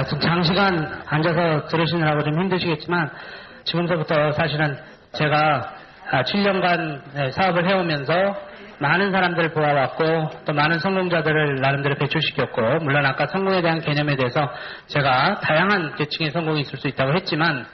좀 장시간 앉아서 들으시느라고 좀 힘드시겠지만 지금서부터 사실은 제가 7년간 사업을 해오면서 많은 사람들을 보아왔고 또 많은 성공자들을 나름대로 배출시켰고 물론 아까 성공에 대한 개념에 대해서 제가 다양한 계층의 성공이 있을 수 있다고 했지만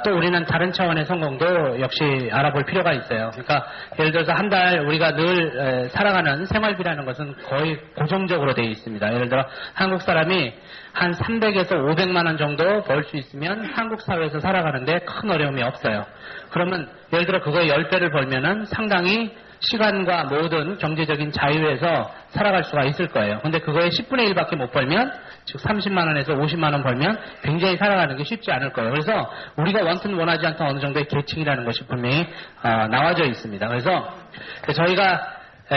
또 우리는 다른 차원의 성공도 역시 알아볼 필요가 있어요. 그러니까 예를 들어서 한 달 우리가 늘 살아가는 생활비라는 것은 거의 고정적으로 되어 있습니다. 예를 들어 한국 사람이 한 300에서 500만 원 정도 벌 수 있으면 한국 사회에서 살아가는데 큰 어려움이 없어요. 그러면 예를 들어 그거의 10배를 벌면은 상당히 시간과 모든 경제적인 자유에서 살아갈 수가 있을 거예요. 근데 그거의 10분의 1밖에 못 벌면, 즉 30만 원에서 50만 원 벌면 굉장히 살아가는 게 쉽지 않을 거예요. 그래서 우리가 원튼 원하지 않던 어느 정도의 계층이라는 것이 분명히 나와져 있습니다. 그래서 저희가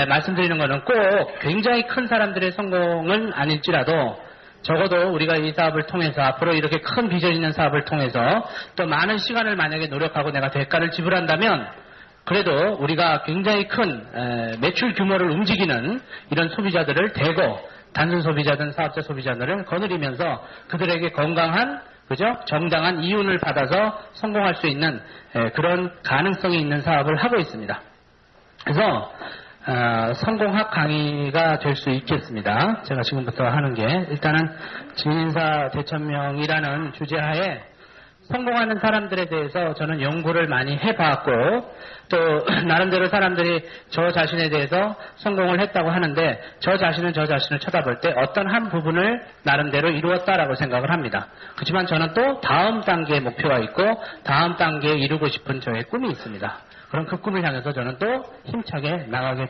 말씀드리는 거는 꼭 굉장히 큰 사람들의 성공은 아닐지라도 적어도 우리가 이 사업을 통해서 앞으로 이렇게 큰 비전 있는 사업을 통해서 또 많은 시간을 만약에 노력하고 내가 대가를 지불한다면 그래도 우리가 굉장히 큰 매출 규모를 움직이는 이런 소비자들을 대거 단순 소비자든 사업자 소비자들을 거느리면서 그들에게 건강한 그죠? 정당한 이윤을 받아서 성공할 수 있는 그런 가능성이 있는 사업을 하고 있습니다. 그래서 성공학 강의가 될 수 있겠습니다. 제가 지금부터 하는 게 일단은 진인사 대천명이라는 주제하에 성공하는 사람들에 대해서 저는 연구를 많이 해봤고 또 나름대로 사람들이 저 자신에 대해서 성공을 했다고 하는데 저 자신은 저 자신을 쳐다볼 때 어떤 한 부분을 나름대로 이루었다라고 생각을 합니다. 그렇지만 저는 또 다음 단계의 목표가 있고 다음 단계에 이루고 싶은 저의 꿈이 있습니다. 그럼 그 꿈을 향해서 저는 또 힘차게 나가게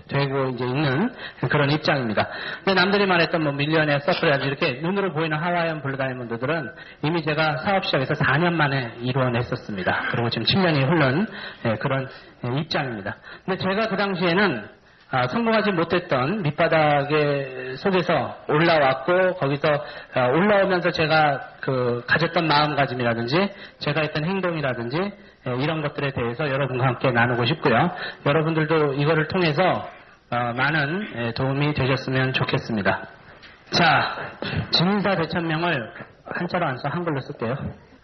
되고 이제 있는 그런 입장입니다. 근데 남들이 말했던 뭐 밀리언의 서프라이즈 이렇게 눈으로 보이는 하와이안 블루 다이아몬드들은 이미 제가 사업 시작해서 4년 만에 이루어냈었습니다. 그리고 지금 7년이 흘른 그런 입장입니다. 근데 제가 그 당시에는 성공하지 못했던 밑바닥의 속에서 올라왔고 거기서 올라오면서 제가 가졌던 마음가짐이라든지 제가 했던 행동이라든지 이런 것들에 대해서 여러분과 함께 나누고 싶고요. 여러분들도 이거를 통해서 많은 도움이 되셨으면 좋겠습니다. 자, 진인사 대천명을 한자로 안 써 한글로 쓸게요.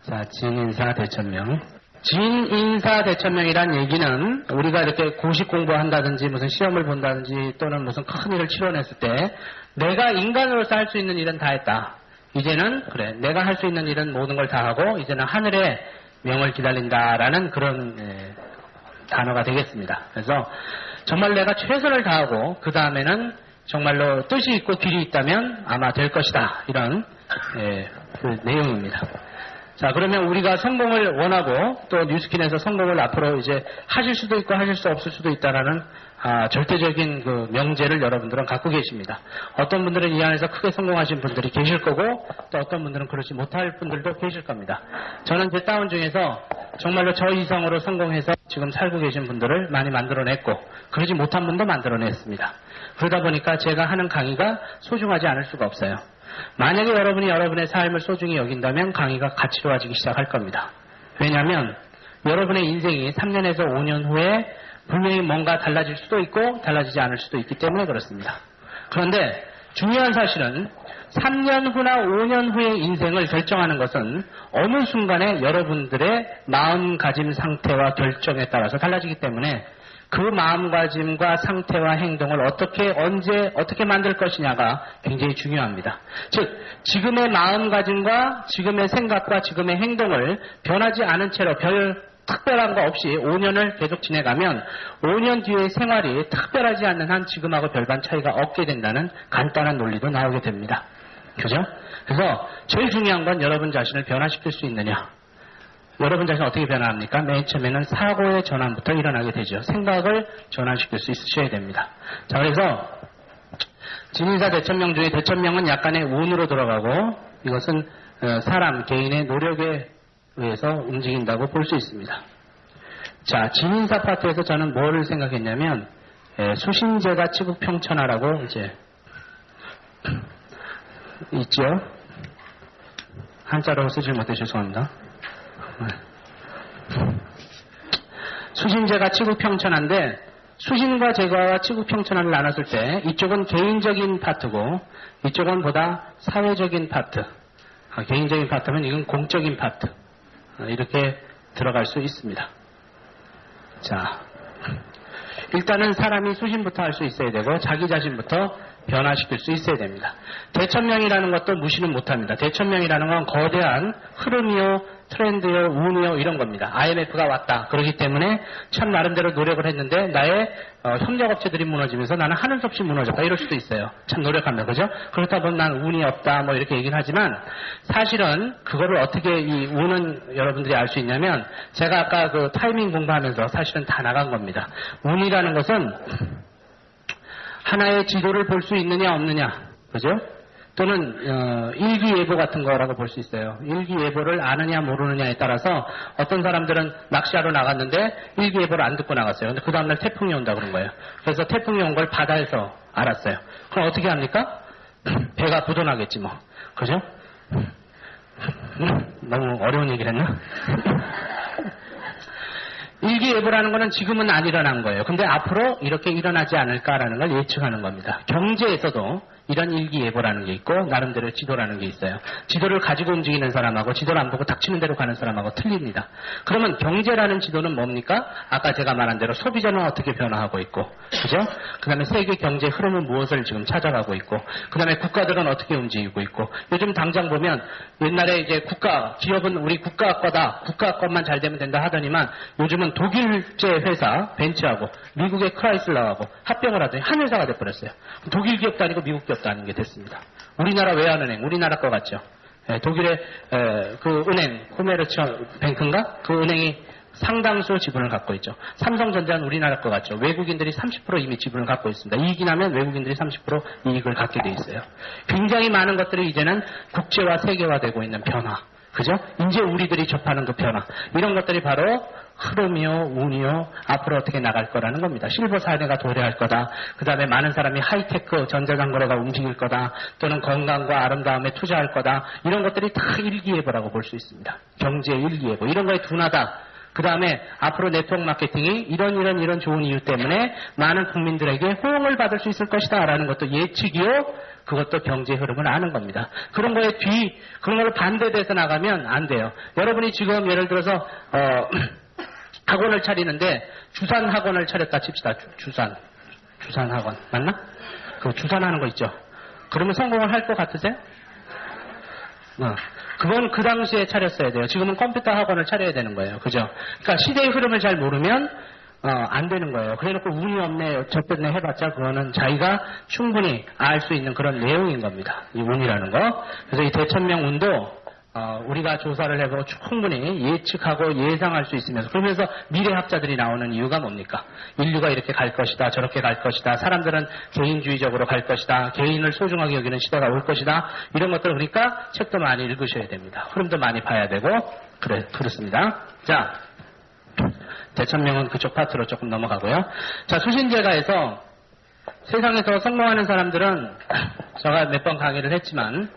자, 진인사 대천명. 진인사 대천명이란 얘기는 우리가 이렇게 고시 공부한다든지 무슨 시험을 본다든지 또는 무슨 큰 일을 치러냈을 때 내가 인간으로서 할 수 있는 일은 다 했다. 이제는 그래 내가 할 수 있는 일은 모든 걸 다 하고 이제는 하늘의 명을 기다린다라는 그런 단어가 되겠습니다. 그래서 정말 내가 최선을 다하고 그 다음에는 정말로 뜻이 있고 길이 있다면 아마 될 것이다. 이런 그 내용입니다. 자, 그러면 우리가 성공을 원하고 또 뉴스킨에서 성공을 앞으로 이제 하실 수도 있고 하실 수 없을 수도 있다라는 절대적인 그 명제를 여러분들은 갖고 계십니다. 어떤 분들은 이 안에서 크게 성공하신 분들이 계실 거고 또 어떤 분들은 그렇지 못할 분들도 계실 겁니다. 저는 제 다운 중에서 정말로 저 이상으로 성공해서 지금 살고 계신 분들을 많이 만들어냈고 그러지 못한 분도 만들어냈습니다. 그러다 보니까 제가 하는 강의가 소중하지 않을 수가 없어요. 만약에 여러분이 여러분의 삶을 소중히 여긴다면 강의가 가치로워지기 시작할 겁니다. 왜냐하면 여러분의 인생이 3년에서 5년 후에 분명히 뭔가 달라질 수도 있고 달라지지 않을 수도 있기 때문에 그렇습니다. 그런데 중요한 사실은 3년 후나 5년 후의 인생을 결정하는 것은 어느 순간에 여러분들의 마음가짐 상태와 결정에 따라서 달라지기 때문에 그 마음가짐과 상태와 행동을 어떻게 언제 어떻게 만들 것이냐가 굉장히 중요합니다. 즉 지금의 마음가짐과 지금의 생각과 지금의 행동을 변하지 않은 채로 별 특별한 거 없이 5년을 계속 지내가면 5년 뒤의 생활이 특별하지 않는 한 지금하고 별반 차이가 없게 된다는 간단한 논리도 나오게 됩니다. 그죠? 그래서 제일 중요한 건 여러분 자신을 변화시킬 수 있느냐. 여러분 자신 어떻게 변화합니까? 맨 처음에는 사고의 전환부터 일어나게 되죠. 생각을 전환시킬 수 있으셔야 됩니다. 자, 그래서 진인사 대천명 중에 대천명은 약간의 운으로 들어가고 이것은 사람 개인의 노력에 의해서 움직인다고 볼 수 있습니다. 자, 진인사 파트에서 저는 뭐를 생각했냐면 수신제가 치국평천하라고 이제 있죠. 한자로 쓰지 못해 죄송합니다. 수신제가 치국평천한데 수신과 제거와 치국평천을 나눴을 때 이쪽은 개인적인 파트고 이쪽은 보다 사회적인 파트. 개인적인 파트면 이건 공적인 파트. 이렇게 들어갈 수 있습니다. 자, 일단은 사람이 수신부터 할 수 있어야 되고 자기 자신부터 변화시킬 수 있어야 됩니다. 대천명이라는 것도 무시는 못합니다. 대천명이라는 건 거대한 흐름이요, 트렌드요, 운이요 이런 겁니다. IMF가 왔다. 그렇기 때문에 참 나름대로 노력을 했는데 나의 협력업체들이 무너지면서 나는 하는 수 없이 무너졌다. 이럴 수도 있어요. 참 노력한다. 그죠? 그렇다 보면 난 운이 없다. 뭐 이렇게 얘기는 하지만 사실은 그거를 어떻게 이 운은 여러분들이 알 수 있냐면 제가 아까 그 타이밍 공부하면서 사실은 다 나간 겁니다. 운이라는 것은 하나의 지도를 볼 수 있느냐 없느냐. 그죠? 또는 일기예보 같은 거라고 볼 수 있어요. 일기예보를 아느냐 모르느냐에 따라서 어떤 사람들은 낚시하러 나갔는데 일기예보를 안 듣고 나갔어요. 근데 그 다음날 태풍이 온다 그런 거예요. 그래서 태풍이 온 걸 바다에서 알았어요. 그럼 어떻게 합니까? 배가 부도나겠지 뭐. 그죠? 너무 어려운 얘기를 했나? 일기예보라는 거는 지금은 안 일어난 거예요. 근데 앞으로 이렇게 일어나지 않을까라는 걸 예측하는 겁니다. 경제에서도 이런 일기예보라는 게 있고 나름대로 지도라는 게 있어요. 지도를 가지고 움직이는 사람하고 지도를 안 보고 닥치는 대로 가는 사람하고 틀립니다. 그러면 경제라는 지도는 뭡니까? 아까 제가 말한 대로 소비자는 어떻게 변화하고 있고, 그죠? 그 다음에 세계 경제 흐름은 무엇을 지금 찾아가고 있고, 그 다음에 국가들은 어떻게 움직이고 있고, 요즘 당장 보면 옛날에 이제 기업은 우리 국가 거다, 국가 것만 잘 되면 된다 하더니만 요즘은 독일제 회사 벤츠하고 미국의 크라이슬러하고 합병을 하더니 한 회사가 돼버렸어요. 독일 기업도 아니고 미국 기업도 아닌 게 됐습니다. 우리나라 외환은행, 우리나라 거 같죠? 독일의 그 은행, 코메르츠 뱅크인가? 그 은행이 상당수 지분을 갖고 있죠. 삼성전자는 우리나라 거 같죠. 외국인들이 30% 이미 지분을 갖고 있습니다. 이익이 나면 외국인들이 30% 이익을 갖게 돼 있어요. 굉장히 많은 것들이 이제는 국제화, 세계화되고 있는 변화. 그죠? 이제 우리들이 접하는 그 변화. 이런 것들이 바로 흐름이요, 운이요, 앞으로 어떻게 나갈 거라는 겁니다. 실버 사회가 도래할 거다. 그 다음에 많은 사람이 하이테크 전자장거래가 움직일 거다. 또는 건강과 아름다움에 투자할 거다. 이런 것들이 다 일기예보라고 볼 수 있습니다. 경제의 일기예보. 이런 거에 둔하다. 그 다음에 앞으로 네트워크 마케팅이 이런 좋은 이유 때문에 많은 국민들에게 호응을 받을 수 있을 것이다. 라는 것도 예측이요. 그것도 경제 흐름을 아는 겁니다. 그런 거에 그런 걸로 반대돼서 나가면 안 돼요. 여러분이 지금 예를 들어서, 학원을 차리는데 주산 학원을 차렸다 칩시다. 주산 학원 맞나? 그 주산하는 거 있죠. 그러면 성공을 할 것 같으세요? 그건 그 당시에 차렸어야 돼요. 지금은 컴퓨터 학원을 차려야 되는 거예요. 그죠? 그러니까 시대의 흐름을 잘 모르면 안 되는 거예요. 그래놓고 운이 없네, 저뺐네 해봤자 그거는 자기가 충분히 알 수 있는 그런 내용인 겁니다. 이 운이라는 거. 그래서 이 대천명 운도 우리가 조사를 해보고 충분히 예측하고 예상할 수 있으면서 그러면서 미래학자들이 나오는 이유가 뭡니까? 인류가 이렇게 갈 것이다, 저렇게 갈 것이다, 사람들은 개인주의적으로 갈 것이다, 개인을 소중하게 여기는 시대가 올 것이다, 이런 것들 그러니까 책도 많이 읽으셔야 됩니다. 흐름도 많이 봐야 되고 그렇습니다. 자, 대천명은 그쪽 파트로 조금 넘어가고요. 자, 수신제가에서 세상에서 성공하는 사람들은 제가 몇 번 강의를 했지만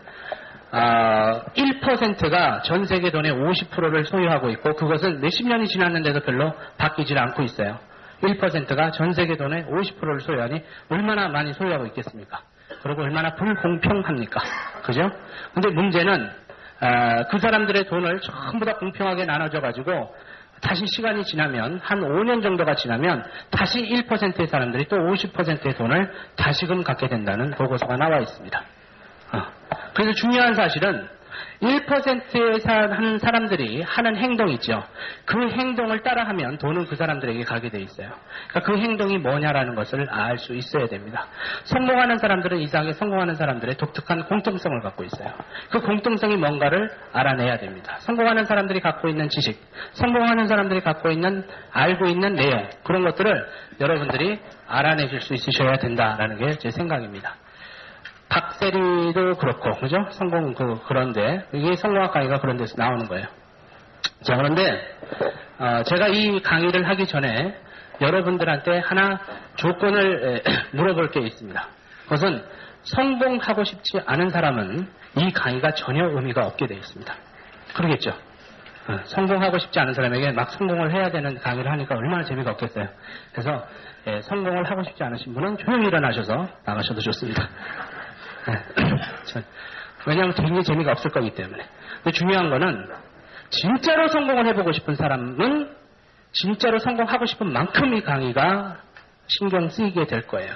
1%가 전 세계 돈의 50%를 소유하고 있고 그것은 몇십 년이 지났는데도 별로 바뀌질 않고 있어요. 1%가 전 세계 돈의 50%를 소유하니 얼마나 많이 소유하고 있겠습니까? 그리고 얼마나 불공평합니까? 그죠? 근데 문제는 그 사람들의 돈을 전부 다 공평하게 나눠져-가지고 다시 시간이 지나면 한 5년 정도가 지나면 다시 1%의 사람들이 또 50%의 돈을 다시금 갖게 된다는 보고서가 나와 있습니다. 그래서 중요한 사실은 1%의 하는 사람들이 하는 행동이 있죠. 그 행동을 따라하면 돈은 그 사람들에게 가게 돼 있어요. 그러니까 그 행동이 뭐냐라는 것을 알 수 있어야 됩니다. 성공하는 사람들은 이상하게 성공하는 사람들의 독특한 공통성을 갖고 있어요. 그 공통성이 뭔가를 알아내야 됩니다. 성공하는 사람들이 갖고 있는 지식, 성공하는 사람들이 갖고 있는 알고 있는 내용, 그런 것들을 여러분들이 알아내실 수 있으셔야 된다라는 게 제 생각입니다. 박세리도 그렇고, 그죠? 그런데, 이게 성공학 강의가 그런 데서 나오는 거예요. 자, 그런데, 제가 이 강의를 하기 전에 여러분들한테 하나 조건을 물어볼 게 있습니다. 그것은 성공하고 싶지 않은 사람은 이 강의가 전혀 의미가 없게 되어 있습니다. 그러겠죠? 성공하고 싶지 않은 사람에게 막 성공을 해야 되는 강의를 하니까 얼마나 재미가 없겠어요. 그래서, 성공을 하고 싶지 않으신 분은 조용히 일어나셔서 나가셔도 좋습니다. 왜냐하면 굉장히 재미가 없을 거기 때문에. 근데 중요한 거는 진짜로 성공을 해보고 싶은 사람은 진짜로 성공하고 싶은 만큼 이 강의가 신경 쓰이게 될 거예요.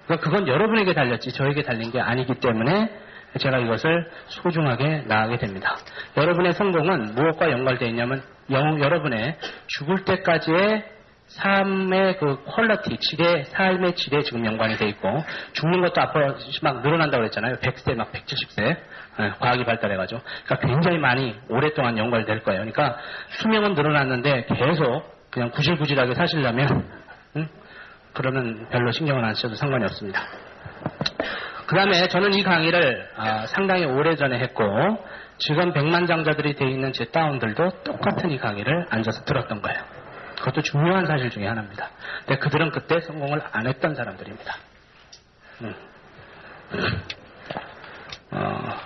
그러니까 그건 여러분에게 달렸지 저에게 달린 게 아니기 때문에 제가 이것을 소중하게 나가게 됩니다. 여러분의 성공은 무엇과 연관되어 있냐면 여러분의 죽을 때까지의 삶의 그 퀄리티, 삶의 질에 지금 연관이 되어 있고, 죽는 것도 앞으로 막 늘어난다고 그랬잖아요. 100세, 막 170세. 과학이 발달해가지고. 그러니까 굉장히 많이 오랫동안 연관이 될 거예요. 그러니까 수명은 늘어났는데 계속 그냥 구질구질하게 사시려면, 그러면 별로 신경을 안 쓰셔도 상관이 없습니다. 그 다음에 저는 이 강의를 상당히 오래전에 했고, 지금 백만장자들이 되어 있는 제 다운들도 똑같은 이 강의를 앉아서 들었던 거예요. 그것도 중요한 사실 중에 하나입니다. 근데 그들은 그때 성공을 안 했던 사람들입니다.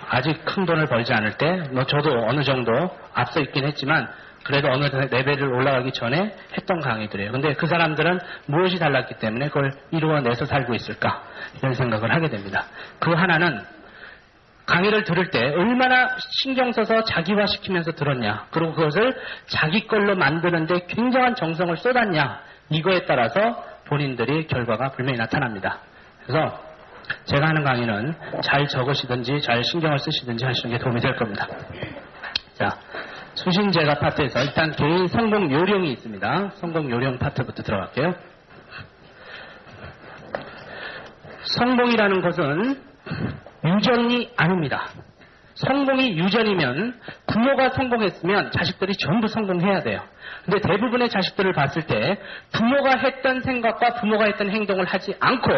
아직 큰 돈을 벌지 않을 때, 저도 어느 정도 앞서 있긴 했지만, 그래도 어느 레벨을 올라가기 전에 했던 강의들이에요. 근데 그 사람들은 무엇이 달랐기 때문에 그걸 이루어내서 살고 있을까? 이런 생각을 하게 됩니다. 그 하나는 강의를 들을 때 얼마나 신경 써서 자기화시키면서 들었냐, 그리고 그것을 자기 걸로 만드는데 굉장한 정성을 쏟았냐, 이거에 따라서 본인들이 결과가 분명히 나타납니다. 그래서 제가 하는 강의는 잘 적으시든지 잘 신경을 쓰시든지 하시는 게 도움이 될 겁니다. 자, 수신제가 파트에서 일단 개인 성공 요령이 있습니다. 성공 요령 파트부터 들어갈게요. 성공이라는 것은 유전이 아닙니다. 성공이 유전이면 부모가 성공했으면 자식들이 전부 성공해야 돼요. 근데 대부분의 자식들을 봤을 때 부모가 했던 생각과 부모가 했던 행동을 하지 않고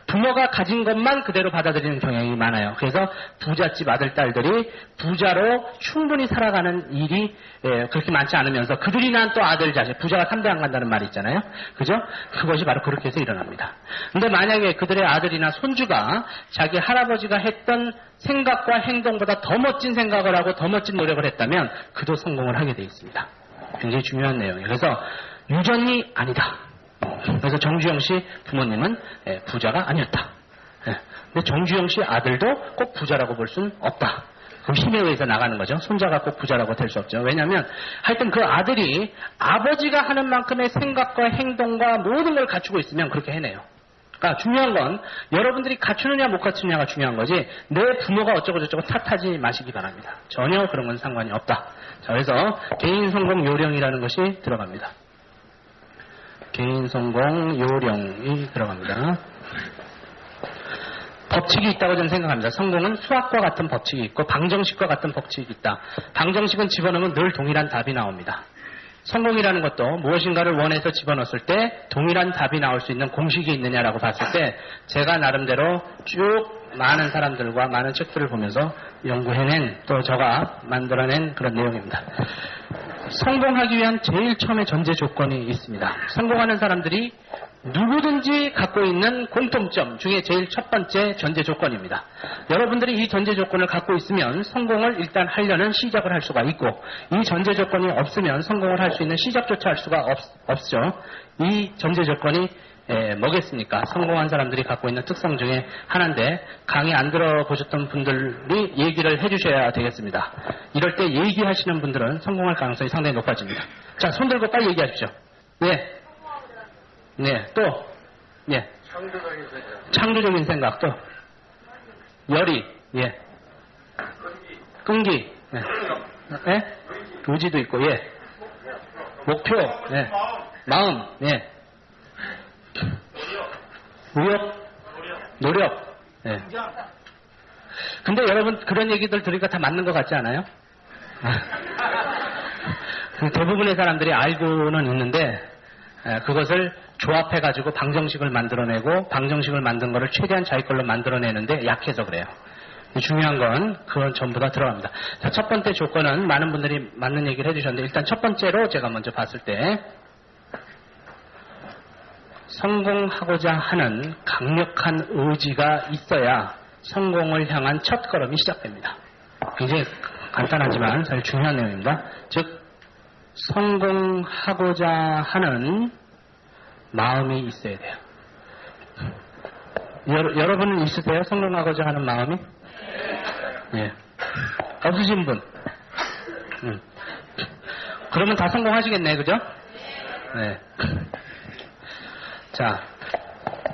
부모가 가진 것만 그대로 받아들이는 경향이 많아요. 그래서 부잣집 아들, 딸들이 부자로 충분히 살아가는 일이 그렇게 많지 않으면서 그들이 낳은 또 아들, 자식, 부자가 3대 안 간다는 말이 있잖아요. 그죠? 그것이 바로 그렇게 해서 일어납니다. 근데 만약에 그들의 아들이나 손주가 자기 할아버지가 했던 생각과 행동보다 더 멋진 생각을 하고 더 멋진 노력을 했다면 그도 성공을 하게 돼 있습니다. 굉장히 중요한 내용이에요. 그래서 유전이 아니다. 그래서 정주영 씨 부모님은 부자가 아니었다. 근데 정주영 씨 아들도 꼭 부자라고 볼 수는 없다. 그 힘에 의해서 나가는 거죠. 손자가 꼭 부자라고 될 수 없죠. 왜냐하면 하여튼 그 아들이 아버지가 하는 만큼의 생각과 행동과 모든 걸 갖추고 있으면 그렇게 해내요. 그러니까 중요한 건 여러분들이 갖추느냐 못 갖추느냐가 중요한 거지 내 부모가 어쩌고 저쩌고 탓하지 마시기 바랍니다. 전혀 그런 건 상관이 없다. 자, 그래서 개인 성공 요령이라는 것이 들어갑니다. 개인 성공 요령이 들어갑니다. 법칙이 있다고 저는 생각합니다. 성공은 수학과 같은 법칙이 있고 방정식과 같은 법칙이 있다. 방정식은 집어넣으면 늘 동일한 답이 나옵니다. 성공이라는 것도 무엇인가를 원해서 집어넣었을 때 동일한 답이 나올 수 있는 공식이 있느냐라고 봤을 때 제가 나름대로 쭉 많은 사람들과 많은 책들을 보면서 연구해낸 또 제가 만들어낸 그런 내용입니다. 성공하기 위한 제일 처음에 전제 조건이 있습니다. 성공하는 사람들이 누구든지 갖고 있는 공통점 중에 제일 첫 번째 전제 조건입니다. 여러분들이 이 전제 조건을 갖고 있으면 성공을 일단 하려는 시작을 할 수가 있고 이 전제 조건이 없으면 성공을 할 수 있는 시작조차 할 수가 없죠. 이 전제 조건이 뭐겠습니까? 성공한 사람들이 갖고 있는 특성 중에 하나인데 강의 안 들어보셨던 분들이 얘기를 해주셔야 되겠습니다. 이럴 때 얘기하시는 분들은 성공할 가능성이 상당히 높아집니다. 자, 손 들고 빨리 얘기하십시오. 네. 네, 또, 네. 창조적인 생각, 또. 열의, 예. 끈기, 예. 예? 의지도 있고, 예. 목표, 예. 마음, 예. 의욕, 노력, 예. 근데 여러분, 그런 얘기들 들으니까 다 맞는 것 같지 않아요? 대부분의 사람들이 알고는 있는데, 그것을 조합해가지고 방정식을 만들어내고 방정식을 만든 거를 최대한 자기 걸로 만들어내는데 약해서 그래요. 중요한 건 그건 전부 다 들어갑니다. 자, 첫 번째 조건은 많은 분들이 맞는 얘기를 해주셨는데 일단 첫 번째로 제가 먼저 봤을 때 성공하고자 하는 강력한 의지가 있어야 성공을 향한 첫 걸음이 시작됩니다. 굉장히 간단하지만 사실 중요한 내용입니다. 즉 성공하고자 하는 마음이 있어야 돼요. 여러분은 있으세요? 성공하고자 하는 마음이? 예. 없으신 분? 그러면 다 성공하시겠네, 그죠? 네. 자,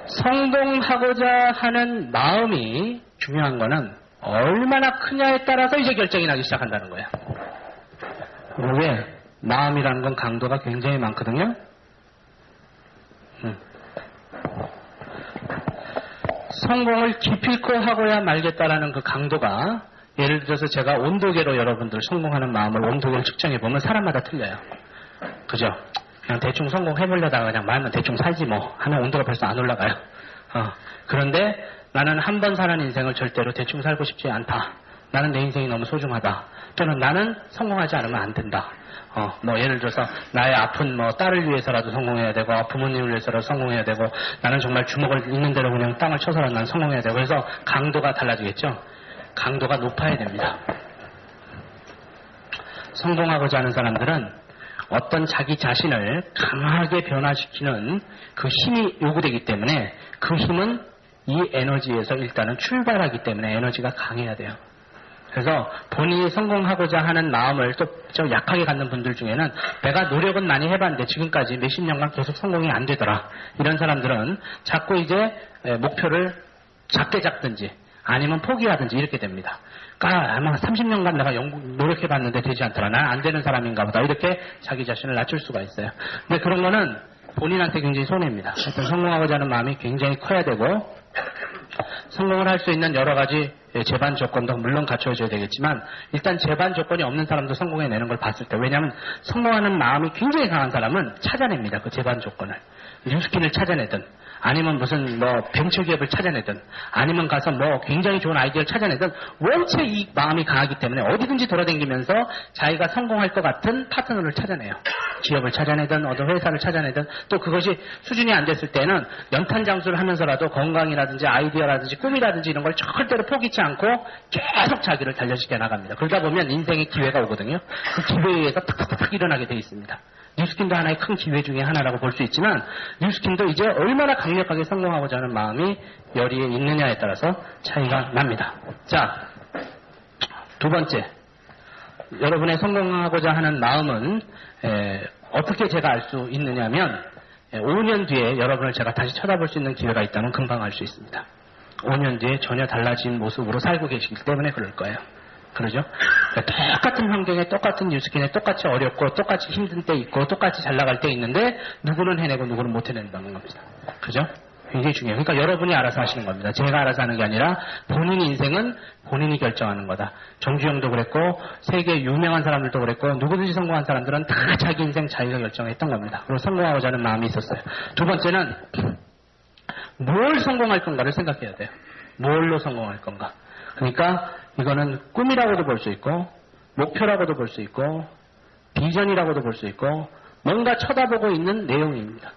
성공하고자 하는 마음이 중요한 거는 얼마나 크냐에 따라서 이제 결정이 나기 시작한다는 거야. 왜? 마음이라는 건 강도가 굉장히 많거든요. 성공을 기필코 하고야 말겠다라는 그 강도가, 예를 들어서 제가 온도계로 여러분들 성공하는 마음을 온도계를 측정해보면 사람마다 틀려요. 그죠? 그냥 대충 성공해보려다가 그냥 말면 대충 살지 뭐 하면 온도가 벌써 안 올라가요. 그런데 나는 한 번 사는 인생을 절대로 대충 살고 싶지 않다. 나는 내 인생이 너무 소중하다. 또는 나는 성공하지 않으면 안 된다. 뭐 예를 들어서 나의 아픈 뭐 딸을 위해서라도 성공해야 되고, 부모님을 위해서라도 성공해야 되고, 나는 정말 주먹을 있는 대로 그냥 땅을 쳐서라도 난 성공해야 되고. 그래서 강도가 달라지겠죠. 강도가 높아야 됩니다. 성공하고자 하는 사람들은 어떤 자기 자신을 강하게 변화시키는 그 힘이 요구되기 때문에, 그 힘은 이 에너지에서 일단은 출발하기 때문에 에너지가 강해야 돼요. 그래서 본인이 성공하고자 하는 마음을 또 좀 약하게 갖는 분들 중에는, 내가 노력은 많이 해봤는데 지금까지 몇십 년간 계속 성공이 안 되더라, 이런 사람들은 자꾸 이제 목표를 작게 잡든지 아니면 포기하든지 이렇게 됩니다. 그러니까 아마 30년간 내가 노력해봤는데 되지 않더라, 난 안 되는 사람인가 보다, 이렇게 자기 자신을 낮출 수가 있어요. 근데 그런 거는 본인한테 굉장히 손해입니다. 하여튼 성공하고자 하는 마음이 굉장히 커야 되고, 성공을 할 수 있는 여러 가지 제반 조건도 물론 갖춰져야 되겠지만, 일단 제반 조건이 없는 사람도 성공해내는 걸 봤을 때, 왜냐하면 성공하는 마음이 굉장히 강한 사람은 찾아냅니다. 그 제반 조건을. 뉴스킨을 찾아내든, 아니면 무슨 뭐 벤처기업을 찾아내든, 아니면 가서 뭐 굉장히 좋은 아이디어를 찾아내든, 원체 이 마음이 강하기 때문에 어디든지 돌아다니면서 자기가 성공할 것 같은 파트너를 찾아내요. 기업을 찾아내든 어떤 회사를 찾아내든, 또 그것이 수준이 안 됐을 때는 연탄장수를 하면서라도 건강이라든지 아이디어라든지 꿈이라든지 이런 걸 절대로 포기치 않고 계속 자기를 단련시켜 나갑니다. 그러다 보면 인생의 기회가 오거든요. 그 기회에 의해서 탁탁탁 일어나게 돼 있습니다. 뉴스킨도 하나의 큰 기회 중에 하나라고 볼 수 있지만, 뉴스킨도 이제 얼마나 강력하게 성공하고자 하는 마음이 열의에 있느냐에 따라서 차이가 납니다. 자, 두 번째, 여러분의 성공하고자 하는 마음은 어떻게 제가 알 수 있느냐면, 5년 뒤에 여러분을 제가 다시 쳐다볼 수 있는 기회가 있다면 금방 알 수 있습니다. 5년 뒤에 전혀 달라진 모습으로 살고 계시기 때문에 그럴 거예요. 그러죠? 똑같은 환경에 똑같은 뉴스킨에 똑같이 어렵고 똑같이 힘든 때 있고 똑같이 잘 나갈 때 있는데, 누구는 해내고 누구는 못 해낸다는 겁니다. 그죠? 굉장히 중요해요. 그러니까 여러분이 알아서 하시는 겁니다. 제가 알아서 하는 게 아니라 본인 인생은 본인이 결정하는 거다. 정주영도 그랬고 세계 유명한 사람들도 그랬고 누구든지 성공한 사람들은 다 자기 인생 자기가 결정했던 겁니다. 그리고 성공하고자 하는 마음이 있었어요. 두 번째는 뭘 성공할 건가를 생각해야 돼요. 뭘로 성공할 건가. 그러니까 이거는 꿈이라고도 볼 수 있고 목표라고도 볼 수 있고 비전이라고도 볼 수 있고 뭔가 쳐다보고 있는 내용입니다.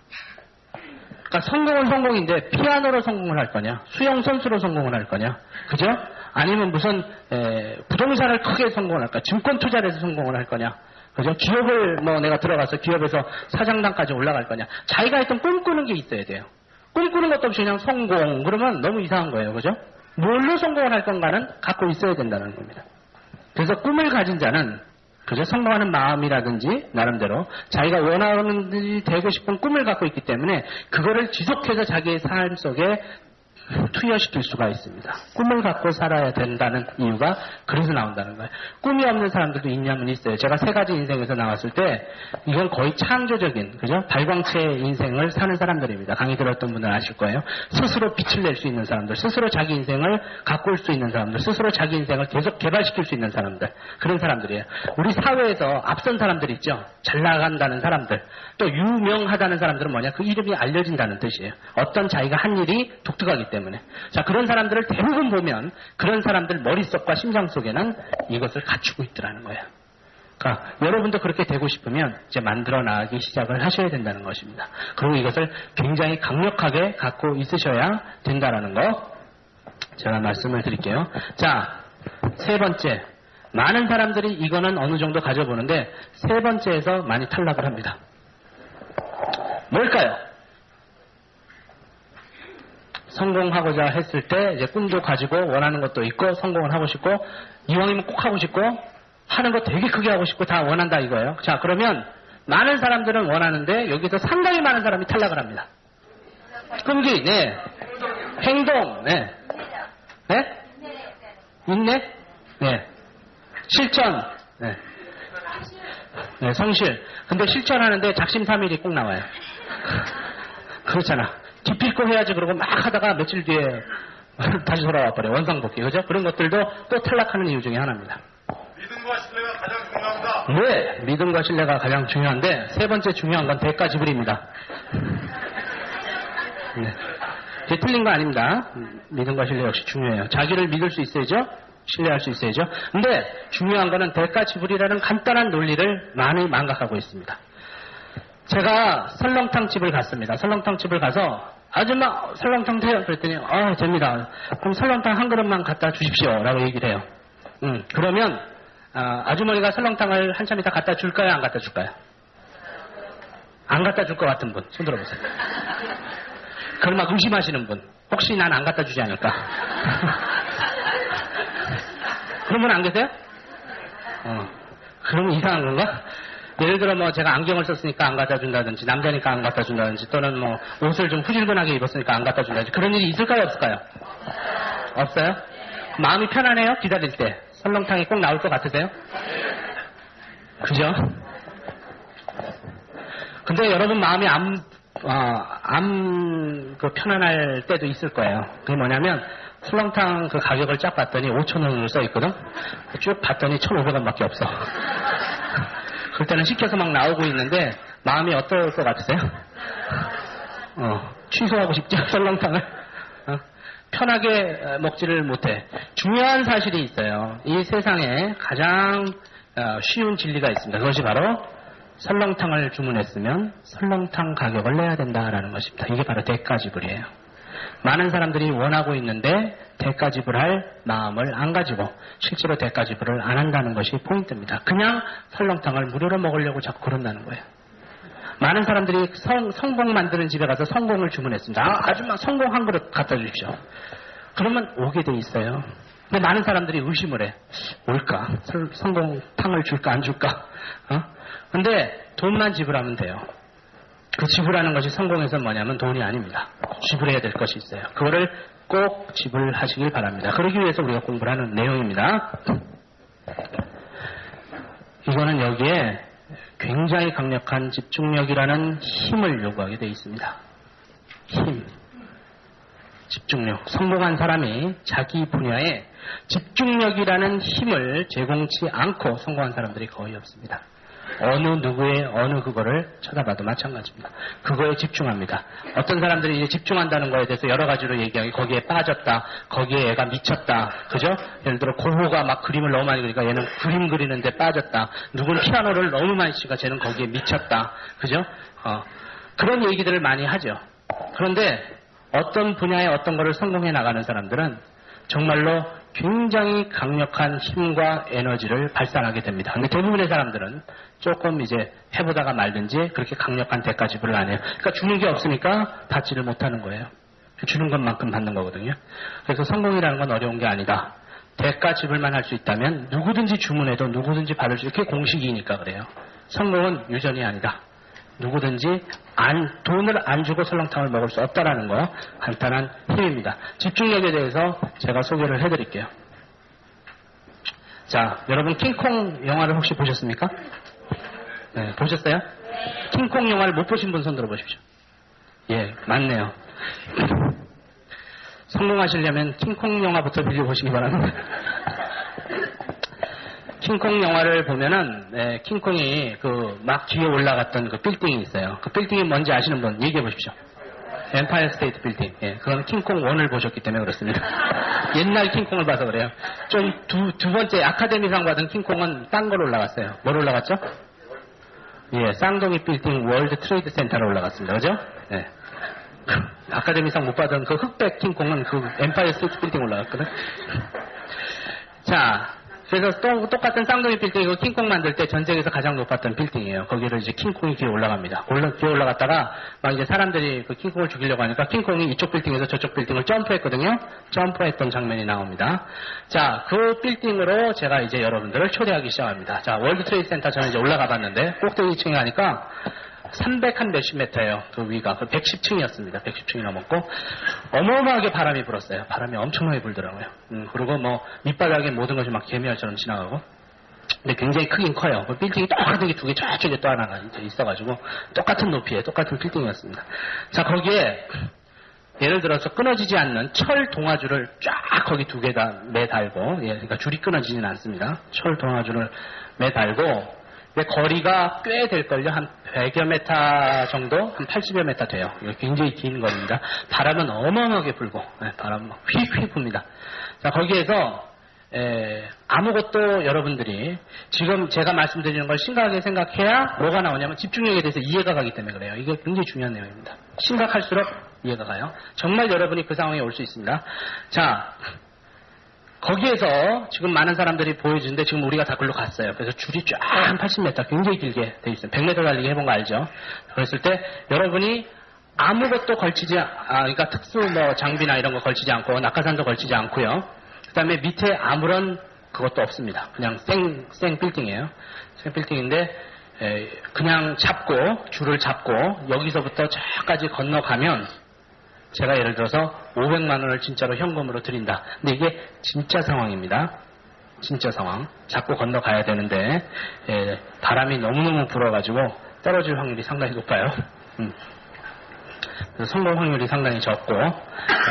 그러니까 성공은 성공인데 피아노로 성공을 할 거냐, 수영 선수로 성공을 할 거냐, 그죠? 아니면 무슨 부동산을 크게 성공을 할까, 증권 투자를 해서 성공을 할 거냐, 그죠? 기업을 뭐 내가 들어가서 기업에서 사장단까지 올라갈 거냐. 자기가 했던 꿈꾸는 게 있어야 돼요. 꿈꾸는 것도 없이 그냥 성공 그러면 너무 이상한 거예요, 그죠? 뭘로 성공을 할 건가는 갖고 있어야 된다는 겁니다. 그래서 꿈을 가진 자는, 그죠? 성공하는 마음이라든지 나름대로 자기가 원하는 듯이 되고 싶은 꿈을 갖고 있기 때문에 그거를 지속해서 자기의 삶 속에 투여시킬 수가 있습니다. 꿈을 갖고 살아야 된다는 이유가 그래서 나온다는 거예요. 꿈이 없는 사람들도 있냐면 있어요. 제가 세 가지 인생에서 나왔을 때 이건 거의 창조적인, 그죠? 발광체의 인생을 사는 사람들입니다. 강의 들었던 분들 아실 거예요. 스스로 빛을 낼 수 있는 사람들, 스스로 자기 인생을 가꿀 수 있는 사람들, 스스로 자기 인생을 계속 개발시킬 수 있는 사람들, 그런 사람들이에요. 우리 사회에서 앞선 사람들 있죠? 잘 나간다는 사람들, 또 유명하다는 사람들은 뭐냐? 그 이름이 알려진다는 뜻이에요. 어떤 자기가 한 일이 독특하기 때문에. 자, 그런 사람들을 대부분 보면 그런 사람들 머릿속과 심장 속에는 이것을 갖추고 있더라는 거예요. 그러니까 여러분도 그렇게 되고 싶으면 이제 만들어 나가기 시작을 하셔야 된다는 것입니다. 그리고 이것을 굉장히 강력하게 갖고 있으셔야 된다는 거 제가 말씀을 드릴게요. 자, 세 번째. 많은 사람들이 이거는 어느 정도 가져보는데 세 번째에서 많이 탈락을 합니다. 뭘까요? 성공하고자 했을 때 이제 꿈도 가지고 원하는 것도 있고 성공을 하고 싶고 이왕이면 꼭 하고 싶고 하는 거 되게 크게 하고 싶고 다 원한다 이거예요. 자, 그러면 많은 사람들은 원하는데 여기서 상당히 많은 사람이 탈락을 합니다. 끈기, 네. 행동, 네. 네? 인내, 네. 실천, 네. 네, 성실. 근데 실천하는데 작심삼일이 꼭 나와요. 그렇잖아. 기필코 해야지 그러고 막 하다가 며칠 뒤에 다시 돌아와 버려. 원상복귀. 그죠? 그런 것들도 또 탈락하는 이유 중에 하나입니다. 믿음과 신뢰가 가장 중요합니다. 네, 믿음과 신뢰가 가장 중요한데 세 번째 중요한 건 대가 지불입니다. 네. 이게 틀린 거 아닙니다. 믿음과 신뢰 역시 중요해요. 자기를 믿을 수 있어야죠. 신뢰할 수 있어야죠. 근데 중요한 거는 대가 지불이라는 간단한 논리를 많이 망각하고 있습니다. 제가 설렁탕 집을 갔습니다. 설렁탕 집을 가서 아줌마 설렁탕 돼요? 그랬더니 됩니다. 그럼 설렁탕 한 그릇만 갖다 주십시오 라고 얘기를 해요. 그러면 아주머니가 설렁탕을 한참 있다 갖다 줄까요? 안 갖다 줄까요? 안 갖다 줄 것 같은 분 손 들어보세요. 그걸 막 의심하시는 분 혹시 난 안 갖다 주지 않을까? 그런 분 안 계세요? 그러면 이상한 건가? 예를 들어 뭐 제가 안경을 썼으니까 안 갖다 준다든지 남자니까 안 갖다 준다든지 또는 뭐 옷을 좀 후질근하게 입었으니까 안 갖다 준다든지 그런 일이 있을까요? 없을까요? 없어요? 마음이 편안해요? 기다릴 때 설렁탕이 꼭 나올 것 같으세요? 그죠? 근데 여러분 마음이 그 편안할 때도 있을 거예요. 그게 뭐냐면 설렁탕 그 가격을 쫙 봤더니 5,000원으로 써 있거든? 쭉 봤더니 1,500원밖에 없어. 그럴 때는 시켜서 막 나오고 있는데 마음이 어떨 것 같으세요? 취소하고 싶죠, 설렁탕을. 편하게 먹지를 못해. 중요한 사실이 있어요. 이 세상에 가장 쉬운 진리가 있습니다. 그것이 바로 설렁탕을 주문했으면 설렁탕 가격을 내야 된다라는 것입니다. 이게 바로 대가 지불이에요. 많은 사람들이 원하고 있는데 대가 지불할 마음을 안 가지고 실제로 대가 지불을 안 한다는 것이 포인트입니다. 그냥 설렁탕을 무료로 먹으려고 자꾸 그런다는 거예요. 많은 사람들이 성공 만드는 집에 가서 성공을 주문했습니다. 아줌마 성공 한 그릇 갖다 주십시오. 그러면 오게 돼 있어요. 근데 많은 사람들이 의심을 해. 올까? 성공탕을 줄까 안 줄까? 근데 돈만 지불하면 돼요. 그 지불하는 것이 성공에서 뭐냐면 돈이 아닙니다. 지불해야 될 것이 있어요. 그거를 꼭 지불하시길 바랍니다. 그러기 위해서 우리가 공부를 하는 내용입니다. 이거는 여기에 굉장히 강력한 집중력이라는 힘을 요구하게 되어 있습니다. 힘, 집중력. 성공한 사람이 자기 분야에 집중력이라는 힘을 제공치 않고 성공한 사람들이 거의 없습니다. 어느 누구의 어느 그거를 쳐다봐도 마찬가지입니다. 그거에 집중합니다. 어떤 사람들이 이제 집중한다는 거에 대해서 여러 가지로 얘기하기 거기에 빠졌다. 거기에 얘가 미쳤다. 그죠? 예를 들어 고모가 막 그림을 너무 많이 그리니까 얘는 그림 그리는데 빠졌다. 누구는 피아노를 너무 많이 치니까 쟤는 거기에 미쳤다. 그죠? 그런 얘기들을 많이 하죠. 그런데 어떤 분야에 어떤 거를 성공해 나가는 사람들은 정말로 굉장히 강력한 힘과 에너지를 발산하게 됩니다. 근데 대부분의 사람들은 조금 이제 해보다가 말든지 그렇게 강력한 대가 지불을 안 해요. 그러니까 주는 게 없으니까 받지를 못하는 거예요. 주는 것만큼 받는 거거든요. 그래서 성공이라는 건 어려운 게 아니다. 대가 지불만 할 수 있다면 누구든지 주문해도 누구든지 받을 수 있게 공식이니까 그래요. 성공은 유전이 아니다. 누구든지 돈을 안 주고 설렁탕을 먹을 수 없다라는 거 간단한 힘입니다. 집중력에 대해서 제가 소개를 해드릴게요. 자, 여러분 킹콩 영화를 혹시 보셨습니까? 네, 보셨어요? 킹콩 영화를 못 보신 분 손 들어보십시오. 예, 맞네요. 성공하시려면 킹콩 영화부터 빌려보시기 바랍니다. 킹콩 영화를 보면은 킹콩이 그 막 뒤에 올라갔던 그 빌딩이 있어요. 그 빌딩이 뭔지 아시는 분 얘기해 보십시오. 엠파이어 스테이트 빌딩. 예, 그건 킹콩 1을 보셨기 때문에 그렇습니다. 옛날 킹콩을 봐서 그래요. 좀 두 번째 아카데미상 받은 킹콩은 딴 걸 올라갔어요. 뭘 올라갔죠? 예, 쌍둥이 빌딩 월드 트레이드 센터로 올라갔습니다. 그죠? 예. 아카데미상 못 받은 그 흑백 킹콩은 그 엠파이어 스테이트 빌딩 올라갔거든. 자, 그래서 또 똑같은 쌍둥이 빌딩이고 킹콩 만들 때 전 세계에서 가장 높았던 빌딩이에요. 거기를 이제 킹콩이 기어 올라갑니다. 기어 올라갔다가 막 이제 사람들이 그 킹콩을 죽이려고 하니까 킹콩이 이쪽 빌딩에서 저쪽 빌딩을 점프했거든요. 점프했던 장면이 나옵니다. 자, 그 빌딩으로 제가 이제 여러분들을 초대하기 시작합니다. 자, 월드 트레이드 센터 저는 이제 올라가 봤는데 꼭대기 2층에 가니까 300한 몇십 메터예요. 그 위가. 110층이었습니다. 110층이 넘었고 어마어마하게 바람이 불었어요. 바람이 엄청나게 불더라고요. 그리고 뭐 밑바닥에 모든 것이 막 개미알처럼 지나가고 근데 굉장히 크긴 커요. 그 빌딩이 똑같은 게 두 개 저쪽에 또 하나가 있어가지고 똑같은 높이에 똑같은 빌딩이었습니다. 자, 거기에 예를 들어서 끊어지지 않는 철 동아줄을 쫙 거기 두 개다 매달고 그러니까 줄이 끊어지진 않습니다. 철 동아줄을 매달고 거리가 꽤 될걸요. 한 100여 메타 정도? 한 80여 메타 돼요. 굉장히 긴 거리입니다. 바람은 어마어마하게 불고, 바람 막 휙휙 붑니다. 자, 거기에서, 아무것도 여러분들이 지금 제가 말씀드리는 걸 심각하게 생각해야 뭐가 나오냐면 집중력에 대해서 이해가 가기 때문에 그래요. 이게 굉장히 중요한 내용입니다. 심각할수록 이해가 가요. 정말 여러분이 그 상황에 올 수 있습니다. 자, 거기에서 지금 많은 사람들이 보여주는데 지금 우리가 다 글로 갔어요. 그래서 줄이 쫙 한 80m 굉장히 길게 돼 있어요. 100m 달리기 해본 거 알죠? 그랬을 때 여러분이 아무것도 걸치지 그러니까 특수 뭐 장비나 이런 거 걸치지 않고 낙하산도 걸치지 않고요. 그다음에 밑에 아무런 그것도 없습니다. 그냥 생 빌딩이에요. 생 빌딩인데 그냥 줄을 잡고 여기서부터 저까지 건너가면 제가 예를 들어서 500만 원을 진짜로 현금으로 드린다. 근데 이게 진짜 상황입니다. 진짜 상황. 잡고 건너가야 되는데 바람이 너무너무 불어가지고 떨어질 확률이 상당히 높아요. 그래서 성공 확률이 상당히 적고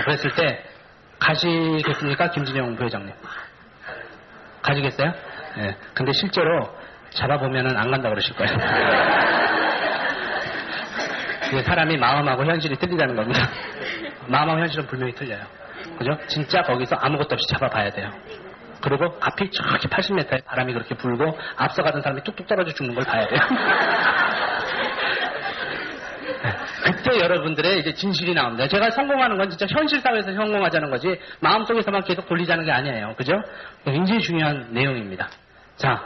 그랬을 때 가시겠습니까? 김진영 부회장님. 가시겠어요? 네. 근데 실제로 잡아보면은 안 간다 그러실 거예요. 이게 사람이 마음하고 현실이 틀리다는 겁니다. 마음하고 현실은 분명히 틀려요. 그죠? 진짜 거기서 아무것도 없이 잡아봐야 돼요. 그리고 앞이 저렇게 80m에 바람이 그렇게 불고 앞서가던 사람이 뚝뚝 떨어져 죽는 걸 봐야 돼요. 그때 여러분들의 이제 진실이 나옵니다. 제가 성공하는 건 진짜 현실 사회에서 성공하자는 거지 마음속에서만 계속 돌리자는 게 아니에요. 그죠? 굉장히 중요한 내용입니다. 자,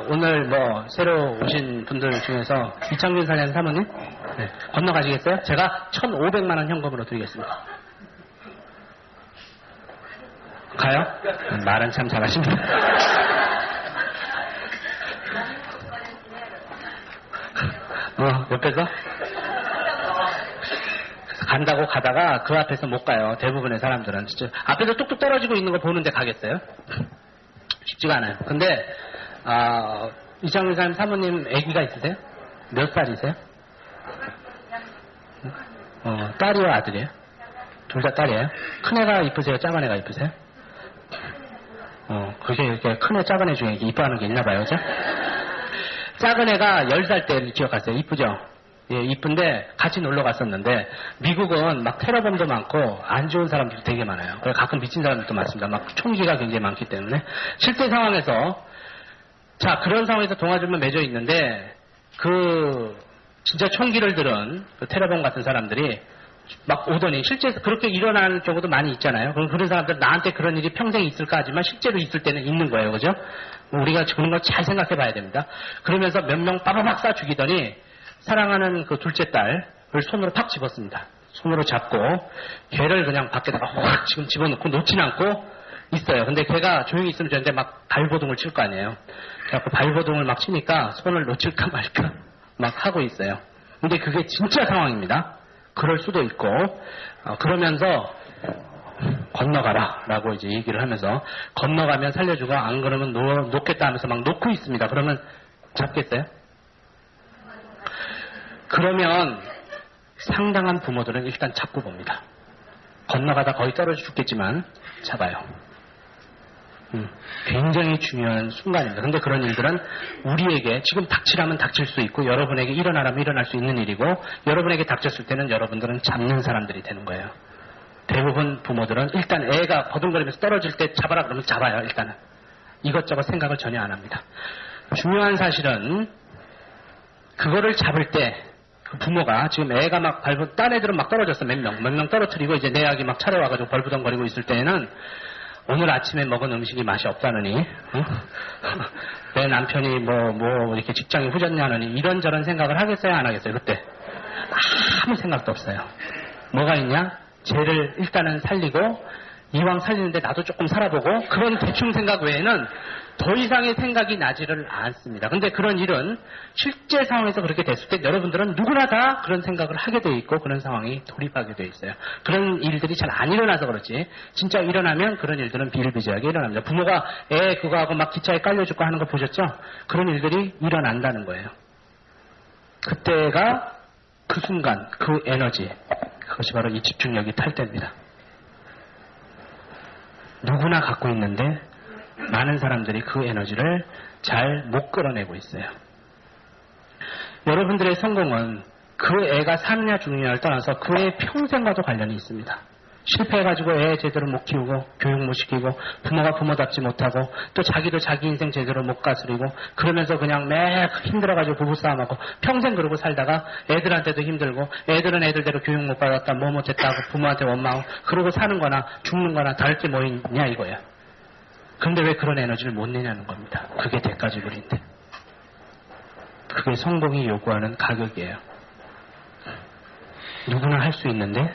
오늘 뭐 새로 오신 분들 중에서 이창균 사장 사모님 건너가시겠어요? 제가 1,500만 원 현금으로 드리겠습니다. 가요? 말은 참 잘하십니다. 옆에서? 간다고 가다가 그 앞에서 못 가요. 대부분의 사람들은. 진짜 앞에서 뚝뚝 떨어지고 있는 거 보는데 가겠어요? 쉽지가 않아요. 근데 이창민 사장님 사모님 아기가 있으세요? 몇 살이세요? 딸이요 아들이에요? 둘 다 딸이에요? 큰애가 이쁘세요? 작은 애가 이쁘세요? 그게 이렇게 큰애 작은 애 중에 이뻐하는 게 있나 봐요. 그죠? 작은 애가 10살 때를 기억하세요. 이쁘죠? 예, 이쁜데 같이 놀러 갔었는데 미국은 막 테러범도 많고 안 좋은 사람들이 되게 많아요. 가끔 미친 사람들도 많습니다. 막 총기가 굉장히 많기 때문에 실제 상황에서 자 그런 상황에서 동아줄만 맺어 있는데 진짜 총기를 들은 그 테러범 같은 사람들이 막 오더니 실제 그렇게 일어나는 경우도 많이 있잖아요. 그런 사람들 나한테 그런 일이 평생 있을까 하지만 실제로 있을 때는 있는 거예요. 그죠? 우리가 그런 걸 잘 생각해 봐야 됩니다. 그러면서 몇 명 빠바박 쏴 죽이더니 사랑하는 그 둘째 딸을 손으로 팍 집었습니다. 손으로 잡고 걔를 그냥 밖에다가 확 지금 집어넣고 놓진 않고 있어요. 근데 걔가 조용히 있으면 되는데 막 발버둥을 칠 거 아니에요. 그래서 발버둥을 막 치니까 손을 놓칠까 말까 막 하고 있어요. 근데 그게 진짜 상황입니다. 그럴 수도 있고 그러면서 건너가라 라고 이제 얘기를 하면서 건너가면 살려주고 안 그러면 놓겠다 하면서 막 놓고 있습니다. 그러면 잡겠어요? 그러면 상당한 부모들은 일단 잡고 봅니다. 건너가다 거의 떨어져 죽겠지만 잡아요. 굉장히 중요한 순간입니다. 근데 그런 일들은 우리에게 지금 닥치라면 닥칠 수 있고 여러분에게 일어나라면 일어날 수 있는 일이고 여러분에게 닥쳤을 때는 여러분들은 잡는 사람들이 되는 거예요. 대부분 부모들은 일단 애가 버둥거리면서 떨어질 때 잡아라 그러면 잡아요. 일단은 이것저것 생각을 전혀 안 합니다. 중요한 사실은 그거를 잡을 때 그 부모가 지금 애가 막 딴 애들은 막 떨어졌어. 몇 명 떨어뜨리고 이제 내 아기 막 차려와가지고 벌부덩거리고 있을 때에는 오늘 아침에 먹은 음식이 맛이 없다느니, 내 남편이 이렇게 직장이 후졌냐느니, 이런저런 생각을 하겠어요, 안 하겠어요, 그때? 아무 생각도 없어요. 뭐가 있냐? 쟤를 일단은 살리고, 이왕 살리는데 나도 조금 살아보고, 그런 대충 생각 외에는 더 이상의 생각이 나지를 않습니다. 근데 그런 일은 실제 상황에서 그렇게 됐을 때 여러분들은 누구나 다 그런 생각을 하게 돼 있고 그런 상황이 돌입하게 돼 있어요. 그런 일들이 잘 안 일어나서 그렇지 진짜 일어나면 그런 일들은 비일비재하게 일어납니다. 부모가 애 그거하고 막 기차에 깔려주고 하는 거 보셨죠? 그런 일들이 일어난다는 거예요. 그때가 그 순간 그 에너지 그것이 바로 이 집중력이 탈 때입니다. 누구나 갖고 있는데 많은 사람들이 그 에너지를 잘 못 끌어내고 있어요. 여러분들의 성공은 그 애가 사느냐 죽느냐를 떠나서 그 애 평생과도 관련이 있습니다. 실패해가지고 애 제대로 못 키우고 교육 못 시키고 부모가 부모답지 못하고 또 자기도 자기 인생 제대로 못 가스리고 그러면서 그냥 매 힘들어가지고 부부싸움하고 평생 그러고 살다가 애들한테도 힘들고 애들은 애들대로 교육 못 받았다 뭐 못했다 하고 부모한테 원망하고 그러고 사는 거나 죽는 거나 다를 게 뭐 있냐 이거예요. 근데 왜 그런 에너지를 못 내냐는 겁니다. 그게 대가지불인데. 그게 성공이 요구하는 가격이에요. 누구나 할 수 있는데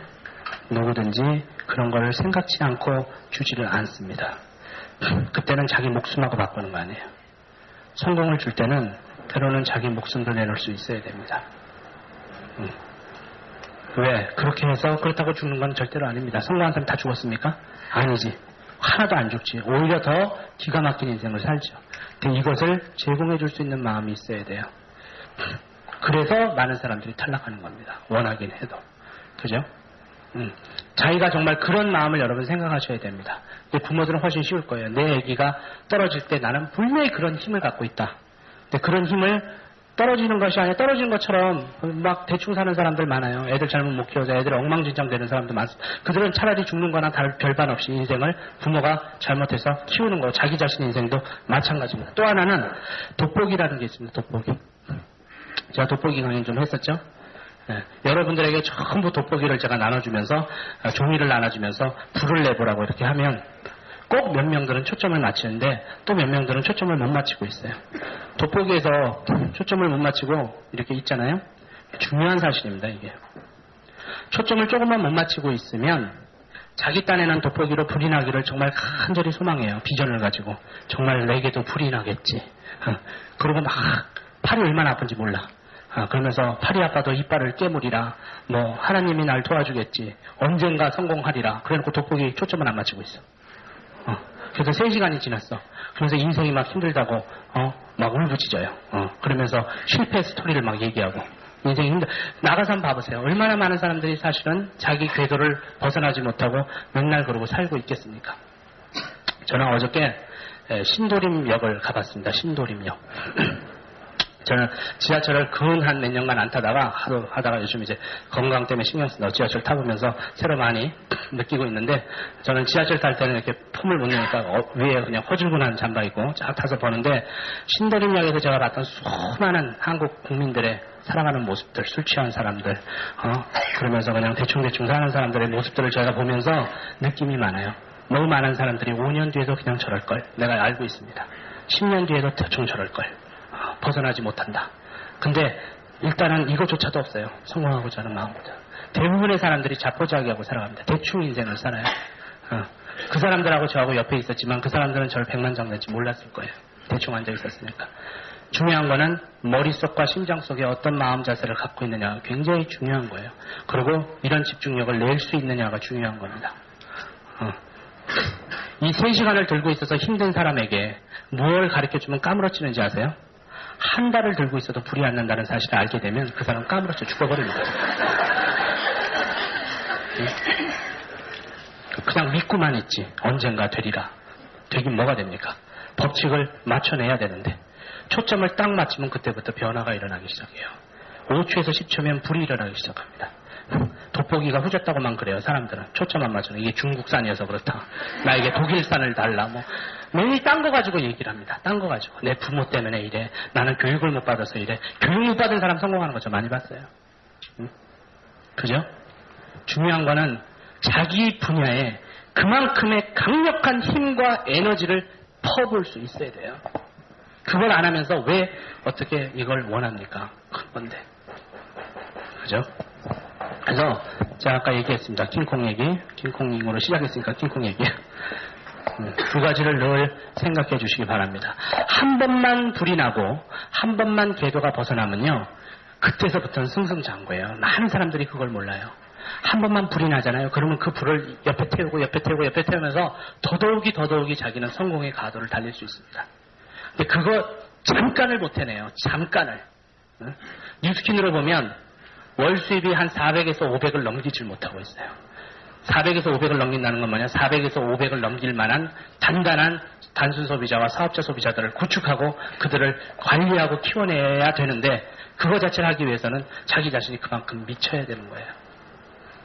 누구든지 그런 걸 생각지 않고 주지를 않습니다. 그때는 자기 목숨하고 바꾸는 거 아니에요. 성공을 줄 때는 때로는 자기 목숨도 내놓을 수 있어야 됩니다. 왜? 그렇게 해서 그렇다고 죽는 건 절대로 아닙니다. 성공한 사람 다 죽었습니까? 아니지. 하나도 안 죽지. 오히려 더 기가 막힌 인생을 살죠. 근데 이것을 제공해 줄 수 있는 마음이 있어야 돼요. 그래서 많은 사람들이 탈락하는 겁니다. 원하긴 해도. 그죠? 자기가 정말 그런 마음을 여러분 생각하셔야 됩니다. 근데 부모들은 훨씬 쉬울 거예요. 내 아기가 떨어질 때 나는 분명히 그런 힘을 갖고 있다. 근데 그런 힘을 떨어지는 것이 아니라 떨어지는 것처럼 막 대충 사는 사람들 많아요. 애들 잘못 못 키워서 애들 엉망진창 되는 사람도 많습니다. 그들은 차라리 죽는 거나 별반 없이 인생을 부모가 잘못해서 키우는 거 자기 자신 인생도 마찬가지입니다. 또 하나는 돋보기라는 게 있습니다. 돋보기. 제가 돋보기 강의 좀 했었죠. 네, 여러분들에게 전부 돋보기를 제가 나눠주면서 종이를 나눠주면서 불을 내보라고 이렇게 하면 꼭 몇 명들은 초점을 맞추는데 또 몇 명들은 초점을 못 맞추고 있어요. 돋보기에서 초점을 못 맞추고 이렇게 있잖아요. 중요한 사실입니다. 이게 초점을 조금만 못 맞추고 있으면 자기 딴에는 돋보기로 불이 나기를 정말 간절히 소망해요. 비전을 가지고 정말 내게도 불이 나겠지. 그러고 막 팔이 얼마나 아픈지 몰라. 그러면서 팔이 아파도 이빨을 깨물이라 뭐 하나님이 날 도와주겠지 언젠가 성공하리라 그래놓고 돋보기 초점을 안 맞추고 있어. 그래서 3시간이 지났어. 그러면서 인생이 막 힘들다고 막 울부짖어요. 그러면서 실패 스토리를 막 얘기하고 인생이 힘들. 나가서 한번 봐보세요. 얼마나 많은 사람들이 사실은 자기 궤도를 벗어나지 못하고 맨날 그러고 살고 있겠습니까? 저는 어저께 신도림역을 가봤습니다. 신도림역. 저는 지하철을 근 한 몇 년간 안 타다가 하도 하다가 요즘 이제 건강 때문에 신경 쓴다고 지하철 타보면서 새로 많이 느끼고 있는데 저는 지하철 탈 때는 이렇게 폼을 못 내니까 위에 그냥 허줄근한 잠바 입고 쫙 타서 보는데 신도림역에서 제가 봤던 수많은 한국 국민들의 살아가는 모습들, 술 취한 사람들, 그러면서 그냥 대충대충 사는 사람들의 모습들을 제가 보면서 느낌이 많아요. 너무 많은 사람들이 5년 뒤에도 그냥 저럴걸. 내가 알고 있습니다. 10년 뒤에도 대충 저럴걸. 벗어나지 못한다. 근데 일단은 이것조차도 없어요. 성공하고자 하는 마음보다. 대부분의 사람들이 자포자기하고 살아갑니다. 대충 인생을 살아요. 그 사람들하고 저하고 옆에 있었지만 그 사람들은 저를 백만장난지 몰랐을 거예요. 대충 앉아 있었으니까. 중요한 거는 머릿속과 심장 속에 어떤 마음 자세를 갖고 있느냐가 굉장히 중요한 거예요. 그리고 이런 집중력을 낼 수 있느냐가 중요한 겁니다. 이 3시간을 들고 있어서 힘든 사람에게 무엇을 가르쳐주면 까무러치는지 아세요? 한 달을 들고 있어도 불이 안 난다는 사실을 알게 되면 그 사람 까무러쳐 죽어버립니다. 그냥 믿고만 있지. 언젠가 되리라. 되긴 뭐가 됩니까? 법칙을 맞춰내야 되는데 초점을 딱 맞추면 그때부터 변화가 일어나기 시작해요. 5초에서 10초면 불이 일어나기 시작합니다. 돋보기가 후졌다고만 그래요. 사람들은 초점 안 맞추는 이게 중국산이어서 그렇다. 나에게 독일산을 달라. 뭐 매일 딴 거 가지고 얘기를 합니다. 딴 거 가지고 내 부모 때문에 이래. 나는 교육을 못 받아서 이래. 교육 못 받은 사람 성공하는 거 저 많이 봤어요. 그죠? 중요한 거는 자기 분야에 그만큼의 강력한 힘과 에너지를 퍼부을 수 있어야 돼요. 그걸 안 하면서 왜 어떻게 이걸 원합니까? 그건데. 그죠? 그래서 제가 아까 얘기했습니다. 킹콩 얘기. 킹콩으로 시작했으니까 킹콩 얘기. 두 가지를 늘 생각해 주시기 바랍니다. 한 번만 불이 나고 한 번만 궤도가 벗어나면요. 그때서부터는 승승장구예요. 많은 사람들이 그걸 몰라요. 한 번만 불이 나잖아요. 그러면 그 불을 옆에 태우면서 더더욱이 자기는 성공의 가도를 달릴 수 있습니다. 근데 그거 잠깐을 못 해내요. 잠깐을. 뉴스킨으로 보면 월 수입이 한 400에서 500을 넘기질 못하고 있어요. 400에서 500을 넘긴다는 건 뭐냐? 400에서 500을 넘길 만한 단단한 단순 소비자와 사업자 소비자들을 구축하고 그들을 관리하고 키워내야 되는데 그거 자체를 하기 위해서는 자기 자신이 그만큼 미쳐야 되는 거예요.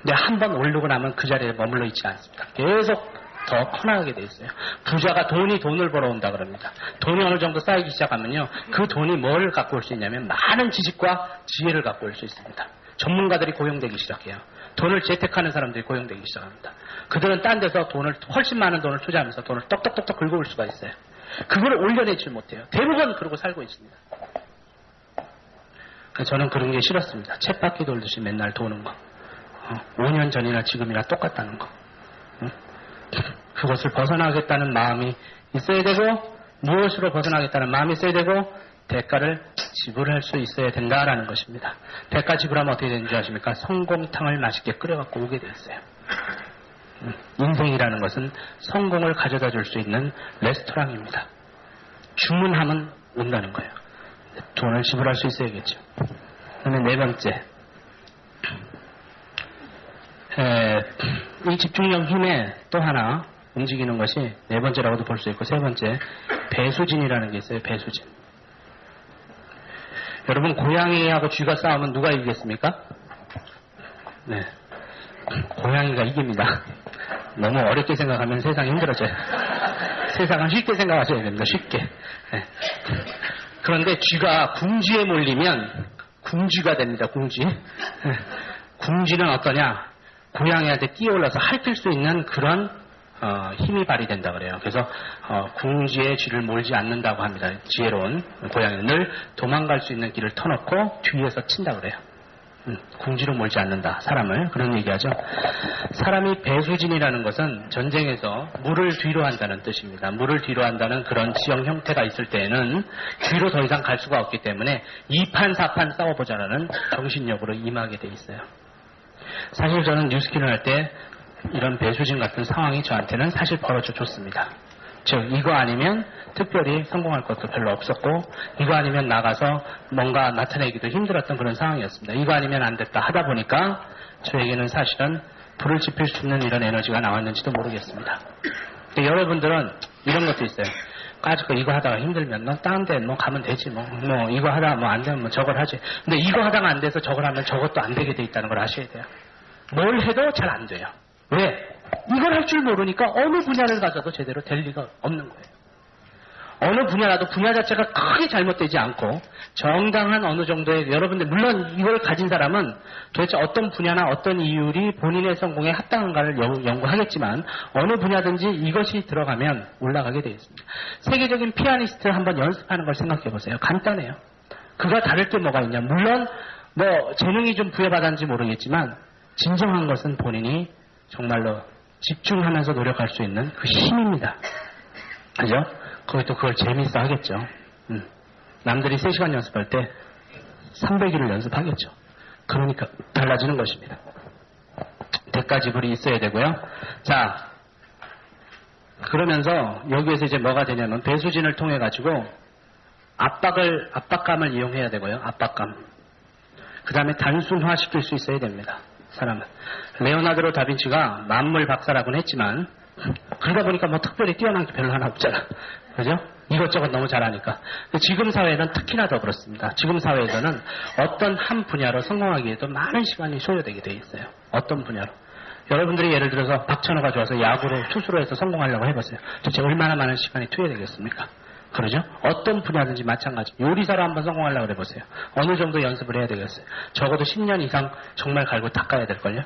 근데 한 번 오르고 나면 그 자리에 머물러 있지 않습니다. 계속 더 커나가게 돼 있어요. 부자가 돈을 벌어온다 그럽니다. 돈이 어느 정도 쌓이기 시작하면요. 그 돈이 뭘 갖고 올 수 있냐면 많은 지식과 지혜를 갖고 올 수 있습니다. 전문가들이 고용되기 시작해요. 돈을 재테크하는 사람들이 고용되기 시작합니다. 그들은 딴 데서 훨씬 많은 돈을 투자하면서 돈을 떡떡떡떡 긁어올 수가 있어요. 그걸 올려내지 못해요. 대부분 그러고 살고 있습니다. 저는 그런 게 싫었습니다. 쳇바퀴 돌듯이 맨날 도는 거. 5년 전이나 지금이나 똑같다는 거. 그것을 벗어나겠다는 마음이 있어야 되고 무엇으로 벗어나겠다는 마음이 있어야 되고 대가를 지불할 수 있어야 된다라는 것입니다. 대가 지불하면 어떻게 되는지 아십니까? 성공탕을 맛있게 끓여갖고 오게 돼 있어요. 인생이라는 것은 성공을 가져다 줄 수 있는 레스토랑입니다. 주문하면 온다는 거예요. 돈을 지불할 수 있어야겠죠. 그다음에 네 번째, 이 집중력 힘에 또 하나 움직이는 것이 네 번째라고도 볼 수 있고 세 번째, 배수진이라는 게 있어요. 배수진. 여러분, 고양이하고 쥐가 싸우면 누가 이기겠습니까? 네, 고양이가 이깁니다. 너무 어렵게 생각하면 세상이 힘들어져요. 세상은 쉽게 생각하셔야 됩니다. 쉽게. 네. 그런데 쥐가 궁지에 몰리면 궁쥐가 됩니다. 궁쥐. 네. 궁쥐는 어떠냐? 고양이한테 뛰어올라서 핥을 수 있는 그런 힘이 발휘된다 그래요. 그래서 궁지에 쥐를 몰지 않는다고 합니다. 지혜로운 고양이는 늘 도망갈 수 있는 길을 터놓고 뒤에서 친다 그래요. 궁지로 몰지 않는다. 사람을. 그런 얘기하죠. 사람이 배수진이라는 것은 전쟁에서 물을 뒤로 한다는 뜻입니다. 물을 뒤로 한다는 그런 지형 형태가 있을 때에는 뒤로 더 이상 갈 수가 없기 때문에 2판 4판 싸워보자라는 정신력으로 임하게 돼 있어요. 사실 저는 뉴스킨을 할 때 이런 배수진 같은 상황이 저한테는 사실 벌어져 줬습니다. 즉 이거 아니면 특별히 성공할 것도 별로 없었고 이거 아니면 나가서 뭔가 나타내기도 힘들었던 그런 상황이었습니다. 이거 아니면 안 됐다 하다 보니까 저에게는 사실은 불을 지필 수 있는 이런 에너지가 나왔는지도 모르겠습니다. 근데 여러분들은 이런 것도 있어요. 까짓 거 이거 하다가 힘들면 너 다른 데 뭐 가면 되지 뭐 이거 하다가 뭐 안 되면 뭐 저걸 하지. 근데 이거 하다가 안 돼서 저걸 하면 저것도 안 되게 돼 있다는 걸 아셔야 돼요. 뭘 해도 잘 안 돼요. 왜? 이걸 할 줄 모르니까 어느 분야를 가져도 제대로 될 리가 없는 거예요. 어느 분야라도 분야 자체가 크게 잘못되지 않고 정당한 어느 정도의 여러분들 물론 이걸 가진 사람은 도대체 어떤 분야나 어떤 이율이 본인의 성공에 합당한가를 연구하겠지만 어느 분야든지 이것이 들어가면 올라가게 되어 있습니다. 세계적인 피아니스트 한번 연습하는 걸 생각해 보세요. 간단해요. 그가 다를 게 뭐가 있냐. 물론 뭐 재능이 좀 부여받았는지 모르겠지만 진정한 것은 본인이 정말로 집중하면서 노력할 수 있는 그 힘입니다. 그죠? 그것도 그걸 재미있어 하겠죠. 남들이 3시간 연습할 때 300일을 연습하겠죠. 그러니까 달라지는 것입니다. 대가 지불이 있어야 되고요. 자, 그러면서 여기에서 이제 뭐가 되냐면 배수진을 통해 가지고 압박감을 이용해야 되고요. 압박감. 그 다음에 단순화시킬 수 있어야 됩니다. 사람은. 레오나르도 다빈치가 만물 박사라고는 했지만 그러다 보니까 뭐 특별히 뛰어난 게 별로 하나 없잖아. 그죠? 이것저것 너무 잘하니까. 지금 사회는 특히나 더 그렇습니다. 지금 사회에서는 어떤 한 분야로 성공하기 위해도 많은 시간이 소요되게 돼 있어요. 어떤 분야로. 여러분들이 예를 들어서 박찬호가 좋아서 야구로 투수로 해서 성공하려고 해보세요. 도대체 얼마나 많은 시간이 투여되겠습니까? 그러죠? 어떤 분야든지 마찬가지. 요리사로 한번 성공하려고 해보세요. 어느 정도 연습을 해야 되겠어요? 적어도 10년 이상 정말 갈고 닦아야 될걸요?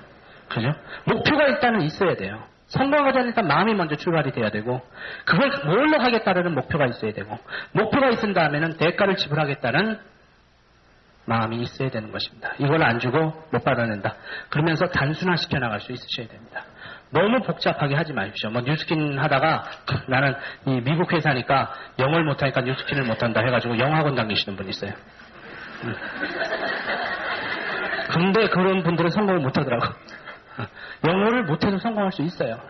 그죠? 목표가 일단은 있어야 돼요. 성공하자는 일단 마음이 먼저 출발이 돼야 되고 그걸 뭘로 하겠다는 목표가 있어야 되고 목표가 있은 다음에는 대가를 지불하겠다는 마음이 있어야 되는 것입니다. 이걸 안 주고 못 받아낸다. 그러면서 단순화시켜 나갈 수 있으셔야 됩니다. 너무 복잡하게 하지 마십시오. 뭐 뉴스킨 하다가 나는 이 미국 회사니까 영어를 못하니까 뉴스킨을 못한다 해가지고 영어학원 다니시는 분 있어요. 근데 그런 분들은 성공을 못하더라고. 영어를 못해도 성공할 수 있어요.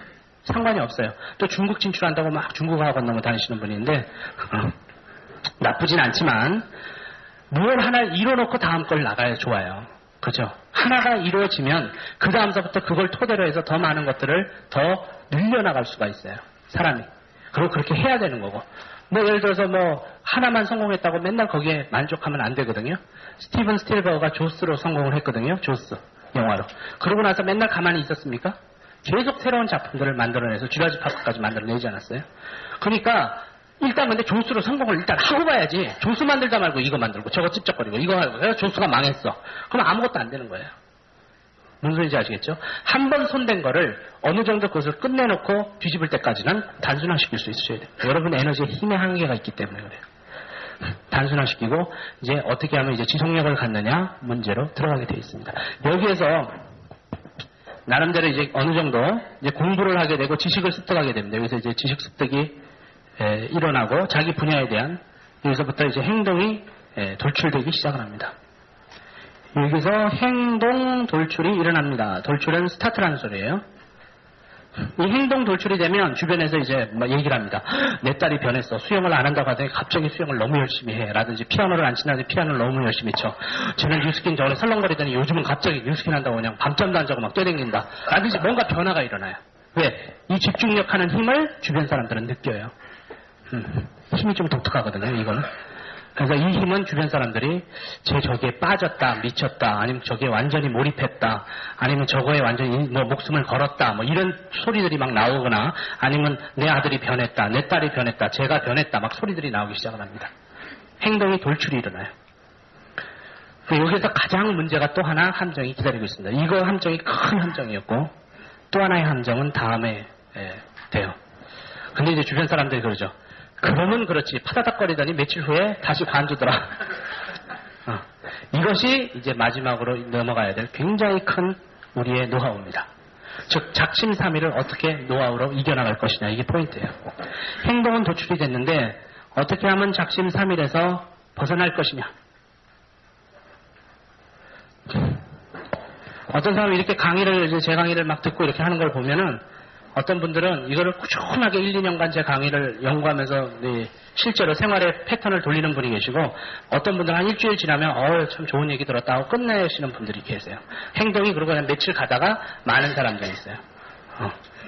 상관이 없어요. 또 중국 진출한다고 막 중국 학원 너무 다니시는 분인데 나쁘진 않지만 뭘 하나를 이뤄놓고 다음 걸 나가야 좋아요. 그죠? 하나가 이루어지면 그 다음서부터 그걸 토대로 해서 더 많은 것들을 더 늘려나갈 수가 있어요. 사람이. 그리고 그렇게 해야 되는 거고. 뭐 예를 들어서 뭐 하나만 성공했다고 맨날 거기에 만족하면 안 되거든요. 스티븐 스틸버가 조스로 성공을 했거든요. 조스 영화로. 그러고 나서 맨날 가만히 있었습니까? 계속 새로운 작품들을 만들어내서 주라지 파크까지 만들어내지 않았어요. 그러니까 일단 근데 조수로 성공을 일단 하고 봐야지. 조수 만들다 말고 이거 만들고 저거 찝쩍거리고 이거 하고 조수가 망했어. 그럼 아무것도 안 되는 거예요. 무슨 소리인지 아시겠죠? 한 번 손댄 거를 어느 정도 그것을 끝내놓고 뒤집을 때까지는 단순화시킬 수 있으셔야 돼요. 여러분 에너지에 힘의 한계가 있기 때문에 그래요. 단순화시키고 이제 어떻게 하면 이제 지속력을 갖느냐 문제로 들어가게 되어 있습니다. 여기에서 나름대로 이제 어느 정도 이제 공부를 하게 되고 지식을 습득하게 됩니다. 여기서 이제 지식 습득이 일어나고 자기 분야에 대한 여기서부터 이제 행동이 돌출되기 시작을 합니다. 여기서 행동 돌출이 일어납니다. 돌출은 스타트라는 소리예요. 이 행동 돌출이 되면 주변에서 이제 막 얘기를 합니다. 내 딸이 변했어. 수영을 안 한다고 하더니 갑자기 수영을 너무 열심히 해. 라든지 피아노를 안 친다더니 피아노를 너무 열심히 쳐. 쟤는 뉴스킨 전에 설렁거리더니 요즘은 갑자기 뉴스킨 한다고 그냥 밤잠도 안 자고 막 뛰어댕긴다. 라든지 뭔가 변화가 일어나요. 왜? 이 집중력 하는 힘을 주변 사람들은 느껴요. 힘이 좀 독특하거든요, 이거는. 그래서 이 힘은 주변 사람들이 저기에 빠졌다, 미쳤다, 아니면 저기에 완전히 몰입했다, 아니면 저거에 완전히 뭐 목숨을 걸었다, 뭐 이런 소리들이 막 나오거나, 아니면 내 아들이 변했다, 내 딸이 변했다, 제가 변했다, 막 소리들이 나오기 시작을 합니다. 행동이 돌출이 일어나요. 여기서 가장 문제가 또 하나 함정이 기다리고 있습니다. 이거 함정이 큰 함정이었고, 또 하나의 함정은 다음에 돼요. 근데 이제 주변 사람들이 그러죠. 그러면 그렇지. 파다닥거리더니 며칠 후에 다시 관두더라. 이것이 이제 마지막으로 넘어가야 될 굉장히 큰 우리의 노하우입니다. 즉 작심삼일을 어떻게 노하우로 이겨나갈 것이냐. 이게 포인트예요. 행동은 도출이 됐는데 어떻게 하면 작심삼일에서 벗어날 것이냐. 어떤 사람이 이렇게 강의를 이제 제 강의를 막 듣고 이렇게 하는 걸 보면은 어떤 분들은 이거를 꾸준하게 1, 2년간 제 강의를 연구하면서 실제로 생활의 패턴을 돌리는 분이 계시고 어떤 분들은 한 일주일 지나면 참 좋은 얘기 들었다 하고 끝내시는 분들이 계세요. 행동이 그러고 그냥 며칠 가다가 많은 사람들이 있어요.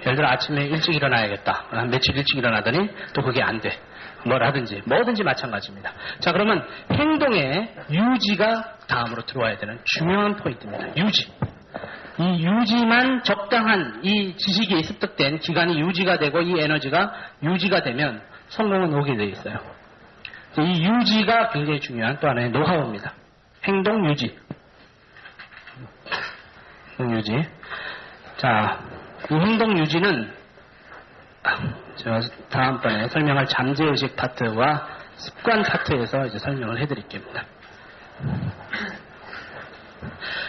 예를 들어 아침에 일찍 일어나야겠다. 한 며칠 일찍 일어나더니 또 그게 안 돼. 뭐든지 마찬가지입니다. 자, 그러면 행동의 유지가 다음으로 들어와야 되는 중요한 포인트입니다. 유지. 이 유지만 적당한 이 지식이 습득된 기간이 유지가 되고 이 에너지가 유지가 되면 성공은 오게 되어 있어요. 이 유지가 굉장히 중요한 또 하나의 노하우입니다. 행동 유지. 행동 유지. 자, 이 행동 유지는 제가 다음번에 설명할 잠재의식 파트와 습관 파트에서 이제 설명을 해드릴게요.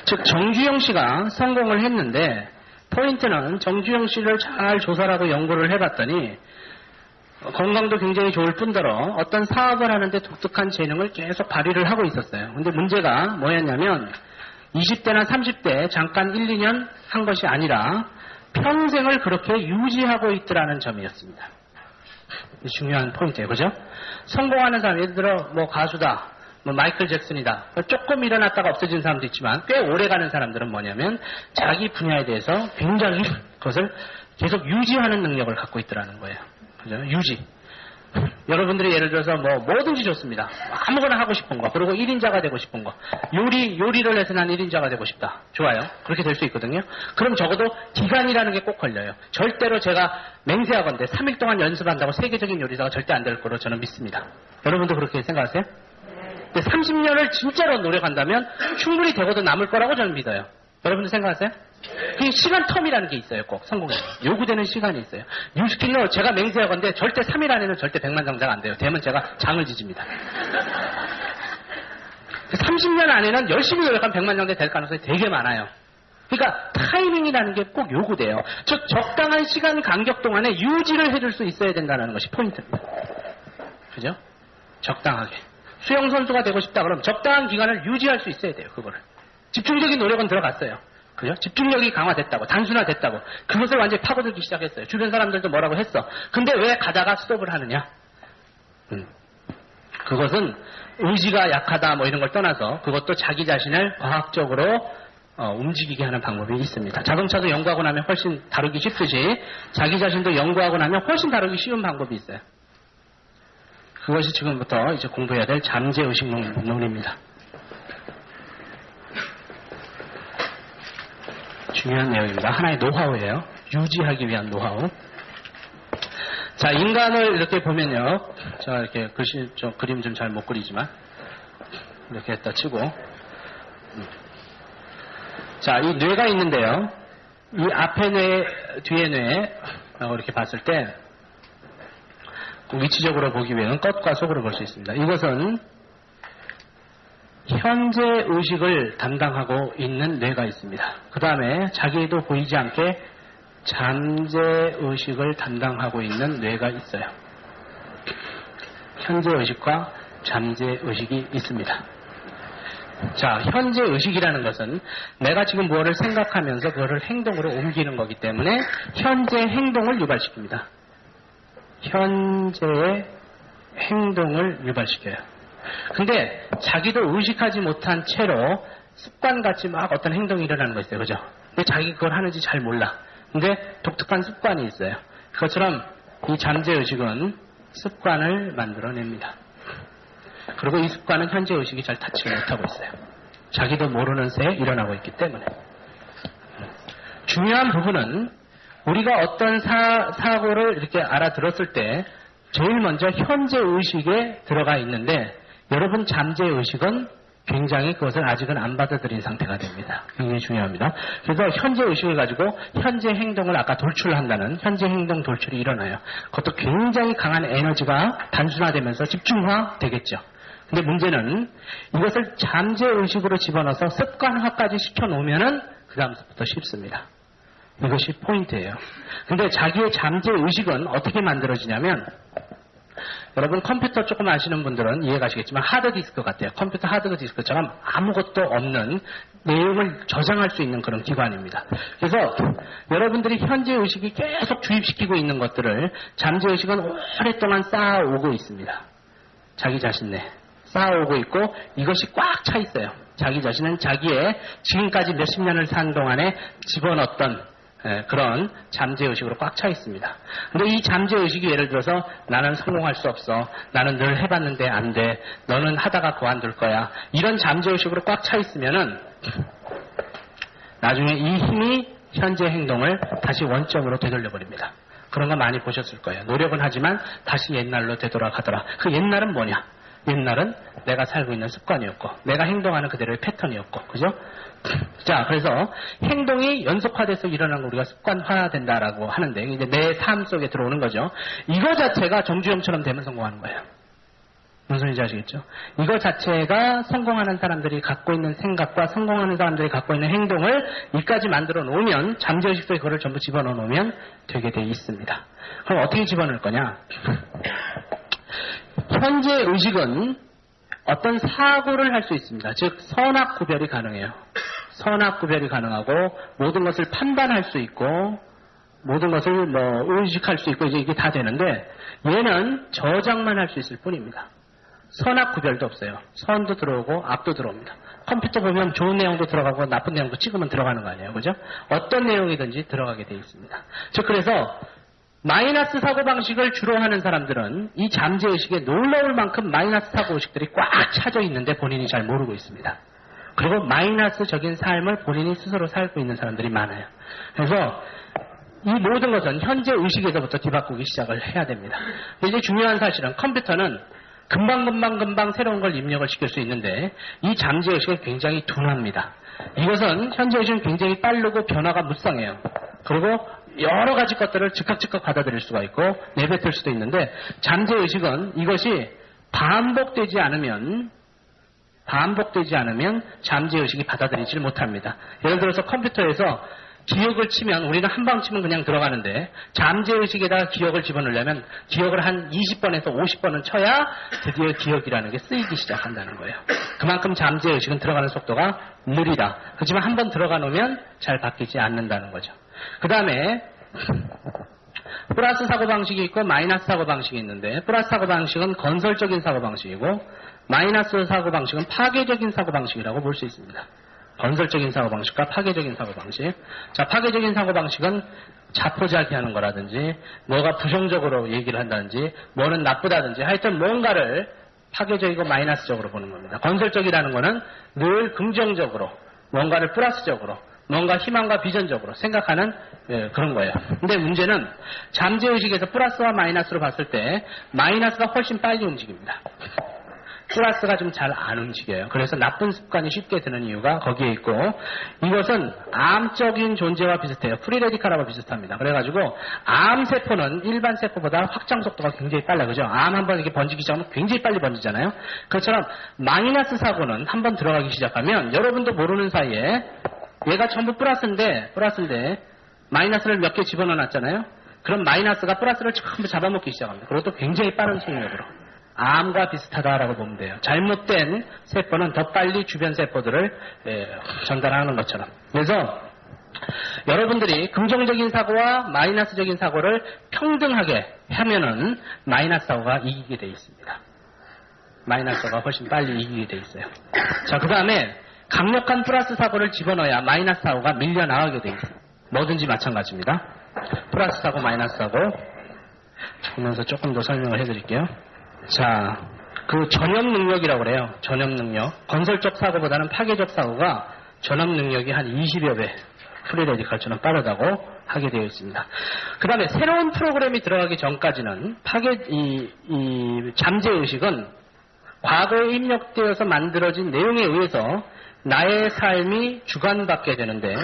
즉 정주영 씨가 성공을 했는데 포인트는 정주영 씨를 잘 조사를 하고 연구를 해봤더니 건강도 굉장히 좋을 뿐더러 어떤 사업을 하는데 독특한 재능을 계속 발휘를 하고 있었어요. 근데 문제가 뭐였냐면 20대나 30대 잠깐 1, 2년 한 것이 아니라 평생을 그렇게 유지하고 있더라는 점이었습니다. 중요한 포인트예요. 그죠? 성공하는 사람, 예를 들어 뭐 가수다, 뭐 마이클 잭슨이다. 조금 일어났다가 없어진 사람도 있지만 꽤 오래가는 사람들은 뭐냐면 자기 분야에 대해서 굉장히 그것을 계속 유지하는 능력을 갖고 있더라는 거예요. 그죠? 유지. 여러분들이 예를 들어서 뭐든지 좋습니다. 아무거나 하고 싶은 거. 그리고 1인자가 되고 싶은 거. 요리를 해서 난 1인자가 되고 싶다. 좋아요. 그렇게 될 수 있거든요. 그럼 적어도 기간이라는 게 꼭 걸려요. 절대로 제가 맹세하건대 3일 동안 연습한다고 세계적인 요리사가 절대 안 될 거로 저는 믿습니다. 여러분도 그렇게 생각하세요? 근데 30년을 진짜로 노력한다면 충분히 되고도 남을 거라고 저는 믿어요. 여러분들 생각하세요? 그 시간 텀이라는 게 있어요. 꼭 성공에 요구되는 시간이 있어요. 뉴스킬러 제가 맹세하건데 절대 3일 안에는 절대 100만 장자가 안 돼요. 되면 제가 장을 지집니다. 30년 안에는 열심히 노력하면 100만 장자 될 가능성이 되게 많아요. 그러니까 타이밍이라는 게 꼭 요구돼요. 즉 적당한 시간 간격 동안에 유지를 해줄 수 있어야 된다는 것이 포인트입니다. 그죠? 적당하게. 수영선수가 되고 싶다 그러면 적당한 기간을 유지할 수 있어야 돼요. 그거를. 집중적인 노력은 들어갔어요. 그죠? 집중력이 강화됐다고, 단순화됐다고. 그것을 완전히 파고들기 시작했어요. 주변 사람들도 뭐라고 했어. 근데 왜 가다가 스톱을 하느냐? 그것은 의지가 약하다 뭐 이런 걸 떠나서 그것도 자기 자신을 과학적으로 움직이게 하는 방법이 있습니다. 자동차도 연구하고 나면 훨씬 다루기 쉽듯이 자기 자신도 연구하고 나면 훨씬 다루기 쉬운 방법이 있어요. 그것이 지금부터 이제 공부해야 될 잠재의식론입니다. 중요한 내용입니다. 하나의 노하우예요. 유지하기 위한 노하우. 자, 인간을 이렇게 보면요. 제가 이렇게 그림 좀 잘 못 그리지만 이렇게 했다 치고 자, 이 뇌가 있는데요. 이 앞에 뇌, 뒤에 뇌 이렇게 봤을 때 위치적으로 보기 위해서는 겉과 속으로 볼 수 있습니다. 이것은 현재 의식을 담당하고 있는 뇌가 있습니다. 그 다음에 자기도 보이지 않게 잠재 의식을 담당하고 있는 뇌가 있어요. 현재 의식과 잠재 의식이 있습니다. 자, 현재 의식이라는 것은 내가 지금 무엇을 생각하면서 그거를 행동으로 옮기는 거기 때문에 현재 행동을 유발시킵니다. 현재의 행동을 유발시켜요. 근데 자기도 의식하지 못한 채로 습관같이 막 어떤 행동이 일어나는 거 있어요. 그죠? 근데 자기 그걸 하는지 잘 몰라. 근데 독특한 습관이 있어요. 그것처럼 이 잠재의식은 습관을 만들어냅니다. 그리고 이 습관은 현재의식이 잘 타치 못하고 있어요. 자기도 모르는 새에 일어나고 있기 때문에. 중요한 부분은 우리가 어떤 사고를 이렇게 알아들었을 때 제일 먼저 현재의식에 들어가 있는데 여러분 잠재의식은 굉장히 그것을 아직은 안 받아들인 상태가 됩니다. 굉장히 중요합니다. 그래서 현재의식을 가지고 현재 행동을 아까 돌출한다는 현재 행동 돌출이 일어나요. 그것도 굉장히 강한 에너지가 단순화되면서 집중화되겠죠. 근데 문제는 이것을 잠재의식으로 집어넣어서 습관화까지 시켜놓으면은 그 다음부터 쉽습니다. 이것이 포인트예요. 근데 자기의 잠재의식은 어떻게 만들어지냐면 여러분 컴퓨터 조금 아시는 분들은 이해가시겠지만 하드디스크 같아요. 컴퓨터 하드디스크처럼 아무것도 없는 내용을 저장할 수 있는 그런 기관입니다. 그래서 여러분들이 현재의식이 계속 주입시키고 있는 것들을 잠재의식은 오랫동안 쌓아오고 있습니다. 자기 자신 내 쌓아오고 있고 이것이 꽉 차 있어요. 자기 자신은 자기의 지금까지 몇십 년을 산 동안에 집어넣었던 그런 잠재의식으로 꽉 차 있습니다. 근데 이 잠재의식이 예를 들어서 나는 성공할 수 없어. 나는 늘 해봤는데 안 돼. 너는 하다가 그만둘 거야. 이런 잠재의식으로 꽉 차 있으면은 나중에 이 힘이 현재 행동을 다시 원점으로 되돌려버립니다. 그런 거 많이 보셨을 거예요. 노력은 하지만 다시 옛날로 되돌아가더라. 그 옛날은 뭐냐? 옛날은 내가 살고 있는 습관이었고 내가 행동하는 그대로의 패턴이었고 그죠? 자, 그래서 행동이 연속화돼서 일어나는 걸 우리가 습관화된다라고 하는데 이제 내 삶 속에 들어오는 거죠. 이거 자체가 정주영처럼 되면 성공하는 거예요. 무슨 소리인지 아시겠죠? 이거 자체가 성공하는 사람들이 갖고 있는 생각과 성공하는 사람들이 갖고 있는 행동을 이까지 만들어 놓으면 잠재의식 속에 그걸 전부 집어넣어 놓으면 되게 돼 있습니다. 그럼 어떻게 집어넣을 거냐? 현재 의식은 어떤 사고를 할 수 있습니다. 즉 선악 구별이 가능해요. 선악 구별이 가능하고 모든 것을 판단할 수 있고 모든 것을 의식할 수 있고 이제 이게 다 되는데 얘는 저장만 할 수 있을 뿐입니다. 선악 구별도 없어요. 선도 들어오고 악도 들어옵니다. 컴퓨터 보면 좋은 내용도 들어가고 나쁜 내용도 찍으면 들어가는 거 아니에요. 그죠? 어떤 내용이든지 들어가게 되어 있습니다. 즉 그래서 마이너스 사고방식을 주로 하는 사람들은 이 잠재의식에 놀라울 만큼 마이너스 사고의식들이 꽉 차져 있는데 본인이 잘 모르고 있습니다. 그리고 마이너스적인 삶을 본인이 스스로 살고 있는 사람들이 많아요. 그래서 이 모든 것은 현재 의식에서부터 뒤바꾸기 시작을 해야 됩니다. 이제 중요한 사실은 컴퓨터는 금방 새로운 걸 입력을 시킬 수 있는데 이 잠재의식은 굉장히 둔합니다. 이것은 현재의식은 굉장히 빠르고 변화가 무쌍해요. 그리고 여러 가지 것들을 즉각 받아들일 수가 있고 내뱉을 수도 있는데 잠재의식은 이것이 반복되지 않으면 잠재의식이 받아들이질 못합니다. 예를 들어서 컴퓨터에서 기억을 치면 우리는 한 방 치면 그냥 들어가는데 잠재의식에다가 기억을 집어넣으려면 기억을 한 20번에서 50번은 쳐야 드디어 기억이라는 게 쓰이기 시작한다는 거예요. 그만큼 잠재의식은 들어가는 속도가 느리다. 그렇지만 한 번 들어가 놓으면 잘 바뀌지 않는다는 거죠. 그 다음에 플러스 사고방식이 있고 마이너스 사고방식이 있는데 플러스 사고방식은 건설적인 사고방식이고 마이너스 사고방식은 파괴적인 사고방식이라고 볼 수 있습니다. 건설적인 사고방식과 파괴적인 사고방식. 자, 파괴적인 사고방식은 자포자기하는 거라든지 뭐가 부정적으로 얘기를 한다든지 뭐는 나쁘다든지 하여튼 뭔가를 파괴적이고 마이너스적으로 보는 겁니다. 건설적이라는 거는 늘 긍정적으로 뭔가를 플러스적으로 뭔가 희망과 비전적으로 생각하는 그런 거예요. 근데 문제는 잠재의식에서 플러스와 마이너스로 봤을 때 마이너스가 훨씬 빨리 움직입니다. 플러스가 좀 잘 안 움직여요. 그래서 나쁜 습관이 쉽게 드는 이유가 거기에 있고 이것은 암적인 존재와 비슷해요. 프리레디칼하고 비슷합니다. 그래가지고 암세포는 일반 세포보다 확장 속도가 굉장히 빨라요. 그죠? 암 한번 이렇게 번지기 시작하면 굉장히 빨리 번지잖아요. 그것처럼 마이너스 사고는 한번 들어가기 시작하면 여러분도 모르는 사이에 얘가 전부 플러스인데 마이너스를 몇 개 집어넣어 놨잖아요. 그럼 마이너스가 플러스를 전부 잡아먹기 시작합니다. 그것도 굉장히 빠른 속력으로. 암과 비슷하다라고 보면 돼요. 잘못된 세포는 더 빨리 주변 세포들을 전달하는 것처럼. 그래서 여러분들이 긍정적인 사고와 마이너스적인 사고를 평등하게 하면은 마이너스 사고가 이기게 돼 있습니다. 마이너스 사고가 훨씬 빨리 이기게 돼 있어요. 자, 그 다음에 강력한 플러스 사고를 집어넣어야 마이너스 사고가 밀려나가게 돼 있어요. 뭐든지 마찬가지입니다. 플러스 사고, 마이너스 사고. 보면서 조금 더 설명을 해드릴게요. 자, 그 전염 능력이라고 그래요. 전염 능력. 건설적 사고보다는 파괴적 사고가 전염 능력이 한 20여 배 프리레디칼처럼 빠르다고 하게 되어 있습니다. 그 다음에 새로운 프로그램이 들어가기 전까지는 이 잠재의식은 과거에 입력되어서 만들어진 내용에 의해서 나의 삶이 주관받게 되는데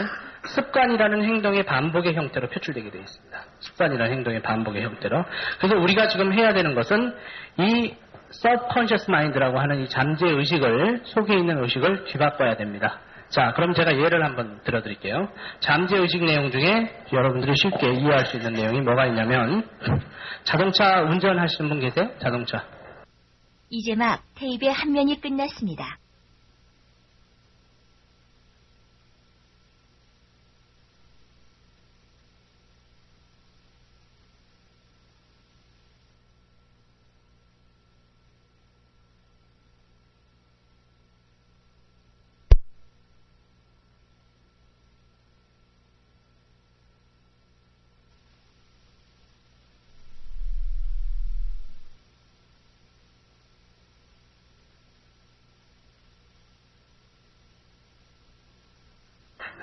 습관이라는 행동의 반복의 형태로 표출되게 되어 있습니다. 습관이라는 행동의 반복의 형태로. 그래서 우리가 지금 해야 되는 것은 이 subconscious mind라고 하는 이 잠재의식을, 속에 있는 의식을 뒤바꿔야 됩니다. 자, 그럼 제가 예를 한번 들어드릴게요. 잠재의식 내용 중에 여러분들이 쉽게 이해할 수 있는 내용이 뭐가 있냐면 자동차 운전하시는 분 계세요? 자동차. 이제 막 테이프의 한 면이 끝났습니다.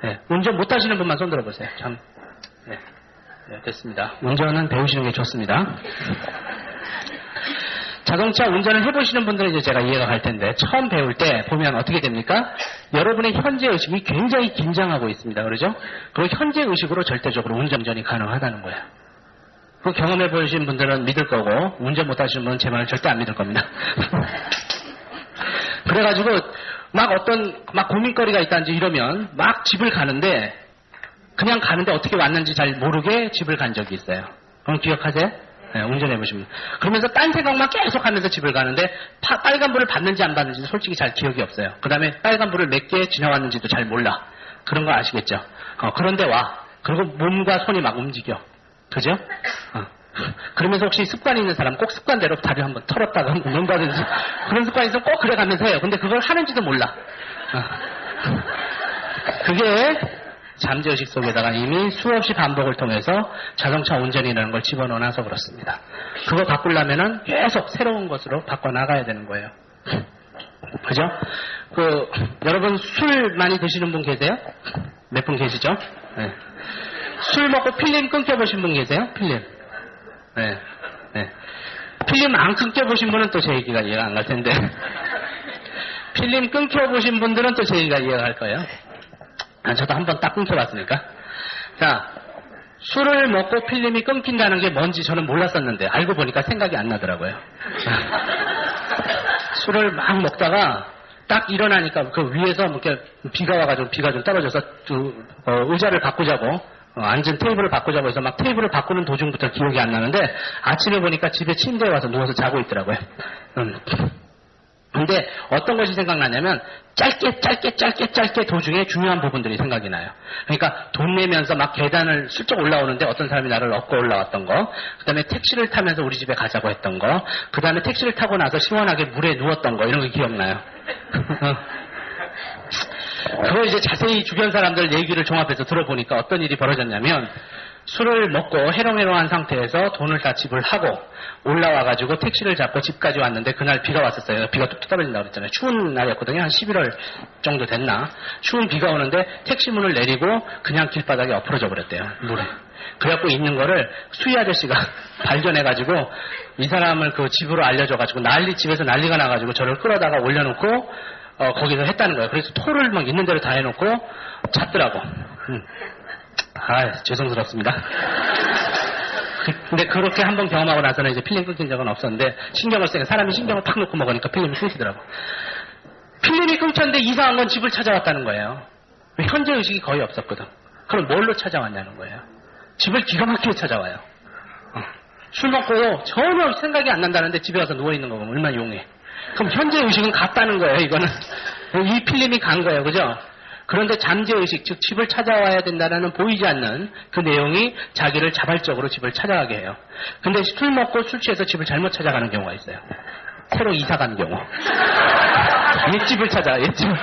네, 운전 못하시는 분만 손 들어보세요. 참, 네, 됐습니다. 운전은 배우시는 게 좋습니다. 자동차 운전을 해보시는 분들은 이제 제가 이해가 갈 텐데 처음 배울 때 보면 어떻게 됩니까? 여러분의 현재 의식이 굉장히 긴장하고 있습니다. 그러죠? 그리고 현재 의식으로 절대적으로 운전이 가능하다는 거예요. 그 경험해 보신 분들은 믿을 거고 운전 못하시는 분은 제 말을 절대 안 믿을 겁니다. 그래가지고 막 고민거리가 있다든지 이러면 막 집을 가는데 그냥 가는데 어떻게 왔는지 잘 모르게 집을 간 적이 있어요. 그럼 기억하세요? 네, 운전해보시면. 그러면서 딴 생각만 계속 하면서 집을 가는데 빨간불을 받는지 안 받는지 솔직히 잘 기억이 없어요. 그 다음에 빨간불을 몇 개 지나왔는지도 잘 몰라. 그런 거 아시겠죠? 그런데 와. 그리고 몸과 손이 막 움직여. 그죠? 그러면서 혹시 습관이 있는 사람 꼭 습관대로 다리를 한번 털었다가 한번 논다든지 그런 습관이 있으면 꼭 그래가면서 해요. 근데 그걸 하는지도 몰라. 그게 잠재의식 속에다가 이미 수없이 반복을 통해서 자동차 운전이라는 걸 집어넣어놔서 그렇습니다. 그거 바꾸려면은 계속 새로운 것으로 바꿔나가야 되는 거예요. 그죠? 여러분 술 많이 드시는 분 계세요? 몇 분 계시죠? 네. 술 먹고 필름 끊겨보신 분 계세요? 필름. 네. 필름 안 끊겨보신 분은 또 제 얘기가 이해가 안 갈 텐데. 필름 끊겨보신 분들은 또 제 얘기가 이해가 갈 거예요. 저도 한번 딱 끊겨봤으니까. 자, 술을 먹고 필름이 끊긴다는 게 뭔지 저는 몰랐었는데 알고 보니까 생각이 안 나더라고요. 술을 막 먹다가 딱 일어나니까 그 위에서 이렇게 비가 와가지고 비가 좀 떨어져서 의자를 바꾸자고 앉은 테이블을 바꾸자고 해서 막 테이블을 바꾸는 도중부터 기억이 안 나는데 아침에 보니까 집에 침대에 와서 누워서 자고 있더라고요. 근데 어떤 것이 생각나냐면 짧게 도중에 중요한 부분들이 생각이 나요. 그러니까 돈 내면서 막 계단을 슬쩍 올라오는데 어떤 사람이 나를 업고 올라왔던 거, 그 다음에 택시를 타면서 우리 집에 가자고 했던 거, 그 다음에 택시를 타고 나서 시원하게 물에 누웠던 거, 이런 게 기억나요. 그걸 이제 자세히 주변 사람들 얘기를 종합해서 들어보니까 어떤 일이 벌어졌냐면 술을 먹고 해롱해롱한 상태에서 돈을 다 지불하고 올라와가지고 택시를 잡고 집까지 왔는데 그날 비가 왔었어요. 비가 뚝뚝 떨어진다고 그랬잖아요. 추운 날이었거든요. 한 11월 정도 됐나. 추운 비가 오는데 택시 문을 내리고 그냥 길바닥에 엎어져 버렸대요. 물에. 그래갖고 있는 거를 수희 아저씨가 발견해가지고 이 사람을 그 집으로 알려줘가지고 집에서 난리가 나가지고 저를 끌어다가 올려놓고 거기서 했다는 거예요. 그래서 토를 막 있는 대로 다 해놓고 잤더라고. 죄송스럽습니다. 근데 그렇게 한번 경험하고 나서는 이제 필름 끊긴 적은 없었는데 신경을 쓰니까 사람이 신경을 팍 놓고 먹으니까 필름이 끊기더라고. 필름이 끊겼는데 이상한 건 집을 찾아왔다는 거예요. 현재 의식이 거의 없었거든. 그럼 뭘로 찾아왔냐는 거예요. 집을 기가 막히게 찾아와요. 술 먹고 전혀 생각이 안 난다는데 집에 와서 누워있는 거 보면 얼마나 용해. 그럼 현재 의식은 갔다는 거예요. 이거는 이 필름이 간 거예요. 그죠? 그런데 잠재의식, 즉 집을 찾아와야 된다는 보이지 않는 그 내용이 자기를 자발적으로 집을 찾아가게 해요. 근데 술 먹고 술 취해서 집을 잘못 찾아가는 경우가 있어요. 새로 이사 간 경우. 옛집을 찾아, 옛집을.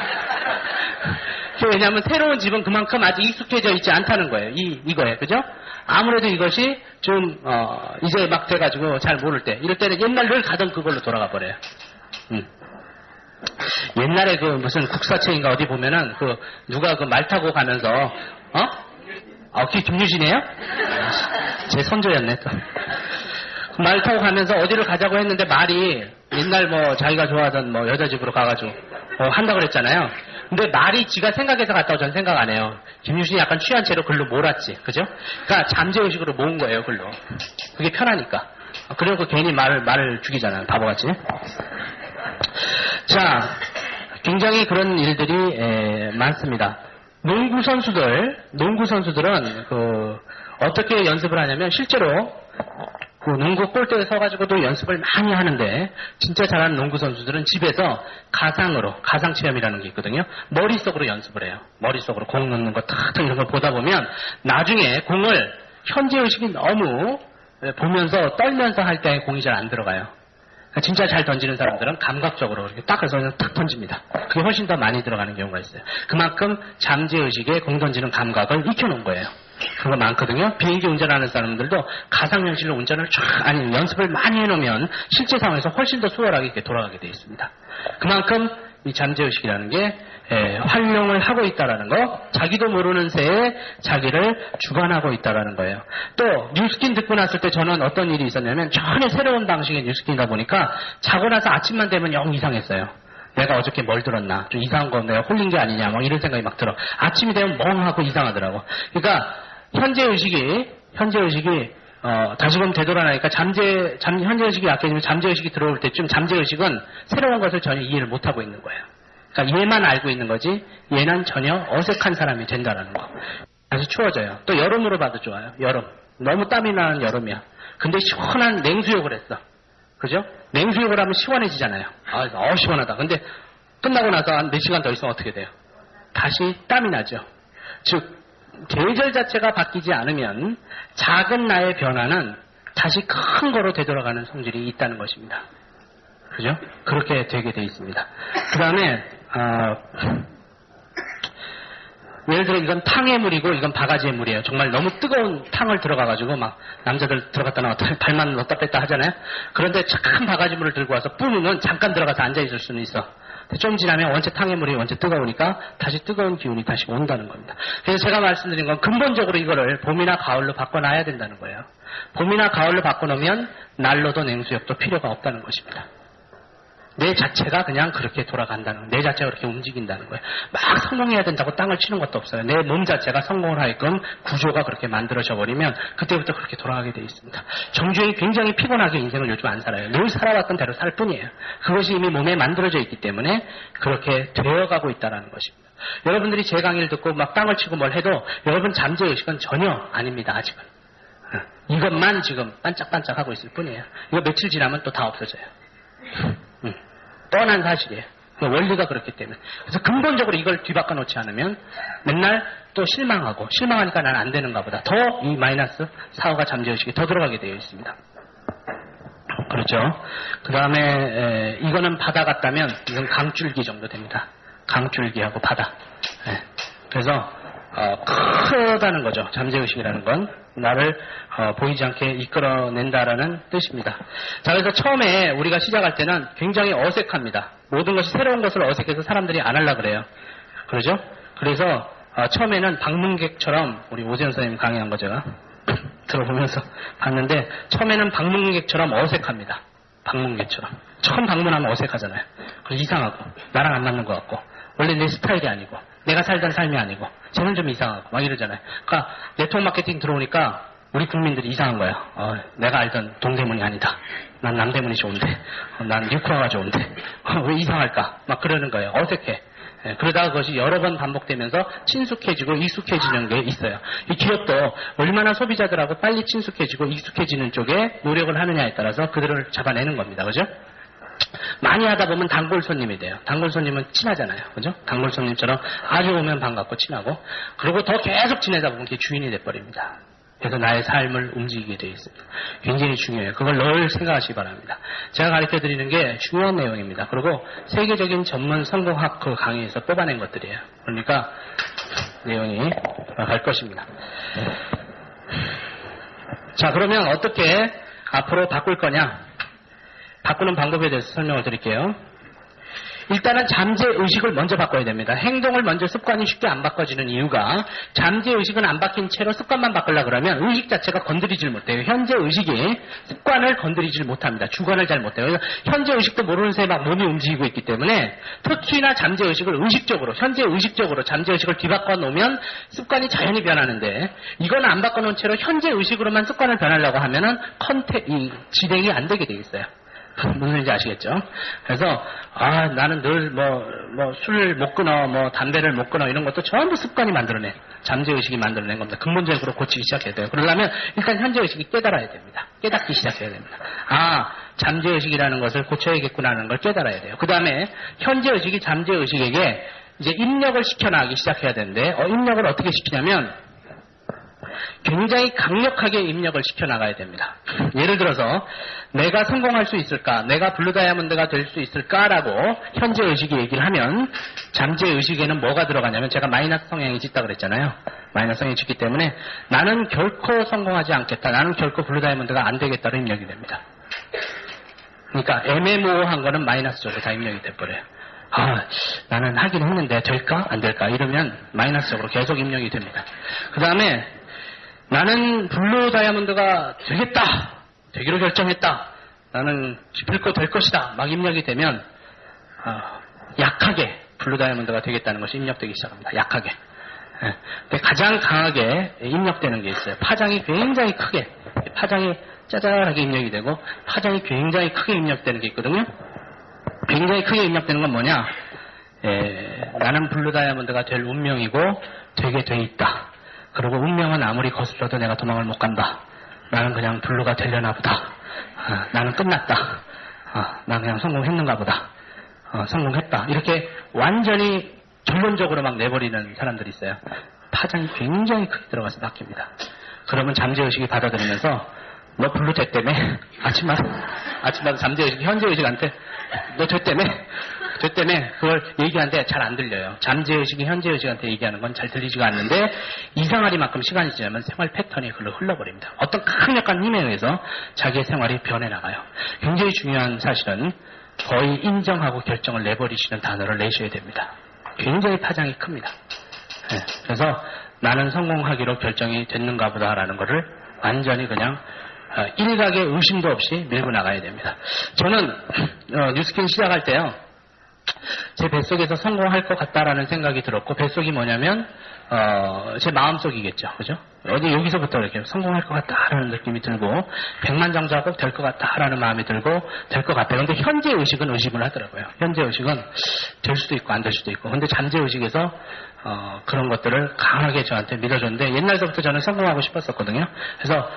왜냐하면 새로운 집은 그만큼 아직 익숙해져 있지 않다는 거예요. 이거예요. 그죠? 아무래도 이것이 좀, 이제 막 돼가지고 잘 모를 때, 이럴 때는 옛날 늘 가던 그걸로 돌아가 버려요. 옛날에 그 무슨 국사책인가 어디 보면은 누가 그 말 타고 가면서 그게 김유진이에요? 제 선조였네 또. 말 타고 가면서 어디를 가자고 했는데 말이 옛날 뭐 자기가 좋아하던 뭐 여자 집으로 가가지고 한다고 그랬잖아요. 근데 말이 지가 생각해서 갔다고 저는 생각 안 해요. 김유진이 약간 취한 채로 글로 몰았지, 그죠? 그러니까 잠재의식으로 모은 거예요, 글로. 그게 편하니까. 그리고 괜히 말을 죽이잖아요, 바보같이. 자, 굉장히 그런 일들이 많습니다. 농구 선수들은 어떻게 연습을 하냐면 실제로 그 농구 골대에 서가지고도 연습을 많이 하는데 진짜 잘하는 농구 선수들은 집에서 가상 체험이라는 게 있거든요. 머릿속으로 연습을 해요. 머릿속으로 공 넣는 거 탁 이런 걸 보다 보면 나중에 공을 현재의식이 너무 보면서 떨면서 할 때 공이 잘 안 들어가요. 진짜 잘 던지는 사람들은 감각적으로 이렇게 딱 해서 그냥 탁 던집니다. 그게 훨씬 더 많이 들어가는 경우가 있어요. 그만큼 잠재의식에 공 던지는 감각을 익혀놓은 거예요. 그거 많거든요. 비행기 운전하는 사람들도 가상현실로 운전을 연습을 많이 해놓으면 실제 상황에서 훨씬 더 수월하게 이렇게 돌아가게 되어 있습니다. 그만큼 이 잠재의식이라는 게 활용을 하고 있다라는 거, 자기도 모르는 새에 자기를 주관하고 있다라는 거예요. 또 뉴스킨 듣고 났을 때 저는 어떤 일이 있었냐면 전혀 새로운 방식의 뉴스킨이다 보니까 자고 나서 아침만 되면 영 이상했어요. 내가 어저께 뭘 들었나, 좀 이상한 거 내가 홀린 게 아니냐, 막 이런 생각이 막 들어. 아침이 되면 멍하고 이상하더라고. 그러니까 현재의식이 다시금 되돌아나니까 현재의식이 약해지면 잠재의식이 들어올 때쯤 잠재의식은 새로운 것을 전혀 이해를 못하고 있는 거예요. 그러니까 얘만 알고 있는 거지 얘는 전혀 어색한 사람이 된다는 거. 다시 추워져요. 또 여름으로 봐도 좋아요. 여름. 너무 땀이 나는 여름이야. 근데 시원한 냉수욕을 했어. 그죠? 냉수욕을 하면 시원해지잖아요. 시원하다. 근데 끝나고 나서 한 4시간 더 있으면 어떻게 돼요? 다시 땀이 나죠. 즉 계절 자체가 바뀌지 않으면 작은 나의 변화는 다시 큰 거로 되돌아가는 성질이 있다는 것입니다. 그죠? 그렇게 되게 돼 있습니다. 그 다음에 예를 들어 이건 탕의 물이고 이건 바가지의 물이에요. 정말 너무 뜨거운 탕을 들어가가지고 막 남자들 들어갔다 나왔다 발만 넣었다 뺐다 하잖아요. 그런데 착한 바가지 물을 들고 와서 뿜으면 잠깐 들어가서 앉아있을 수는 있어. 좀 지나면 원체 탕해물이 원체 뜨거우니까 다시 뜨거운 기운이 다시 온다는 겁니다. 그래서 제가 말씀드린 건 근본적으로 이거를 봄이나 가을로 바꿔놔야 된다는 거예요. 봄이나 가을로 바꿔놓으면 난로도 냉수욕도 필요가 없다는 것입니다. 내 자체가 그냥 그렇게 돌아간다는, 내 자체가 그렇게 움직인다는 거예요. 막 성공해야 된다고 땅을 치는 것도 없어요. 내 몸 자체가 성공을 하게끔 구조가 그렇게 만들어져 버리면 그때부터 그렇게 돌아가게 돼 있습니다. 정주행이 굉장히 피곤하게 인생을 요즘 안 살아요. 늘 살아왔던 대로 살 뿐이에요. 그것이 이미 몸에 만들어져 있기 때문에 그렇게 되어가고 있다는 것입니다. 여러분들이 제 강의를 듣고 막 땅을 치고 뭘 해도 여러분 잠재의식은 전혀 아닙니다. 아직은. 이것만 지금 반짝반짝하고 있을 뿐이에요. 이거 며칠 지나면 또 다 없어져요. 뻔한 사실이에요. 원리가 그렇기 때문에. 그래서 근본적으로 이걸 뒤바꿔 놓지 않으면 맨날 또 실망하니까 난 안 되는가 보다. 더 이 마이너스 사후가 잠재의식이 더 들어가게 되어 있습니다. 그렇죠. 그 다음에 이거는 바다 같다면 이건 강줄기 정도 됩니다. 강줄기하고 바다. 그래서 크다는 거죠. 잠재의식이라는 건 나를 보이지 않게 이끌어낸다라는 뜻입니다. 자, 그래서 처음에 우리가 시작할 때는 굉장히 어색합니다. 모든 것이 새로운 것을 어색해서 사람들이 안 하려고 그래요. 그러죠? 그래서 처음에는 방문객처럼 우리 오재현 선생님 강의한 거 제가 들어보면서 봤는데 처음에는 방문객처럼 어색합니다. 방문객처럼. 처음 방문하면 어색하잖아요. 그리고 이상하고 나랑 안 맞는 것 같고 원래 내 스타일이 아니고 내가 살던 삶이 아니고 쟤는 좀 이상하고 막 이러잖아요. 그러니까 네트워크 마케팅 들어오니까 우리 국민들이 이상한 거야. 내가 알던 동대문이 아니다. 난 남대문이 좋은데. 난 뉴크라가 좋은데. 왜 이상할까? 막 그러는 거예요. 어색해. 그러다가 그것이 여러 번 반복되면서 친숙해지고 익숙해지는 게 있어요. 이 기업도 얼마나 소비자들하고 빨리 친숙해지고 익숙해지는 쪽에 노력을 하느냐에 따라서 그들을 잡아내는 겁니다. 그죠? 많이 하다 보면 단골 손님이 돼요. 단골 손님은 친하잖아요. 그죠? 단골 손님처럼 아주 오면 반갑고 친하고 그리고 더 계속 지내다 보면 그게 주인이 돼버립니다. 그래서 나의 삶을 움직이게 되어 있습니다. 굉장히 중요해요. 그걸 늘 생각하시기 바랍니다. 제가 가르쳐드리는 게 중요한 내용입니다. 그리고 세계적인 전문 성공학 그 강의에서 뽑아낸 것들이에요. 그러니까 내용이 갈 것입니다. 자, 그러면 어떻게 앞으로 바꿀 거냐? 바꾸는 방법에 대해서 설명을 드릴게요. 일단은 잠재의식을 먼저 바꿔야 됩니다. 행동을 먼저 습관이 쉽게 안 바꿔지는 이유가 잠재의식은 안 바뀐 채로 습관만 바꾸려고 그러면 의식 자체가 건드리질 못해요. 현재의식이 습관을 건드리질 못합니다. 주관을 잘 못해요. 그래서 현재의식도 모르는 새에 막 몸이 움직이고 있기 때문에 특히나 잠재의식을 의식적으로 현재의식적으로 잠재의식을 뒤바꿔 놓으면 습관이 자연히 변하는데 이건 안 바꿔놓은 채로 현재의식으로만 습관을 변하려고 하면은 진행이 안 되게 돼 있어요. 무슨 소리인지 아시겠죠? 그래서 나는 늘 술 못 끊어 담배를 못 끊어 이런 것도 전부 습관이 만들어낸 잠재의식이 만들어낸 겁니다. 근본적으로 고치기 시작해야 돼요. 그러려면 일단 현재의식이 깨달아야 됩니다. 깨닫기 시작해야 됩니다. 잠재의식이라는 것을 고쳐야겠구나 하는 걸 깨달아야 돼요. 그 다음에 현재의식이 잠재의식에게 이제 입력을 시켜나가기 시작해야 되는데 입력을 어떻게 시키냐면 굉장히 강력하게 입력을 시켜나가야 됩니다. 예를 들어서 내가 성공할 수 있을까? 내가 블루 다이아몬드가 될 수 있을까라고 현재의식이 얘기를 하면 잠재의식에는 뭐가 들어가냐면 제가 마이너스 성향이 짙다 그랬잖아요. 마이너스 성향이 짙기 때문에 나는 결코 성공하지 않겠다. 나는 결코 블루 다이아몬드가 안 되겠다로 입력이 됩니다. 그러니까 애매모호한 거는 마이너스 쪽으로 다 입력이 돼버려요. 나는 하긴 했는데 될까? 안 될까? 이러면 마이너스 쪽으로 계속 입력이 됩니다. 그 다음에 나는 블루 다이아몬드가 되겠다. 되기로 결정했다. 나는 기필코 될 것이다. 막 입력이 되면 약하게 블루 다이아몬드가 되겠다는 것이 입력되기 시작합니다. 약하게. 근데 가장 강하게 입력되는 게 있어요. 파장이 굉장히 크게, 파장이 짜잘하게 입력이 되고 파장이 굉장히 크게 입력되는 게 있거든요. 굉장히 크게 입력되는 건 뭐냐? 나는 블루 다이아몬드가 될 운명이고 되게 돼 있다. 그리고 운명은 아무리 거슬러도 내가 도망을 못 간다. 나는 그냥 블루가 되려나 보다. 나는 끝났다. 난 그냥 성공했는가 보다. 성공했다. 이렇게 완전히 결론적으로 막 내버리는 사람들이 있어요. 파장이 굉장히 크게 들어가서 바뀝니다. 그러면 잠재의식이 받아들이면서 너 블루 됐다며? 아침마다 잠재의식이 현재의식한테 너 됐다며? 그걸 얘기하는데 잘 안 들려요. 잠재의식이 현재의식한테 얘기하는 건 잘 들리지가 않는데 이상하리만큼 시간이 지나면 생활 패턴이 흘러버립니다. 어떤 강력한 힘에 의해서 자기의 생활이 변해나가요. 굉장히 중요한 사실은 거의 인정하고 결정을 내버리시는 단어를 내셔야 됩니다. 굉장히 파장이 큽니다. 네, 그래서 나는 성공하기로 결정이 됐는가 보다라는 거를 완전히 그냥 일각의 의심도 없이 밀고 나가야 됩니다. 저는 뉴스킨 시작할 때요. 제 뱃속에서 성공할 것 같다라는 생각이 들었고, 뱃속이 뭐냐면 제 마음속이겠죠. 그죠? 어디 여기서부터 이렇게 성공할 것 같다라는 느낌이 들고, 백만장자국 될 것 같다라는 마음이 들고, 될 것 같아요. 근데 현재 의식은 의심을 하더라고요. 현재 의식은 될 수도 있고 안 될 수도 있고. 근데 잠재 의식에서 그런 것들을 강하게 저한테 믿어줬는데, 옛날서부터 저는 성공하고 싶었었거든요. 그래서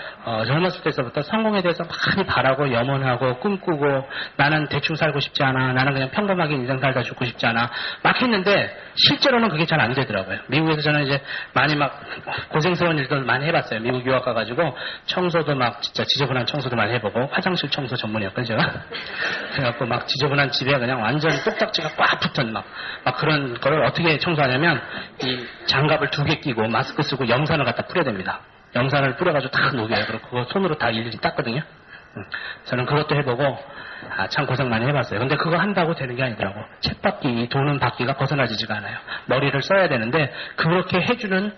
젊었을 때서부터 성공에 대해서 많이 바라고 염원하고 꿈꾸고, 나는 대충 살고 싶지 않아, 나는 그냥 평범하게 인생 살다 죽고 싶지 않아 막 했는데, 실제로는 그게 잘 안 되더라고요. 미국에서 저는 이제 많이 막 고생스러운 일들 많이 해봤어요. 미국 유학 가가지고 청소도 막 진짜 지저분한 청소도 많이 해보고, 화장실 청소 전문이었거든요 제가. 그래갖고 막 지저분한 집에 그냥 완전 똑딱지가 꽉 붙은 막 그런 거를 어떻게 청소하냐면, 이 장갑을 2개 끼고 마스크 쓰고 염산을 갖다 뿌려야 됩니다. 염산을 뿌려가지고 다 녹여요. 그리고 그거 손으로 다 일일이 닦거든요. 저는 그것도 해보고 참 고생 많이 해봤어요. 근데 그거 한다고 되는 게 아니더라고. 쳇바퀴, 도는 바퀴가 벗어나지지가 않아요. 머리를 써야 되는데, 그렇게 해주는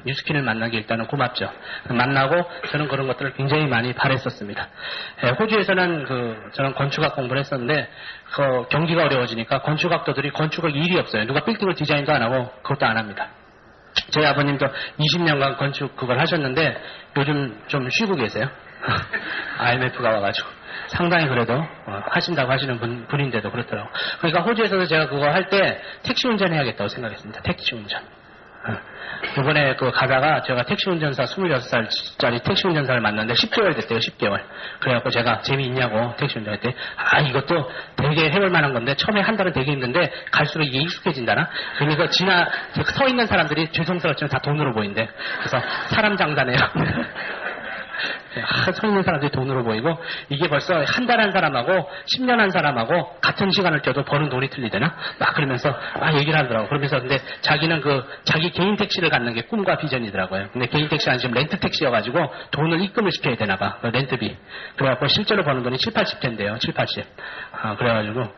뉴스킨을 만난 게 일단은 고맙죠. 만나고 저는 그런 것들을 굉장히 많이 바랬었습니다. 호주에서는 저는 건축학 공부를 했었는데, 경기가 어려워지니까 건축학도들이 건축학 일이 없어요. 누가 빌딩을 디자인도 안 하고 그것도 안 합니다. 저희 아버님도 20년간 건축 그걸 하셨는데 요즘 좀 쉬고 계세요. IMF가 와가지고 상당히 그래도 하신다고 하시는 분인데도 그렇더라고. 그러니까 호주에서도 제가 그거 할 때 택시 운전해야겠다고 생각했습니다. 택시 운전. 이번에 가다가 제가 택시 운전사 26살짜리 택시 운전사를 만났는데 10개월 됐대요. 10개월. 그래갖고 제가 재미있냐고 택시 운전할 때, 이것도 되게 해볼 만한 건데 처음에 한 달은 되게 힘든데 갈수록 이게 익숙해진다나? 그러면서 서 있는 사람들이 죄송스럽지만 다 돈으로 보인대. 그래서 사람 장사네요. 서 있는 사람들이 돈으로 보이고, 이게 벌써 한 달 한 사람하고 10년 한 사람하고 같은 시간을 껴도 버는 돈이 틀리되나? 막 그러면서 얘기를 하더라고. 그러면서 근데 자기는 자기 개인 택시를 갖는 게 꿈과 비전이더라고요. 근데 개인 택시가 아니고 렌트 택시여가지고 돈을 입금을 시켜야 되나봐. 렌트비. 그래갖고 실제로 버는 돈이 7, 80텐데요. 7, 80. 그래가지고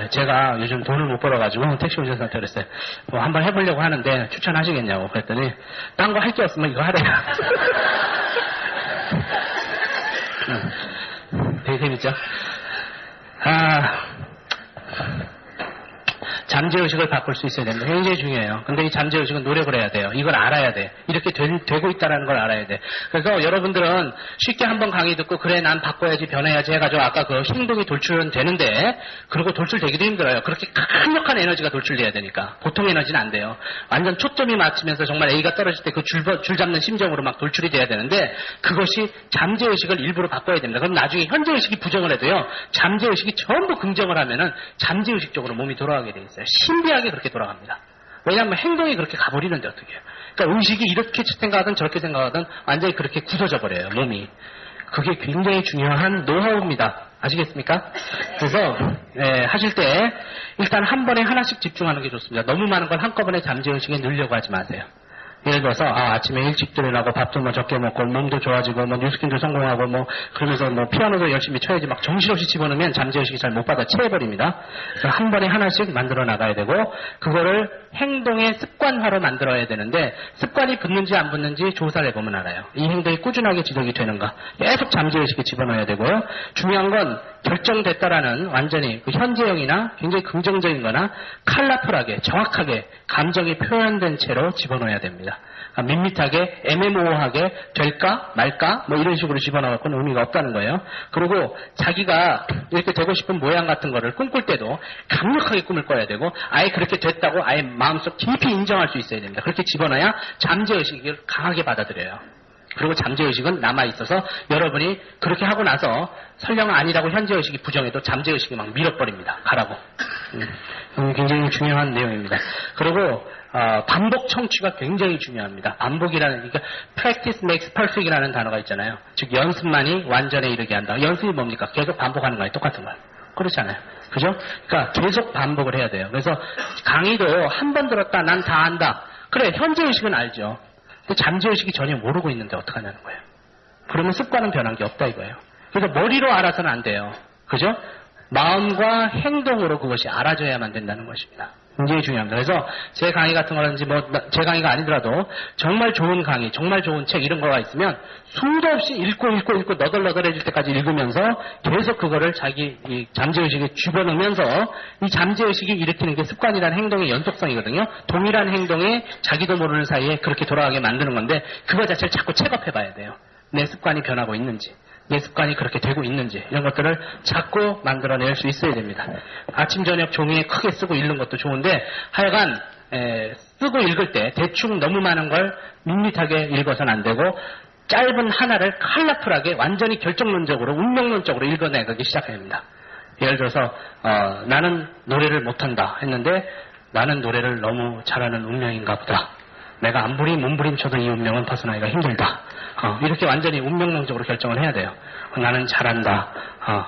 제가 요즘 돈을 못 벌어가지고 택시 운전사한테 그랬어요. 뭐 한번 해보려고 하는데 추천하시겠냐고. 그랬더니 딴 거 할 게 없으면 이거 하래요. 되게 재밌죠? 잠재의식을 바꿀 수 있어야 됩니다. 굉장히 중요해요. 근데 이 잠재의식은 노력을 해야 돼요. 이걸 알아야 돼. 이렇게 되고 있다는 걸 알아야 돼. 그래서 여러분들은 쉽게 한번 강의 듣고, 그래 난 바꿔야지 변해야지 해가지고 아까 행동이 돌출은 되는데, 그리고 돌출되기도 힘들어요. 그렇게 강력한 에너지가 돌출돼야 되니까. 보통 에너지는 안 돼요. 완전 초점이 맞추면서 정말 A가 떨어질 때 줄 잡는 심정으로 막 돌출이 돼야 되는데, 그것이 잠재의식을 일부러 바꿔야 됩니다. 그럼 나중에 현재의식이 부정을 해도요, 잠재의식이 전부 긍정을 하면은 잠재의식적으로 몸이 돌아가게 돼 있어요. 신비하게 그렇게 돌아갑니다. 왜냐하면 행동이 그렇게 가버리는데 어떻게 해요. 그러니까 의식이 이렇게 생각하든 저렇게 생각하든 완전히 그렇게 굳어져 버려요, 몸이. 그게 굉장히 중요한 노하우입니다. 아시겠습니까? 그래서 하실 때 일단 한 번에 하나씩 집중하는 게 좋습니다. 너무 많은 걸 한꺼번에 잠재의식에 넣으려고 하지 마세요. 예를 들어서 아침에 일찍 일어나고 밥도 저렇게 먹고 몸도 좋아지고 뉴스킨도 성공하고 그러면서 피아노도 열심히 쳐야지 막 정신없이 집어넣으면 잠재의식이 잘 못 받아 채워버립니다. 그래서 한 번에 하나씩 만들어 나가야 되고, 그거를 행동의 습관화로 만들어야 되는데, 습관이 붙는지 안 붙는지 조사를 해보면 알아요. 이 행동이 꾸준하게 지속이 되는가. 계속 잠재의식에 집어넣어야 되고요. 중요한 건 결정됐다라는 완전히 현재형이나 굉장히 긍정적인 거나 컬러풀하게 정확하게 감정이 표현된 채로 집어넣어야 됩니다. 밋밋하게 애매모호하게 될까 말까 이런 식으로 집어넣어갖고는 의미가 없다는 거예요. 그리고 자기가 이렇게 되고 싶은 모양 같은 거를 꿈꿀 때도 강력하게 꿈을 꿔야 되고, 아예 그렇게 됐다고 아예 마음속 깊이 인정할 수 있어야 됩니다. 그렇게 집어넣어야 잠재의식을 강하게 받아들여요. 그리고 잠재의식은 남아있어서 여러분이 그렇게 하고 나서 설령 아니라고 현재의식이 부정해도 잠재의식이 막 밀어버립니다. 가라고. 굉장히 중요한 내용입니다. 그리고 반복 청취가 굉장히 중요합니다. 그러니까 practice makes perfect이라는 단어가 있잖아요. 즉 연습만이 완전에 이르게 한다. 연습이 뭡니까? 계속 반복하는 거예요. 똑같은 거예요. 그렇잖아요. 그죠? 그러니까 계속 반복을 해야 돼요. 그래서 강의도 한 번 들었다 난 다 안다. 그래, 현재의식은 알죠. 근데 잠재의식이 전혀 모르고 있는데 어떡하냐는 거예요. 그러면 습관은 변한 게 없다 이거예요. 그래서 머리로 알아서는 안 돼요. 그죠? 마음과 행동으로 그것이 알아져야만 된다는 것입니다. 굉장히 중요합니다. 그래서 제 강의 같은 거라든지 제 강의가 아니더라도 정말 좋은 강의, 정말 좋은 책 이런 거가 있으면 숨도 없이 읽고 너덜너덜해질 때까지 읽으면서 계속 그거를 자기 이 잠재의식에 집어넣으면서 이 잠재의식이 일으키는 게 습관이라는 행동의 연속성이거든요. 동일한 행동에 자기도 모르는 사이에 그렇게 돌아가게 만드는 건데 그거 자체를 자꾸 체크해 봐야 돼요. 내 습관이 변하고 있는지. 내 습관이 그렇게 되고 있는지 이런 것들을 자꾸 만들어낼 수 있어야 됩니다. 아침 저녁 종이에 크게 쓰고 읽는 것도 좋은데 하여간 쓰고 읽을 때 대충 너무 많은 걸 밋밋하게 읽어서는 안 되고 짧은 하나를 컬러풀하게 완전히 결정론적으로 운명론적으로 읽어내기 시작해야 합니다. 예를 들어서 나는 노래를 못한다 했는데 나는 노래를 너무 잘하는 운명인가 보다. 내가 아무리 몸부림쳐도 이 운명은 벗어나기가 힘들다. 이렇게 완전히 운명론적으로 결정을 해야 돼요. 나는 잘한다.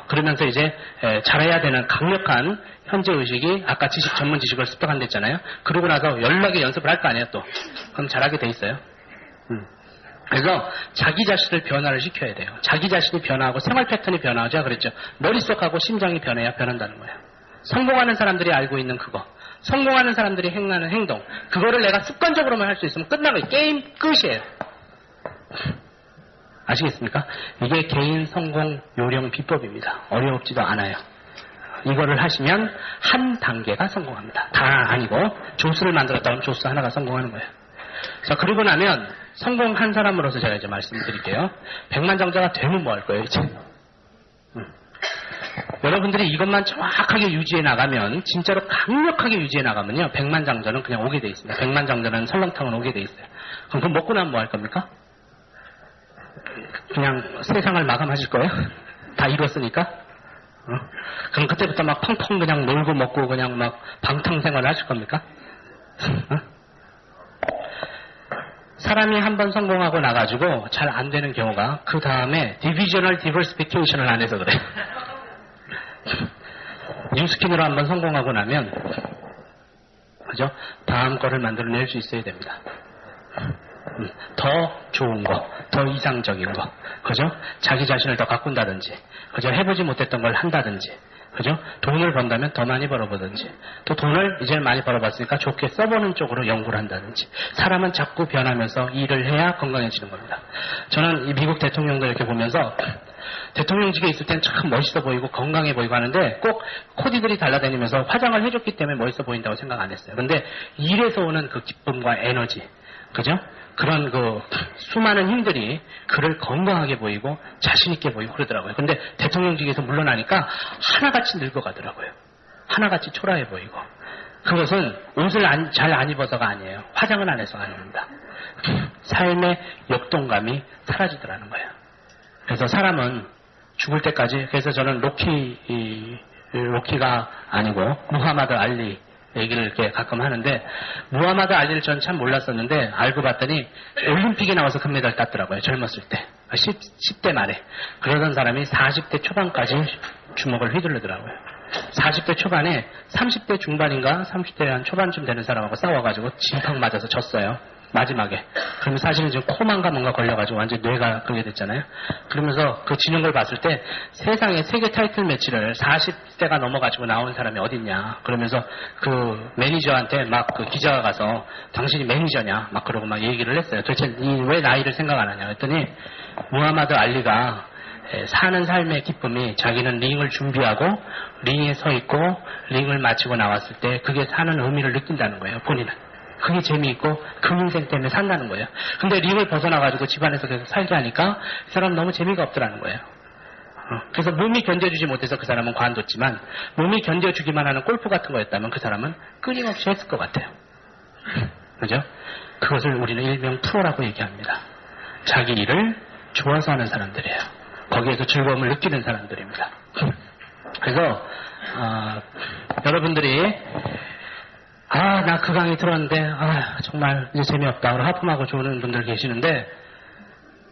그러면서 이제 잘해야 되는 강력한 현재의식이 아까 전문 지식을 습득한다 했잖아요. 그러고 나서 연락에 연습을 할 거 아니에요 또. 그럼 잘하게 돼 있어요. 그래서 자기 자신을 변화를 시켜야 돼요. 자기 자신이 변화하고 생활 패턴이 변화하자 그랬죠. 머릿속하고 심장이 변해야 변한다는 거예요. 성공하는 사람들이 알고 있는 그거. 성공하는 사람들이 행하는 행동. 그거를 내가 습관적으로만 할 수 있으면 끝나는 거예요. 게임 끝이에요. 아시겠습니까? 이게 개인 성공 요령 비법입니다. 어렵지도 않아요. 이거를 하시면 한 단계가 성공합니다. 다 아니고 조수를 만들었다 하면 조수 하나가 성공하는 거예요. 자, 그러고 나면 성공한 사람으로서 제가 이제 말씀드릴게요. 백만장자가 되면 뭐 할 거예요, 이제? 여러분들이 이것만 정확하게 유지해 나가면, 진짜로 강력하게 유지해 나가면요, 백만장자는 그냥 오게 돼 있습니다. 백만장자는 설렁탕은 오게 돼 있어요. 그럼 그거 먹고 나면 뭐 할 겁니까? 그냥 세상을 마감하실 거예요? 다 이뤘으니까? 그럼 그때부터 막 펑펑 그냥 놀고 먹고 그냥 막 방탕생활을 하실 겁니까? 사람이 한번 성공하고 나가지고 잘 안 되는 경우가 그 다음에 디비저널 디버시피케이션을 안 해서 그래. 뉴스킨으로 한번 성공하고 나면 그죠? 다음 거를 만들어낼 수 있어야 됩니다. 더 좋은 거, 더 이상적인 거, 그죠? 자기 자신을 더 가꾼다든지, 그죠? 해보지 못했던 걸 한다든지, 그죠? 돈을 번다면 더 많이 벌어보든지, 또 돈을 이제 많이 벌어봤으니까 좋게 써보는 쪽으로 연구를 한다든지. 사람은 자꾸 변하면서 일을 해야 건강해지는 겁니다. 저는 이 미국 대통령들 이렇게 보면서 대통령직에 있을 땐 참 멋있어 보이고 건강해 보이고 하는데 꼭 코디들이 달라다니면서 화장을 해줬기 때문에 멋있어 보인다고 생각 안 했어요. 근데 일에서 오는 그 기쁨과 에너지, 그죠? 그런 그 수많은 힘들이 그를 건강하게 보이고 자신있게 보이고 그러더라고요. 근데 대통령직에서 물러나니까 하나같이 늙어가더라고요. 하나같이 초라해 보이고. 그것은 옷을 잘 안 입어서가 아니에요. 화장을 안 해서가 아닙니다. 삶의 역동감이 사라지더라는 거예요. 그래서 사람은 죽을 때까지, 그래서 저는 로키가 아니고 무하마드 알리 얘기를 이렇게 가끔 하는데, 무하마드 알리를 전 참 몰랐었는데 알고 봤더니 올림픽에 나와서 금메달 땄더라고요. 젊었을 때 10대 말에. 그러던 사람이 40대 초반까지 주먹을 휘두르더라고요. 40대 초반에 30대 중반인가 30대 한 초반쯤 되는 사람하고 싸워가지고 진탕 맞아서 졌어요. 마지막에. 그러면 사실은 지금 코만가 뭔가 걸려가지고 완전 뇌가 그게 됐잖아요. 그러면서 그 지는 걸 봤을 때 세상에 세계 타이틀 매치를 40대가 넘어가지고 나온 사람이 어딨냐. 그러면서 그 매니저한테 막 그 기자가 가서 당신이 매니저냐. 막 그러고 막 얘기를 했어요. 도대체 왜 나이를 생각 안 하냐. 그랬더니 무하마드 알리가 사는 삶의 기쁨이 자기는 링을 준비하고 링에 서 있고 링을 마치고 나왔을 때 그게 사는 의미를 느낀다는 거예요. 본인은. 그게 재미있고 그 인생 때문에 산다는 거예요. 근데 링을 벗어나가지고 집안에서 계속 살게 하니까 그 사람 너무 재미가 없더라는 거예요. 그래서 몸이 견뎌주지 못해서 그 사람은 관뒀지만 몸이 견뎌주기만 하는 골프 같은 거였다면 그 사람은 끊임없이 했을 것 같아요. 그죠? 그것을 우리는 일명 프로라고 얘기합니다. 자기 일을 좋아서 하는 사람들이에요. 거기에서 즐거움을 느끼는 사람들입니다. 그래서 여러분들이 나 그 강의 들었는데 정말 이제 재미없다. 하품하고 좋은 분들 계시는데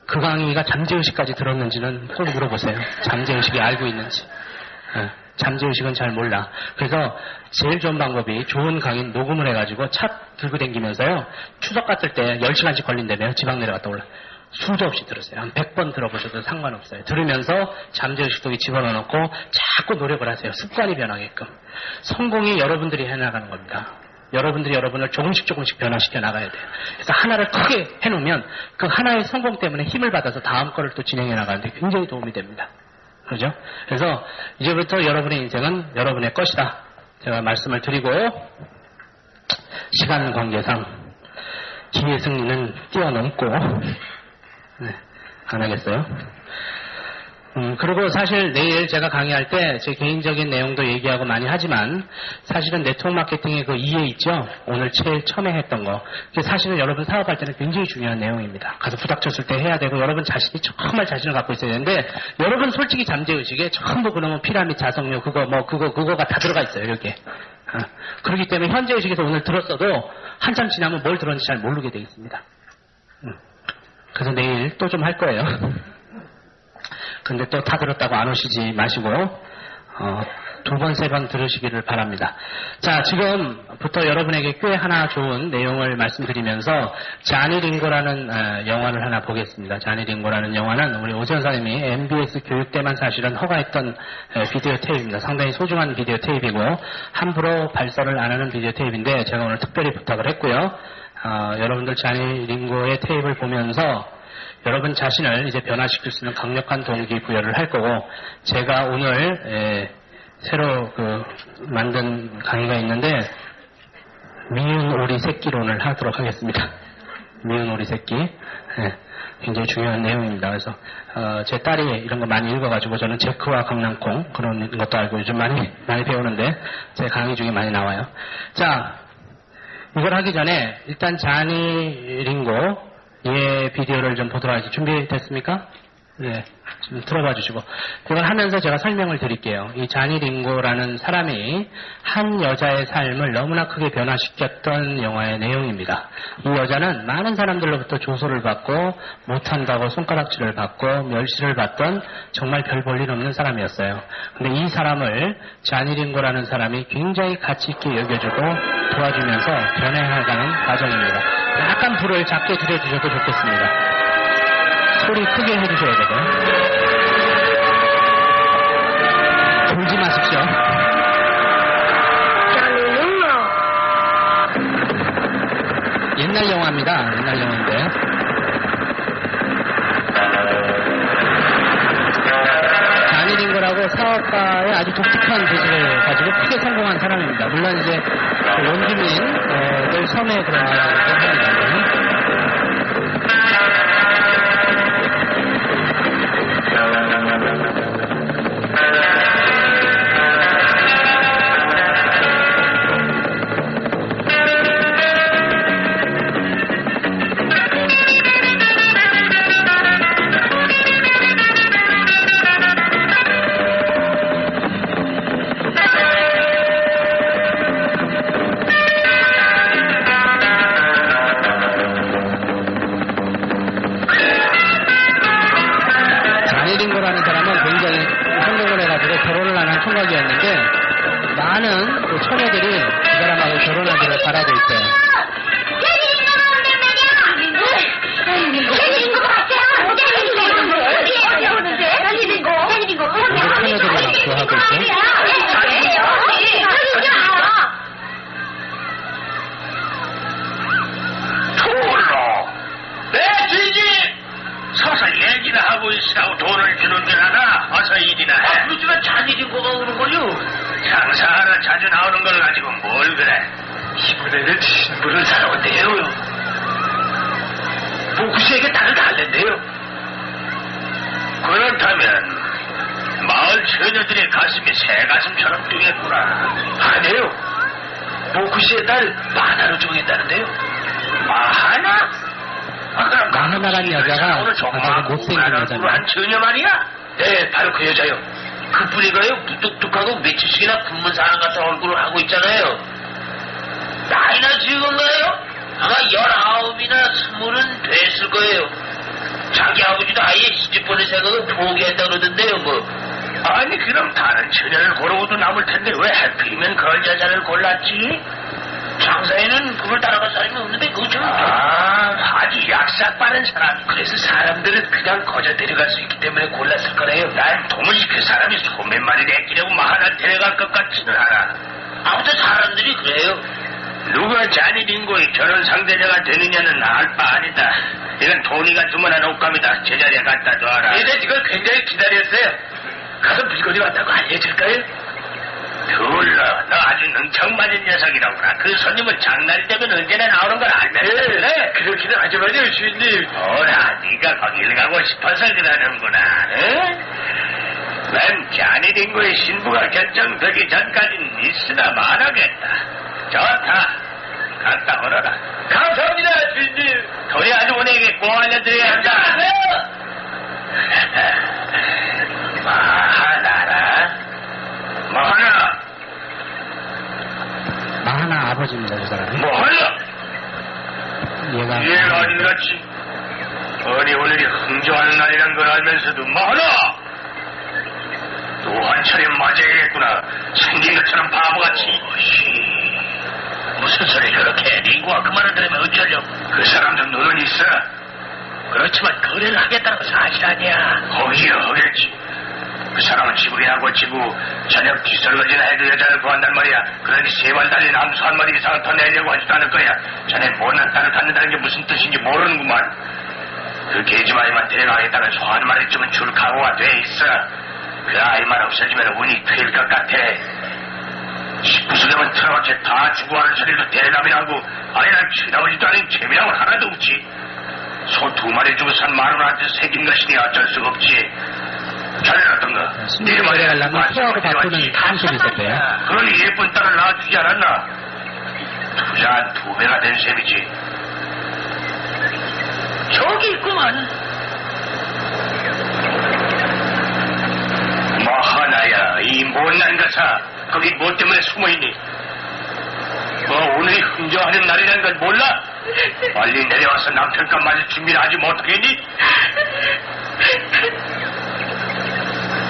그 강의가 잠재의식까지 들었는지는 꼭 물어보세요. 잠재의식이 알고 있는지. 잠재의식은 잘 몰라. 그래서 제일 좋은 방법이 좋은 강의 녹음을 해가지고 차 들고 다니면서요. 추석 같을 때 10시간씩 걸린다며요. 지방 내려갔다 올라. 수도 없이 들으세요. 한 100번 들어보셔도 상관없어요. 들으면서 잠재의식속에 집어넣어놓고 자꾸 노력을 하세요. 습관이 변하게끔. 성공이 여러분들이 해나가는 겁니다. 여러분들이 여러분을 조금씩 변화시켜 나가야 돼요. 그래서 하나를 크게 해놓으면 그 하나의 성공 때문에 힘을 받아서 다음 거를 또 진행해 나가는데 굉장히 도움이 됩니다. 그죠? 그래서 이제부터 여러분의 인생은 여러분의 것이다. 제가 말씀을 드리고, 시간 관계상 기회 승리는 뛰어넘고, 안 하겠어요. 그리고 사실 내일 제가 강의할 때 제 개인적인 내용도 얘기하고 많이 하지만 사실은 네트워크 마케팅의 그 이해 있죠? 오늘 제일 처음에 했던 거. 그게 사실은 여러분 사업할 때는 굉장히 중요한 내용입니다. 가서 부닥쳤을 때 해야 되고 여러분 자신이 정말 자신을 갖고 있어야 되는데 여러분 솔직히 잠재의식에 전부 그러면 피라미드 자석료 그거가 다 들어가 있어요. 여기에. 그렇기 때문에 현재의식에서 오늘 들었어도 한참 지나면 뭘 들었는지 잘 모르게 되어 있습니다. 그래서 내일 또 좀 할 거예요. 근데 또 다 들었다고 안 오시지 마시고 2번, 3번 들으시기를 바랍니다. 자, 지금부터 여러분에게 꽤 하나 좋은 내용을 말씀드리면서 자니 링고라는 영화를 하나 보겠습니다. 자니 링고라는 영화는 우리 오지원 선생님이 MBS 교육 때만 사실은 허가했던 비디오 테이프입니다. 상당히 소중한 비디오 테이프이고 함부로 발설을 안 하는 비디오 테이프인데 제가 오늘 특별히 부탁을 했고요. 여러분들 자니 링고의 테이프를 보면서 여러분 자신을 이제 변화시킬 수 있는 강력한 동기부여를 할 거고, 제가 오늘 새로 만든 강의가 있는데 미운 오리 새끼론을 하도록 하겠습니다. 미운 오리 새끼. 굉장히 중요한 내용입니다. 그래서 제 딸이 이런 거 많이 읽어가지고 저는 제크와 강낭콩 그런 것도 알고 요즘 많이 배우는데 제 강의 중에 많이 나와요. 자, 이걸 하기 전에 일단 자니 링고 예, 비디오를 좀 보도록 하겠습니다. 준비됐습니까? 네, 좀 들어봐 주시고. 그걸 하면서 제가 설명을 드릴게요. 이 자니 링고라는 사람이 한 여자의 삶을 너무나 크게 변화시켰던 영화의 내용입니다. 이 여자는 많은 사람들로부터 조소를 받고 못한다고 손가락질을 받고 멸시를 받던 정말 별 볼 일 없는 사람이었어요. 근데 이 사람을 자니 링고라는 사람이 굉장히 가치 있게 여겨주고 도와주면서 변해가는 과정입니다. 약간 불을 작게 들여주셔도 좋겠습니다. 소리 크게 해주셔야 되고요. 돌지 마십시오. 옛날 영화입니다. 옛날 영화인데. 자니 링고라고 사업가의 아주 독특한 기질을 가지고 크게 성공한 사람입니다. 물론 이제 원주민들 섬에 그런 일을 합니다. 총각이었는데 많은 처녀들이 이 사람하고 결혼하기를 바라고 있어요. 모든 처녀들이 막 좋아하고 있어요. 토로 내 뒤지 서서 얘기나 하고 있으라고 돈을 주는 줄 알아. 어서 일이나 해. 그렇지만 자니링고가 오는 걸요. 장사하러 자주 나오는 걸 가지고 뭘 그래. 이번에는 신부를 사러 온대요. 보쿠씨에게 딸을 달랜대요. 그렇다면 마을 처녀들의 가슴이 새 가슴처럼 뛰겠구나. 아니에요. 보쿠씨의 딸 마하나로 정했다는데요. 마하나? 마하나란 여자가 아주 못생긴 여자입니다. 한 처녀 말이야? 네, 바로 그 여자요. 그뿐이가요 무뚝뚝하고 며칠씩이나 굶은 사람 같은 얼굴을 하고 있잖아요. 나이나 지금가요? 아마 19이나 20은 됐을 거예요. 자기 아버지도 아예 시집보낼 생각을 포기한다 그러던데요, 뭐. 아니, 그럼 다른 처녀를 고르고도 남을 텐데 왜 하필이면 그 여자를 골랐지? 자, 황사에는 그걸 따라갈 사람이 없는데 그죠? 아주 약삭 빠른 사람. 그래서 사람들은 그냥 거저 데려갈 수 있기 때문에 골랐을 거래요. 난 도무지 그 사람이 소 몇 마리 내끼려고 하나 데려갈 것 같지는 않아. 아무튼 사람들이 그래요. 누가 자니 빙고의 결혼 상대자가 되느냐는 알 바 아니다. 이건 토니가 주문한 옷감이다. 제자리에 갖다 둬라. 이제 이걸 굉장히 기다렸어요. 가서 물건이 왔다고 알려줄까요? 둘러, 너 아주 능청맞은 녀석이라구나. 그 손님은 장날이 되면 언제나 나오는 걸 알면서 그래. 그렇기는 하지만요, 주인님. 뭐라, 네가 거길 가고 싶어서 그러는구나. 난 자니 빙고의 신부가 결정되기 전까지는 있으나 말하겠다. 좋다. 갔다 오너라. 감사합니다, 주인님. 도리 아주머니에게 꼭 알려드려야 한다. 마하나라. 마하나. 마하나 아버지입니다, 저 사람이. 마하나. 얘가 이해가 안 갔지. 아니, 오늘이 흥정하는 날이란 걸 알면서도 마하나. 또 한 차례 맞아야겠구나. 생긴 것처럼 바보같이. 무슨 소리 저렇게 해? 링고가 그 말을 들으면 어쩌려고? 그 사람도 눈은 있어. 그렇지만 거래를 하겠다는 건 사실 아니야. 허기야 허겠지. 그 사람은 지불이나 고치고 저녁 뒷설거지나 해도 여자를 구한단 말이야. 그러니 세발 달린 암수 한 마리 이상은 더 내려고 하지도 않을 거야. 자네 못난 딸을 갖는다는 게 무슨 뜻인지 모르는구만. 그 개지마이만 데려가겠다는 소 한 마리쯤은 줄 각오가 돼 있어. 그 아이만 없어지면 운이 트일 것 같아. 19수 되면 틀어박혀 다 죽어가는 소리도 대담이라고. 아니 난 치나오지도 않은 재미랑은 하나도 없지. 소 2마리 주고 산 마누라한테 새긴 것이니 어쩔 수가 없지. 자네는 어떤가? 신부를 데려가려면 투어로 바꾸는 한술이 있었대요. 그러니 예쁜 딸을 낳아주지 않았나? 투자 한 2배가 된 셈이지. 저기 있구만. 마하나야, 이 못난 것아. 거기 뭐 때문에 숨어있니? 오늘이 흥정하는 날이라는 걸 몰라? 빨리 내려와서 남편과 맞을 준비를 하지 못하겠니?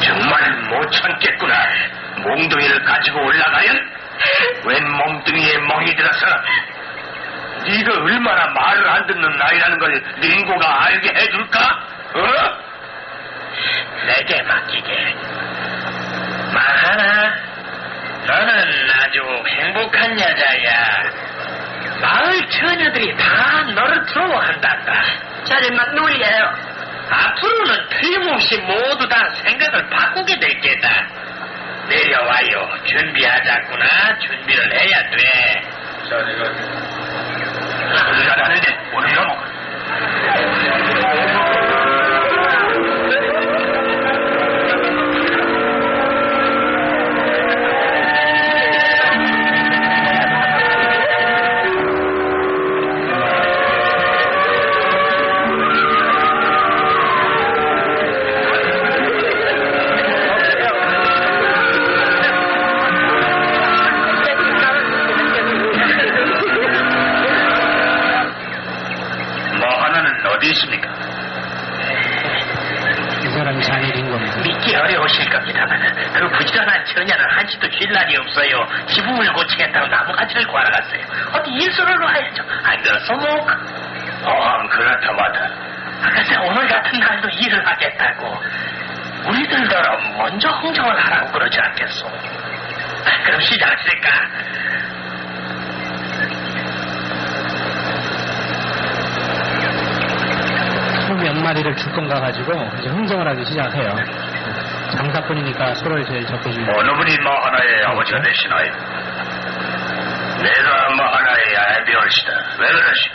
정말 못 참겠구나. 몽둥이를 가지고 올라가연? 웬 몸뚱이에 멍이 들어서? 네가 얼마나 말을 안 듣는 나이라는 걸 링고가 알게 해줄까? 내게 맡기게. 마하나, 너는 아주 행복한 여자야. 마을 처녀들이 다 너를 부러워한단다. 저를 막 놀려요. 앞으로는 틀림없이 모두 다 생각을 바꾸게 될 게다. 내려와요. 준비하자꾸나. 준비를 해야 돼. 소리가 나는데 오는가 뭐. 어디 있습니까? 이 사람이 자네인 겁니다. 믿기 어려우실 겁니다만 그 부지런한 처녀는 한시도 쉴 날이 없어요. 지붕을 고치겠다고 나무가지를 구하러 갔어요. 어디 일소를 놔야죠. 안 그렇소 뭐? 그렇다마다 글쎄 오늘 같은 날도 일을 하겠다고. 우리들더러 먼저 흥정을 하라고 그러지 않겠소? 그럼 시작할까? 몇 마리를 줄 건가 가지고 이제 흥정을 하기 시작해요. 장사꾼이니까 소를 제일 적게 주는. 어느 분이 마하나의 아버지가 되시나요? 내가 마하나의 아비올시다. 왜 그러시?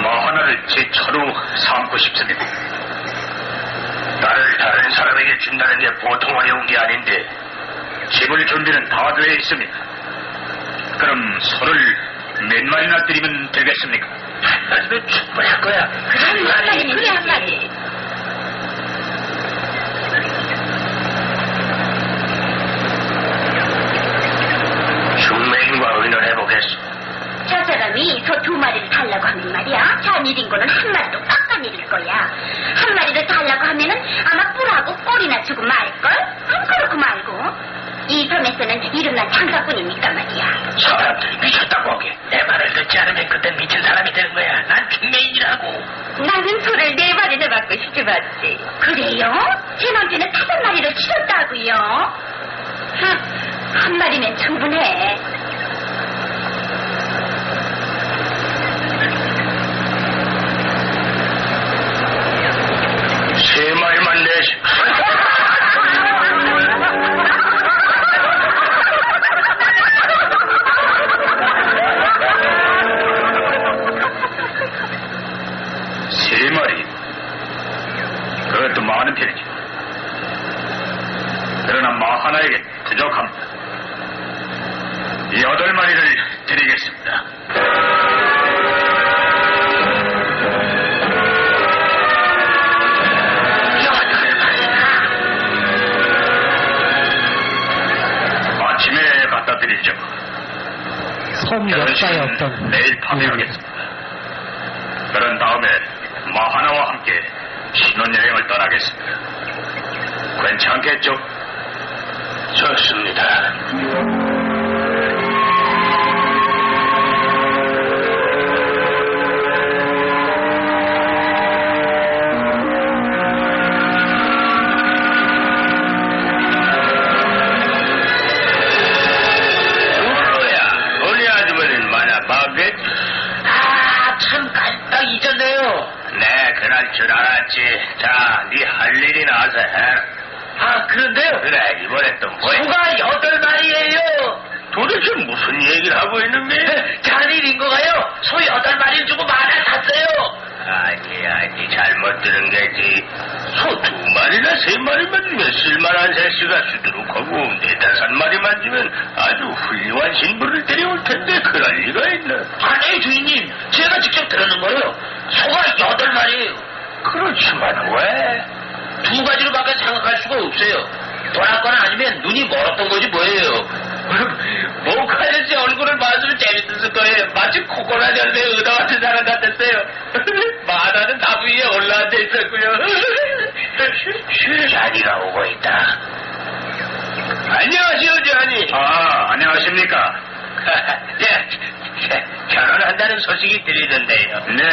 마하나를 제 처로 삼고 싶습니다. 딸을 다른 사람에게 준다는 게 보통 어려운 게 아닌데 집을 준비는 다 되어 있습니다. 그럼 소를 몇 마리나 드리면 되겠습니까? 한 마리면 충분할 거야. 한 마리, 그래 한 마리. 중매인과 의논해보겠소. 저 사람이 소 2마리를 달라고 하면 말이야. 자니린 거는 한 마리도 깎아내릴 거야. 한 마리를 달라고 하면은 아마 뿔하고 꼬리나 주고 말걸? 안 그렇고 말고. 이 섬에서 앞에서는 이름난 장사꾼이니까 말이야. 사람들이 미쳤다고 하게. 내 말을 듣지 않으면 그땐 미친 사람이 되는 거야. 난 중매인이라고. 나는 소를 4마리나 받고 시집왔지. 그래요? 제 남편은 5마리를 치렀다고요? 한 마리면 충분해. 세 마리만 내시. 세 마리. 그것도 많은 편이지. 그러나 마 하나에게 부족합니다. 8마리를 드리겠습니다. 아침에 갖다 드리죠. 섬 역사에 없던 내일 밤에 하겠습니다. 그런 다음에 마 하나와 함께 신혼여행을 떠나겠습니다. 괜찮겠죠? 좋습니다. 줄 알았지. 자, 네 할 일이 나서 해. 아, 그런데요. 그래, 이번엔 또 뭐야? 소가 8마리예요. 도대체 무슨 얘기를 하고 있는데? 잔일인 거가요. 소 8마리를 주고 마 하나 샀어요. 아니, 잘못 들은 게지. 소 2마리나 3마리만 주면 쓸만한 새씨가 수두룩하고 4-5마리만 주면 아주 훌륭한 신부를 데려올 텐데 그럴 리가 있나? 아니, 주인님. 제가 직접 들었는 거예요. 소가 8마리예요. 그렇지만 왜? 2가지로밖에 생각할 수가 없어요. 돌았거나 아니면 눈이 멀었던 거지 뭐예요. 목하여씨 얼굴을 봐주면 재밌었을 거예요. 마치 코코넛 열매 의다 같은 사람 같았어요. 마다는 나무 위에 올라앉아 있었고요. 잔이가 오고 있다. 안녕하세요, 잔이. 아, 안녕하십니까? 결혼한다는 소식이 들리던데요. 네.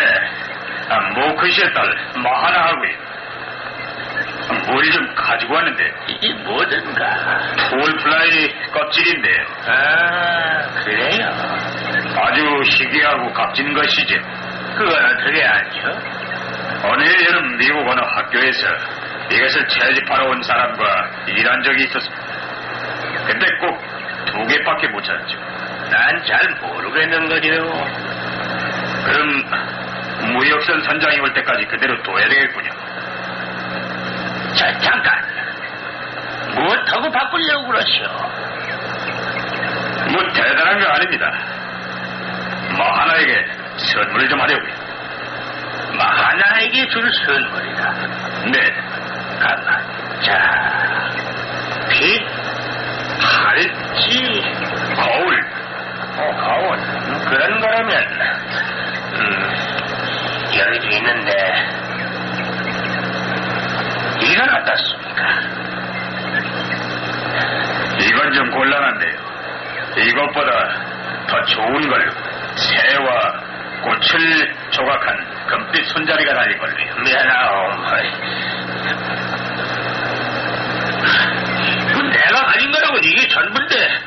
모크시의 딸 마하나하고요. 머리 좀 가지고 왔는데 이게 뭐든가. 톨플라이 껍질인데요. 아, 그래요? 아주 희귀하고 값진 것이죠. 그건 어떻게 알죠? 어느 여름 미국 어느 학교에서 이것을 채집하러 온 사람과 일한 적이 있었습니다. 근데 꼭 2개밖에 못 찾았죠. 난 잘 모르겠는 거죠. 그럼 무역선 선장이 올 때까지 그대로 둬야 되겠군요. 자, 잠깐. 무엇하고 바꾸려고 그러시오? 뭐 대단한 거 아닙니다. 마하나에게 선물을 좀 하려고요. 마하나에게 줄 선물이다. 네. 가만. 자, 빛, 팔찌, 거울. 거울. 그런 거라면, 여기도 있는데, 이건 어떻습니까? 이건 좀 곤란한데요. 이것보다 더 좋은 걸로 새와 꽃을 조각한 금빛 손잡이가 달린 걸로요. 미안하오. 내가 가진 거라고 이게 전부인데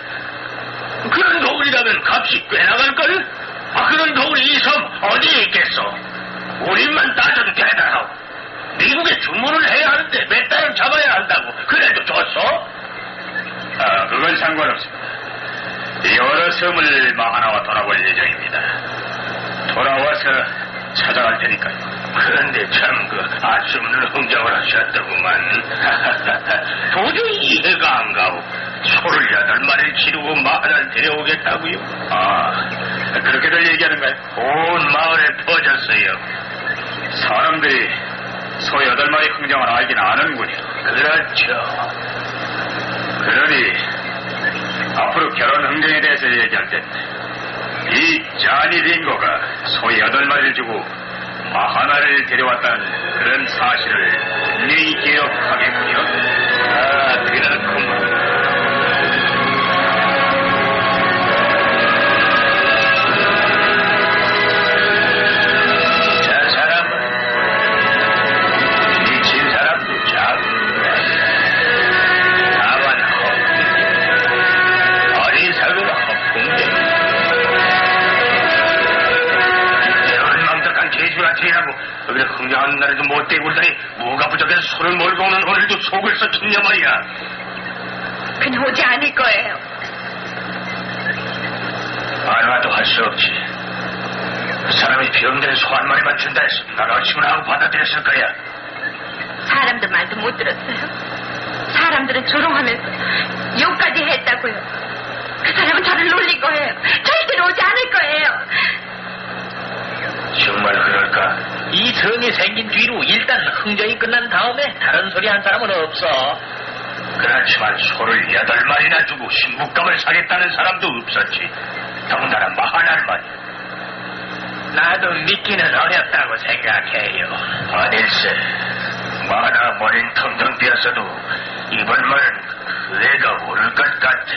그런 도구이라면 값이 꽤 나갈걸? 그런 도구이 이 섬 어디에 있겠어? 우리만 따져도 대단하고 미국에 주문을 해야 하는데 몇 달을 잡아야 한다고. 그래도 줬어? 그건 상관없습니다. 여러 섬을 하나와 돌아볼 예정입니다. 돌아와서 찾아갈 테니까요. 그런데 참 알 수 없는 흥정을 하셨더구만. 도저히 이해가 안 가고 소를 8마리를 기르고 마하나를 데려오겠다고요? 그렇게들 얘기하는가요? 온 마을에 퍼졌어요. 사람들이 소 8마리 흥정을 알긴 아는군요. 그렇죠. 그러니 앞으로 결혼 흥정에 대해서 얘기할 때 이 자니 링고가 소 8마리를 주고 마하나를 데려왔다는 그런 사실을 분명히 기억하겠군요. 그렇구만. 한날에도 못되게 굴더니 뭐가 부족해서 손을 몰고 오는 오늘도 속을 썩혔냐 말이야. 그냥 오지 않을 거예요. 안 와도 할 수 없지. 그 사람이 병든 소 한 마리만 준다 해서 난 얼씨구나 하고 받아들였을 거야. 사람들 말도 못 들었어요. 사람들은 조롱하면서 욕까지 했다고요. 그 사람은 저를 놀린 거예요. 절대로 오지 않을 거예요. 정말 그럴까? 이 성이 생긴 뒤로 일단 흥정이 끝난 다음에 다른 소리 한 사람은 없어. 그렇지만 소를 8마리나 주고 신부감을 사겠다는 사람도 없었지. 더군다나 마하나를 말이야. 나도 믿기는 어렵다고 생각해요. 아닐세. 마하나 머리는 텅텅 비었어도 이번만은 그 애가 오를 것 같아.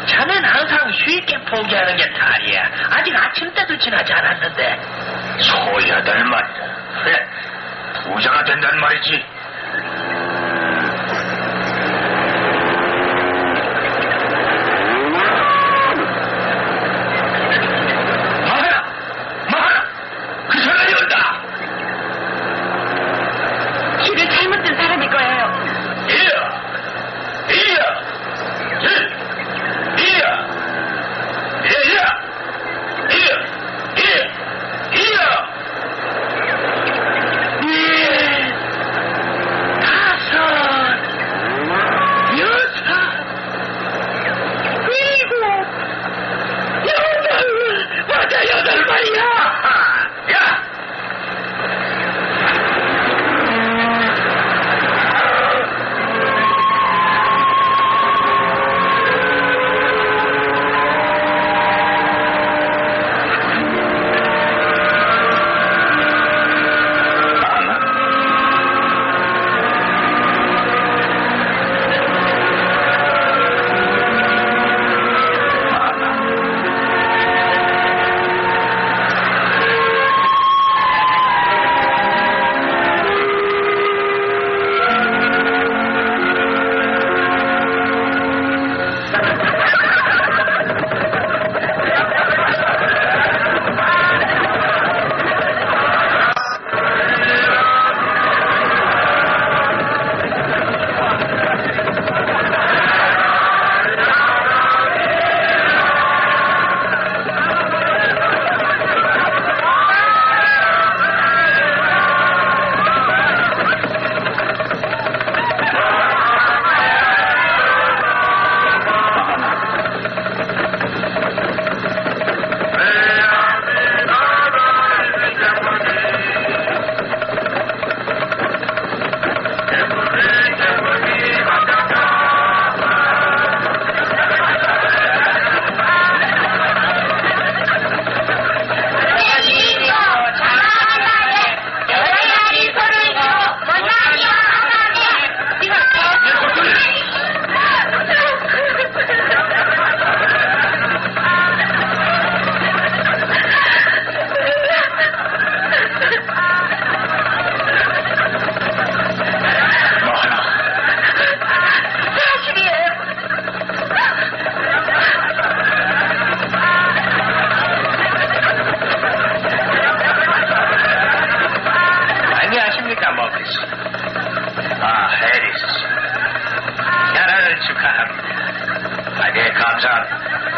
자넨 항상 쉽게 포기하는 게 탈이야. 아직 아침 때도 지나지 않았는데. 소 8마리라. 그래, 부자가 된단 말이지. 마하나! 그 사람이 온다! 길을 잘못 든 사람일 거예요.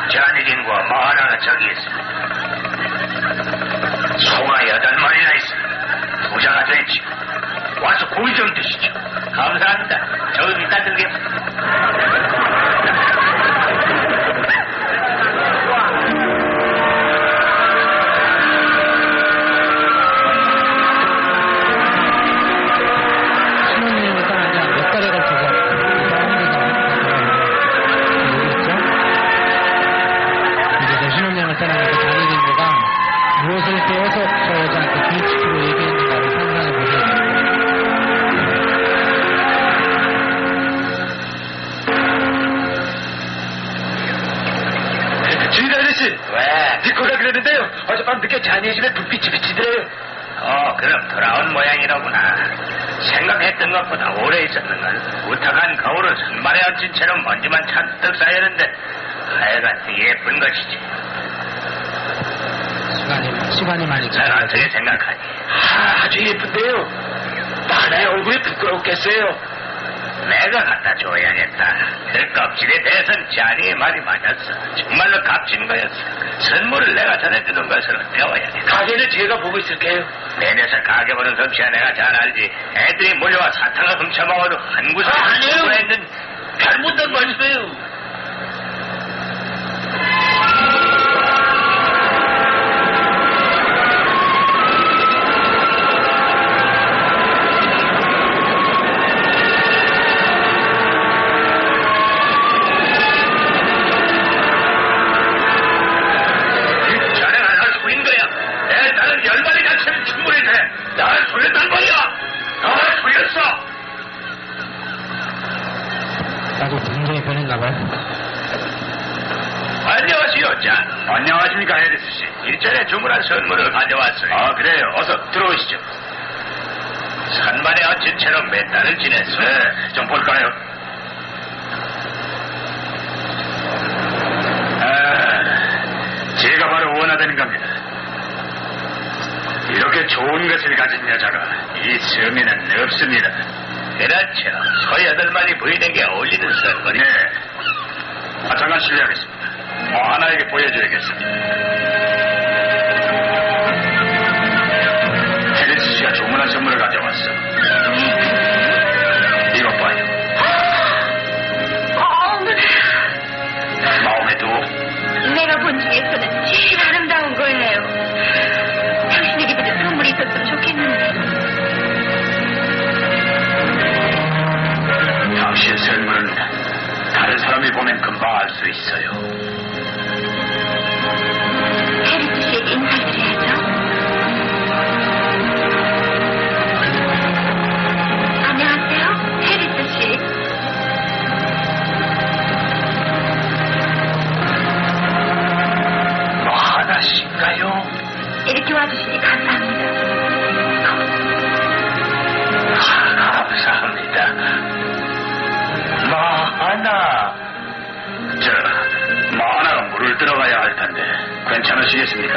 잔일인과 마하나가 저기 있습니다. 소가 8마리나 있어. 부자가 됐지. 와서 고기 좀 드시죠. 감사합니다. 저기 이따 들겠습니다. 신혼여행을 떠난 지 몇 달에 걸쳐서 이제 저 신혼여행을 떠나면서 단일 인구가 무엇을 배워서 저 여자한테 비치키로 얘기했는가를 상상해 보세요. 주인 아저씨, 왜? 니코가 그랬는데요. 어젯밤 늦게 잔예심에 불빛이 비치더래요. 그럼 돌아온 모양이로구나. 생각했던 것보다 오래 있었는 건 부탁한 거울을 손만에 얹힌 채로 먼지만 잔뜩 쌓였는데 하여간 예쁜 것이지. 시간이 시간이 많이 난 지나가죠. 어떻게 생각하니? 아주 예쁜데요. 나나의 얼굴이 부끄럽겠어요. 내가 갖다 줘야겠다. 그 껍질에 대해서는 자네의 말이 맞았어. 정말로 값진 거였어. 선물을 내가 전해주는 것을 배워야겠다. 가게는 제가 보고 있을게요. 내 녀석 가게 보는 솜씨야 내가 잘 알지. 애들이 몰려와 사탕을 훔쳐먹어도 한 구석에 아니에요. 있는 잘못한 말씀이에요. 자네가 날 속인 거야. 내 딸은 열마리 자체는 충분히 돼. 날 속였단 말이야. 날 속였어. 나도 굉장히 변했나 봐요. 안녕하세요, 짠. 안녕하십니까, 해리스 씨. 일전에 주문한 선물을 가져왔어요. 아, 그래요. 어서 들어오시죠. 산만에 얹힌 채로 몇 달을 지냈어요. 네, 좀 볼까요? 제가 바로 원하던 겁니다. 이렇게 좋은 것을 가진 여자가 이 섬에는 없습니다. 그렇죠. 소 8마리 부인에게 어울리는 선물이. 네. 잠깐 실례하겠습니다. 하나에게 보여줘야겠습니다. 헤리스 씨가 주문한 선물을 가져왔어. 이것 봐요. 마음에 두어? 내가 본 중에서는 제일 아름다운 거예요. 당신에게도 선물이 있었으면 좋겠는데. 당신 선물은 다른 사람이 보면 금방 알 수 있어요. 해리스 씨에게 인사드려야죠. 안녕하세요, 해리스 씨. 뭐 하나씩가요? 이렇게 와주시니 감사합니다. 감사합니다. 마하나. 마하나가 물을 들어가야 할 텐데 괜찮으시겠습니까?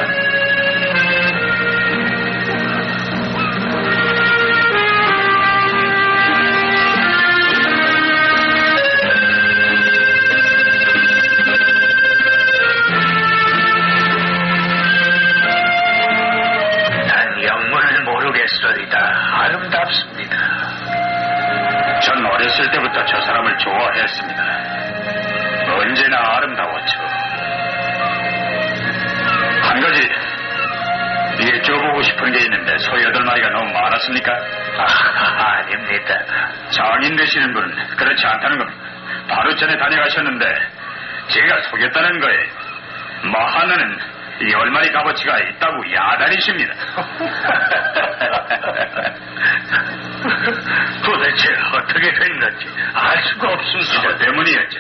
난 영문을 모르겠소이다. 아름답습니다. 전 어렸을 때부터 저 사람을 좋아했습니다. 언제나 아름다웠죠. 한 가지 여쭤보고 싶은 게 있는데 소 8마리가 너무 많았습니까? 아닙니다. 장인 되시는 분은 그렇지 않다는 겁니다. 바로 전에 다녀가셨는데 제가 속였다는 거예요. 마하나는 10마리 값어치가 있다고 야단이십니다. 도대체 어떻게 됐는지 알 수가 없습니다. 소 때문이었죠.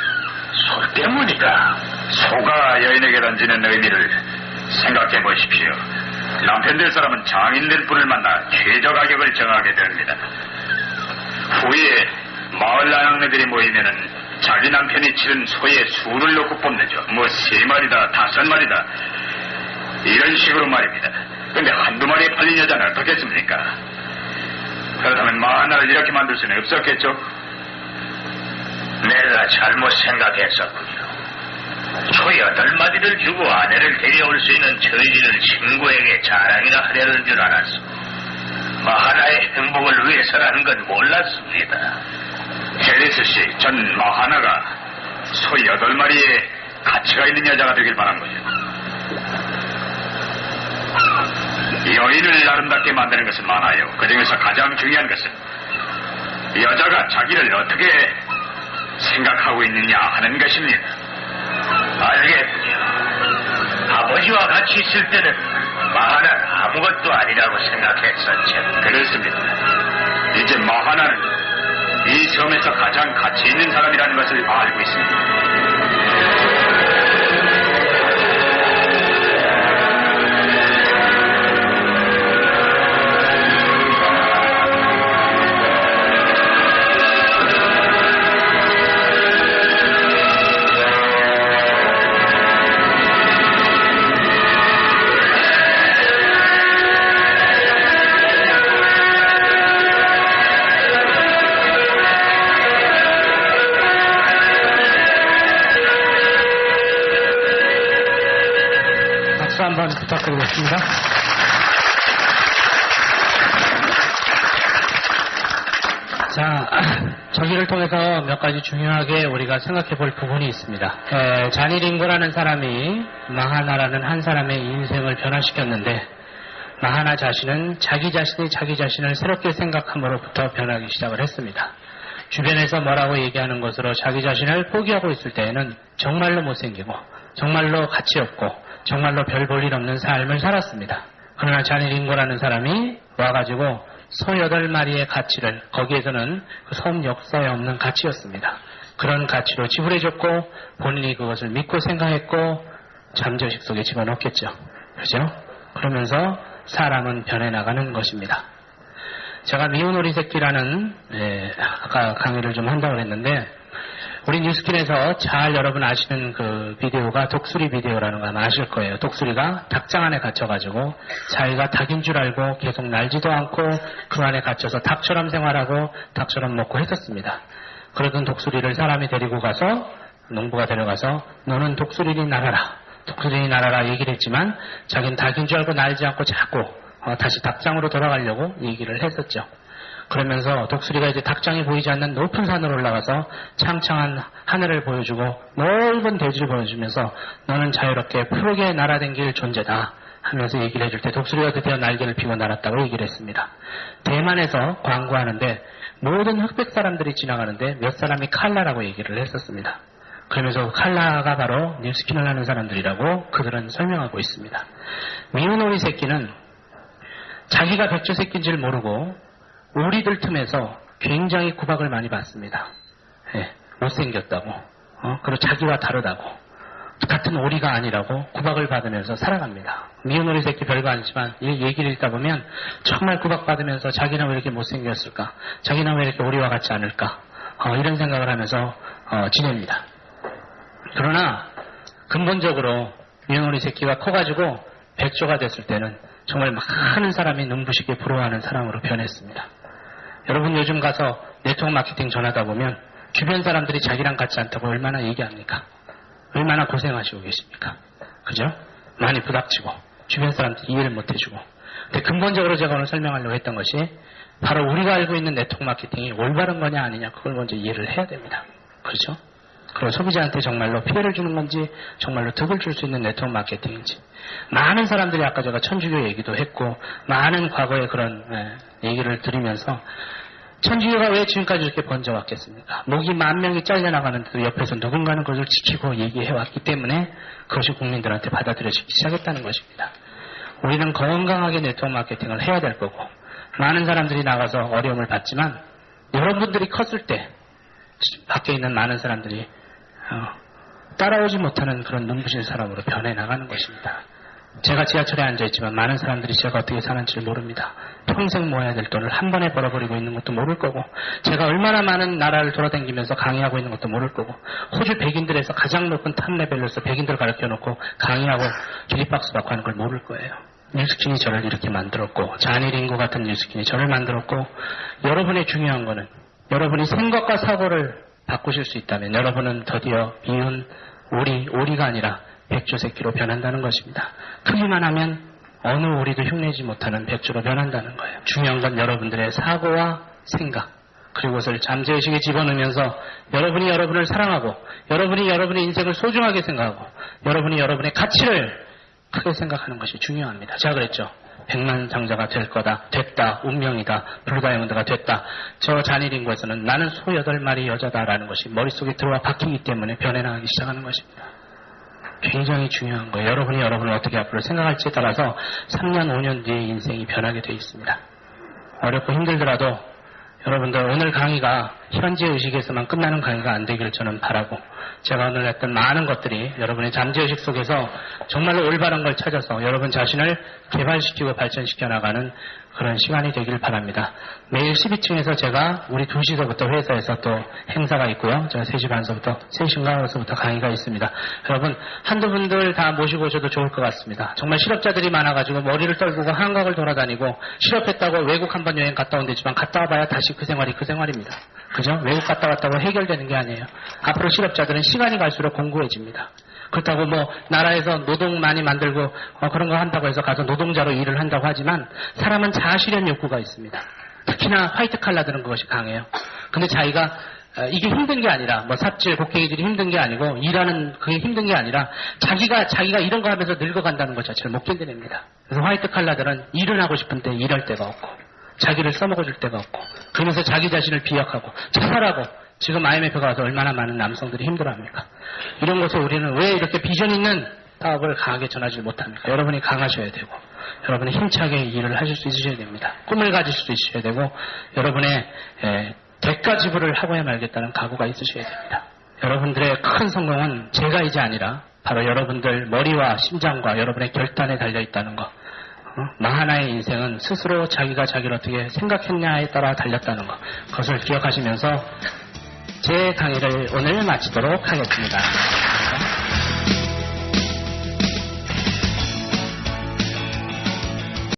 소 때문이다. 소가 여인에게 던지는 의미를 생각해 보십시오. 남편 될 사람은 장인 될 분을 만나 최저 가격을 정하게 됩니다. 후에 마을 나랑네들이 모이면은 자기 남편이 치른 소의 수를 놓고 뽑내죠. 뭐 3마리다 5마리다 이런 식으로 말입니다. 근데 한두 마리에 팔린 여자는 어떻겠습니까? 그렇다면 마하나를 이렇게 만들 수는 없었겠죠? 내가 잘못 생각했었군요. 소 8마리를 주고 아내를 데려올 수 있는 처지를 친구에게 자랑이나 하려는 줄 알았어. 마하나의 행복을 위해서라는 건 몰랐습니다. 해리스 씨, 전 마하나가 소 8마리에 가치가 있는 여자가 되길 바란 거죠. 여인을 아름답게 만드는 것은 많아요. 그중에서 가장 중요한 것은 여자가 자기를 어떻게 생각하고 있느냐 하는 것입니다. 알겠군요. 아버지와 같이 있을 때는 마하나는 아무것도 아니라고 생각했었죠. 그렇습니다. 이제 마하나는 이 섬에서 가장 가치 있는 사람이라는 것을 알고 있습니다. 부탁드리겠습니다. 자, 저기를 통해서 몇 가지 중요하게 우리가 생각해 볼 부분이 있습니다. 자니링고라는 사람이 마하나라는 한 사람의 인생을 변화시켰는데, 마하나 자신은 자기 자신이 자기 자신을 새롭게 생각함으로부터 변하기 시작을 했습니다. 주변에서 뭐라고 얘기하는 것으로 자기 자신을 포기하고 있을 때에는 정말로 못생기고 정말로 가치 없고 정말로 별 볼 일 없는 삶을 살았습니다. 그러나 자니링고라는 사람이 와가지고 소 8마리의 가치를, 거기에서는 그 섬 역사에 없는 가치였습니다. 그런 가치로 지불해줬고 본인이 그것을 믿고 생각했고 잠재의식 속에 집어넣겠죠. 그죠? 그러면서 사람은 변해나가는 것입니다. 제가 미운 오리 새끼라는 아까 강의를 좀 한다고 했는데, 우리 뉴스킨에서 잘 여러분 아시는 그 비디오가 독수리 비디오라는 거 아마 아실 거예요. 독수리가 닭장 안에 갇혀가지고 자기가 닭인 줄 알고 계속 날지도 않고 그 안에 갇혀서 닭처럼 생활하고 닭처럼 먹고 했었습니다. 그러던 독수리를 사람이 데리고 가서, 농부가 데려가서 너는 독수리니 날아라, 독수리니 날아라 얘기를 했지만 자기는 닭인 줄 알고 날지 않고 자꾸 다시 닭장으로 돌아가려고 얘기를 했었죠. 그러면서 독수리가 이제 닭장이 보이지 않는 높은 산으로 올라가서 창창한 하늘을 보여주고 넓은 대지를 보여주면서 너는 자유롭게 푸르게 날아다닐 존재다 하면서 얘기를 해줄 때 독수리가 드디어 날개를 피고 날았다고 얘기를 했습니다. 대만에서 광고하는데 모든 흑백 사람들이 지나가는데 몇 사람이 칼라라고 얘기를 했었습니다. 그러면서 칼라가 바로 뉴스킨을 하는 사람들이라고 그들은 설명하고 있습니다. 미운 오리 새끼는 자기가 백조 새끼인 줄 모르고 오리들 틈에서 굉장히 구박을 많이 받습니다. 못생겼다고, 그리고 자기와 다르다고, 같은 오리가 아니라고 구박을 받으면서 살아갑니다. 미운 오리 새끼 별거 아니지만 이 얘기를 읽다 보면 정말 구박받으면서 자기는 왜 이렇게 못생겼을까, 자기는 왜 이렇게 오리와 같지 않을까, 이런 생각을 하면서 지냅니다. 그러나 근본적으로 미운 오리 새끼가 커가지고 백조가 됐을 때는 정말 많은 사람이 눈부시게 부러워하는 사람으로 변했습니다. 여러분 요즘 가서 네트워크 마케팅 전하다 보면 주변 사람들이 자기랑 같지 않다고 얼마나 얘기합니까? 얼마나 고생하시고 계십니까? 그죠? 많이 부닥치고 주변 사람들이 이해를 못해주고. 근데 근본적으로 제가 오늘 설명하려고 했던 것이 바로 우리가 알고 있는 네트워크 마케팅이 올바른 거냐 아니냐, 그걸 먼저 이해를 해야 됩니다. 그렇죠? 그리고 소비자한테 정말로 피해를 주는 건지 정말로 득을 줄 수 있는 네트워크 마케팅인지. 많은 사람들이 아까 제가 천주교 얘기도 했고 많은 과거의 그런 얘기를 들으면서 천주교가 왜 지금까지 이렇게 번져왔겠습니까? 목이 10,000명이 잘려나가는데도 옆에서 누군가는 그것을 지키고 얘기해왔기 때문에 그것이 국민들한테 받아들여지기 시작했다는 것입니다. 우리는 건강하게 네트워크 마케팅을 해야 될 거고, 많은 사람들이 나가서 어려움을 받지만 여러분들이 컸을 때 밖에 있는 많은 사람들이 따라오지 못하는 그런 눈부신 사람으로 변해나가는 것입니다. 제가 지하철에 앉아있지만 많은 사람들이 제가 어떻게 사는지 모릅니다. 평생 모아야 될 돈을 한 번에 벌어버리고 있는 것도 모를 거고, 제가 얼마나 많은 나라를 돌아다니면서 강의하고 있는 것도 모를 거고, 호주 백인들에서 가장 높은 탑 레벨로서 백인들 가르쳐놓고 강의하고 기립박수 받고 하는 걸 모를 거예요. 뉴스킨이 저를 이렇게 만들었고, 자니링고 같은 뉴스킨이 저를 만들었고, 여러분의 중요한 거는 여러분이 생각과 사고를 바꾸실 수 있다면 여러분은 드디어 미운 오리가 아니라 백조 새끼로 변한다는 것입니다. 크기만 하면 어느 오리도 흉내지 못하는 백조로 변한다는 거예요. 중요한 건 여러분들의 사고와 생각, 그리고 그것을 잠재의식에 집어넣으면서 여러분이 여러분을 사랑하고, 여러분이 여러분의 인생을 소중하게 생각하고, 여러분이 여러분의 가치를 크게 생각하는 것이 중요합니다. 제가 그랬죠. 100만 장자가 될 거다, 됐다, 운명이다, 블루다이아몬드가 됐다. 저 자니링고에서는 나는 소 8마리 여자다라는 것이 머릿속에 들어와 박히기 때문에 변해나가기 시작하는 것입니다. 굉장히 중요한 거예요. 여러분이 여러분을 어떻게 앞으로 생각할지에 따라서 3년, 5년 뒤에 인생이 변하게 되어 있습니다. 어렵고 힘들더라도 여러분들 오늘 강의가 현재의식에서만 끝나는 강의가 안 되기를 저는 바라고, 제가 오늘 했던 많은 것들이 여러분의 잠재의식 속에서 정말로 올바른 걸 찾아서 여러분 자신을 개발시키고 발전시켜 나가는 그런 시간이 되기를 바랍니다. 매일 12층에서 제가 우리 2시서부터 회사에서 또 행사가 있고요. 제가 3시 반서부터 3시인가서부터 강의가 있습니다. 여러분 한두 분들 다 모시고 오셔도 좋을 것 같습니다. 정말 실업자들이 많아가지고 머리를 떨구고 한강을 돌아다니고 실업했다고 외국 한번 여행 갔다 온대지만 갔다 와봐야 다시 그 생활이 그 생활입니다. 그죠? 외국 갔다 왔다고 해결되는 게 아니에요. 앞으로 실업자들은 시간이 갈수록 공고해집니다. 그렇다고 뭐 나라에서 노동 많이 만들고 그런 거 한다고 해서 가서 노동자로 일을 한다고 하지만 사람은 자아실현 욕구가 있습니다. 특히나 화이트 칼라들은 그것이 강해요. 근데 자기가 이게 힘든 게 아니라 뭐 삽질 곡괭이들이 힘든 게 아니고 일하는 그게 힘든 게 아니라 자기가 이런 거 하면서 늙어간다는 것 자체를 못 견뎌냅니다. 그래서 화이트 칼라들은 일을 하고 싶은데 일할 데가 없고 자기를 써먹어줄 데가 없고 그러면서 자기 자신을 비약하고 자살하고 지금 IMF가 와서 얼마나 많은 남성들이 힘들어합니까? 이런 것을 우리는 왜 이렇게 비전 있는 사업을 강하게 전하지 못합니까? 여러분이 강하셔야 되고 여러분이 힘차게 일을 하실 수 있으셔야 됩니다. 꿈을 가질 수 있으셔야 되고 여러분의 대가 지불을 하고야 말겠다는 각오가 있으셔야 됩니다. 여러분들의 큰 성공은 제가 이제 아니라 바로 여러분들 머리와 심장과 여러분의 결단에 달려있다는 것. 마하나의 인생은 스스로 자기가 자기를 어떻게 생각했냐에 따라 달렸다는 것. 그것을 기억하시면서 제 강의를 오늘 마치도록 하겠습니다.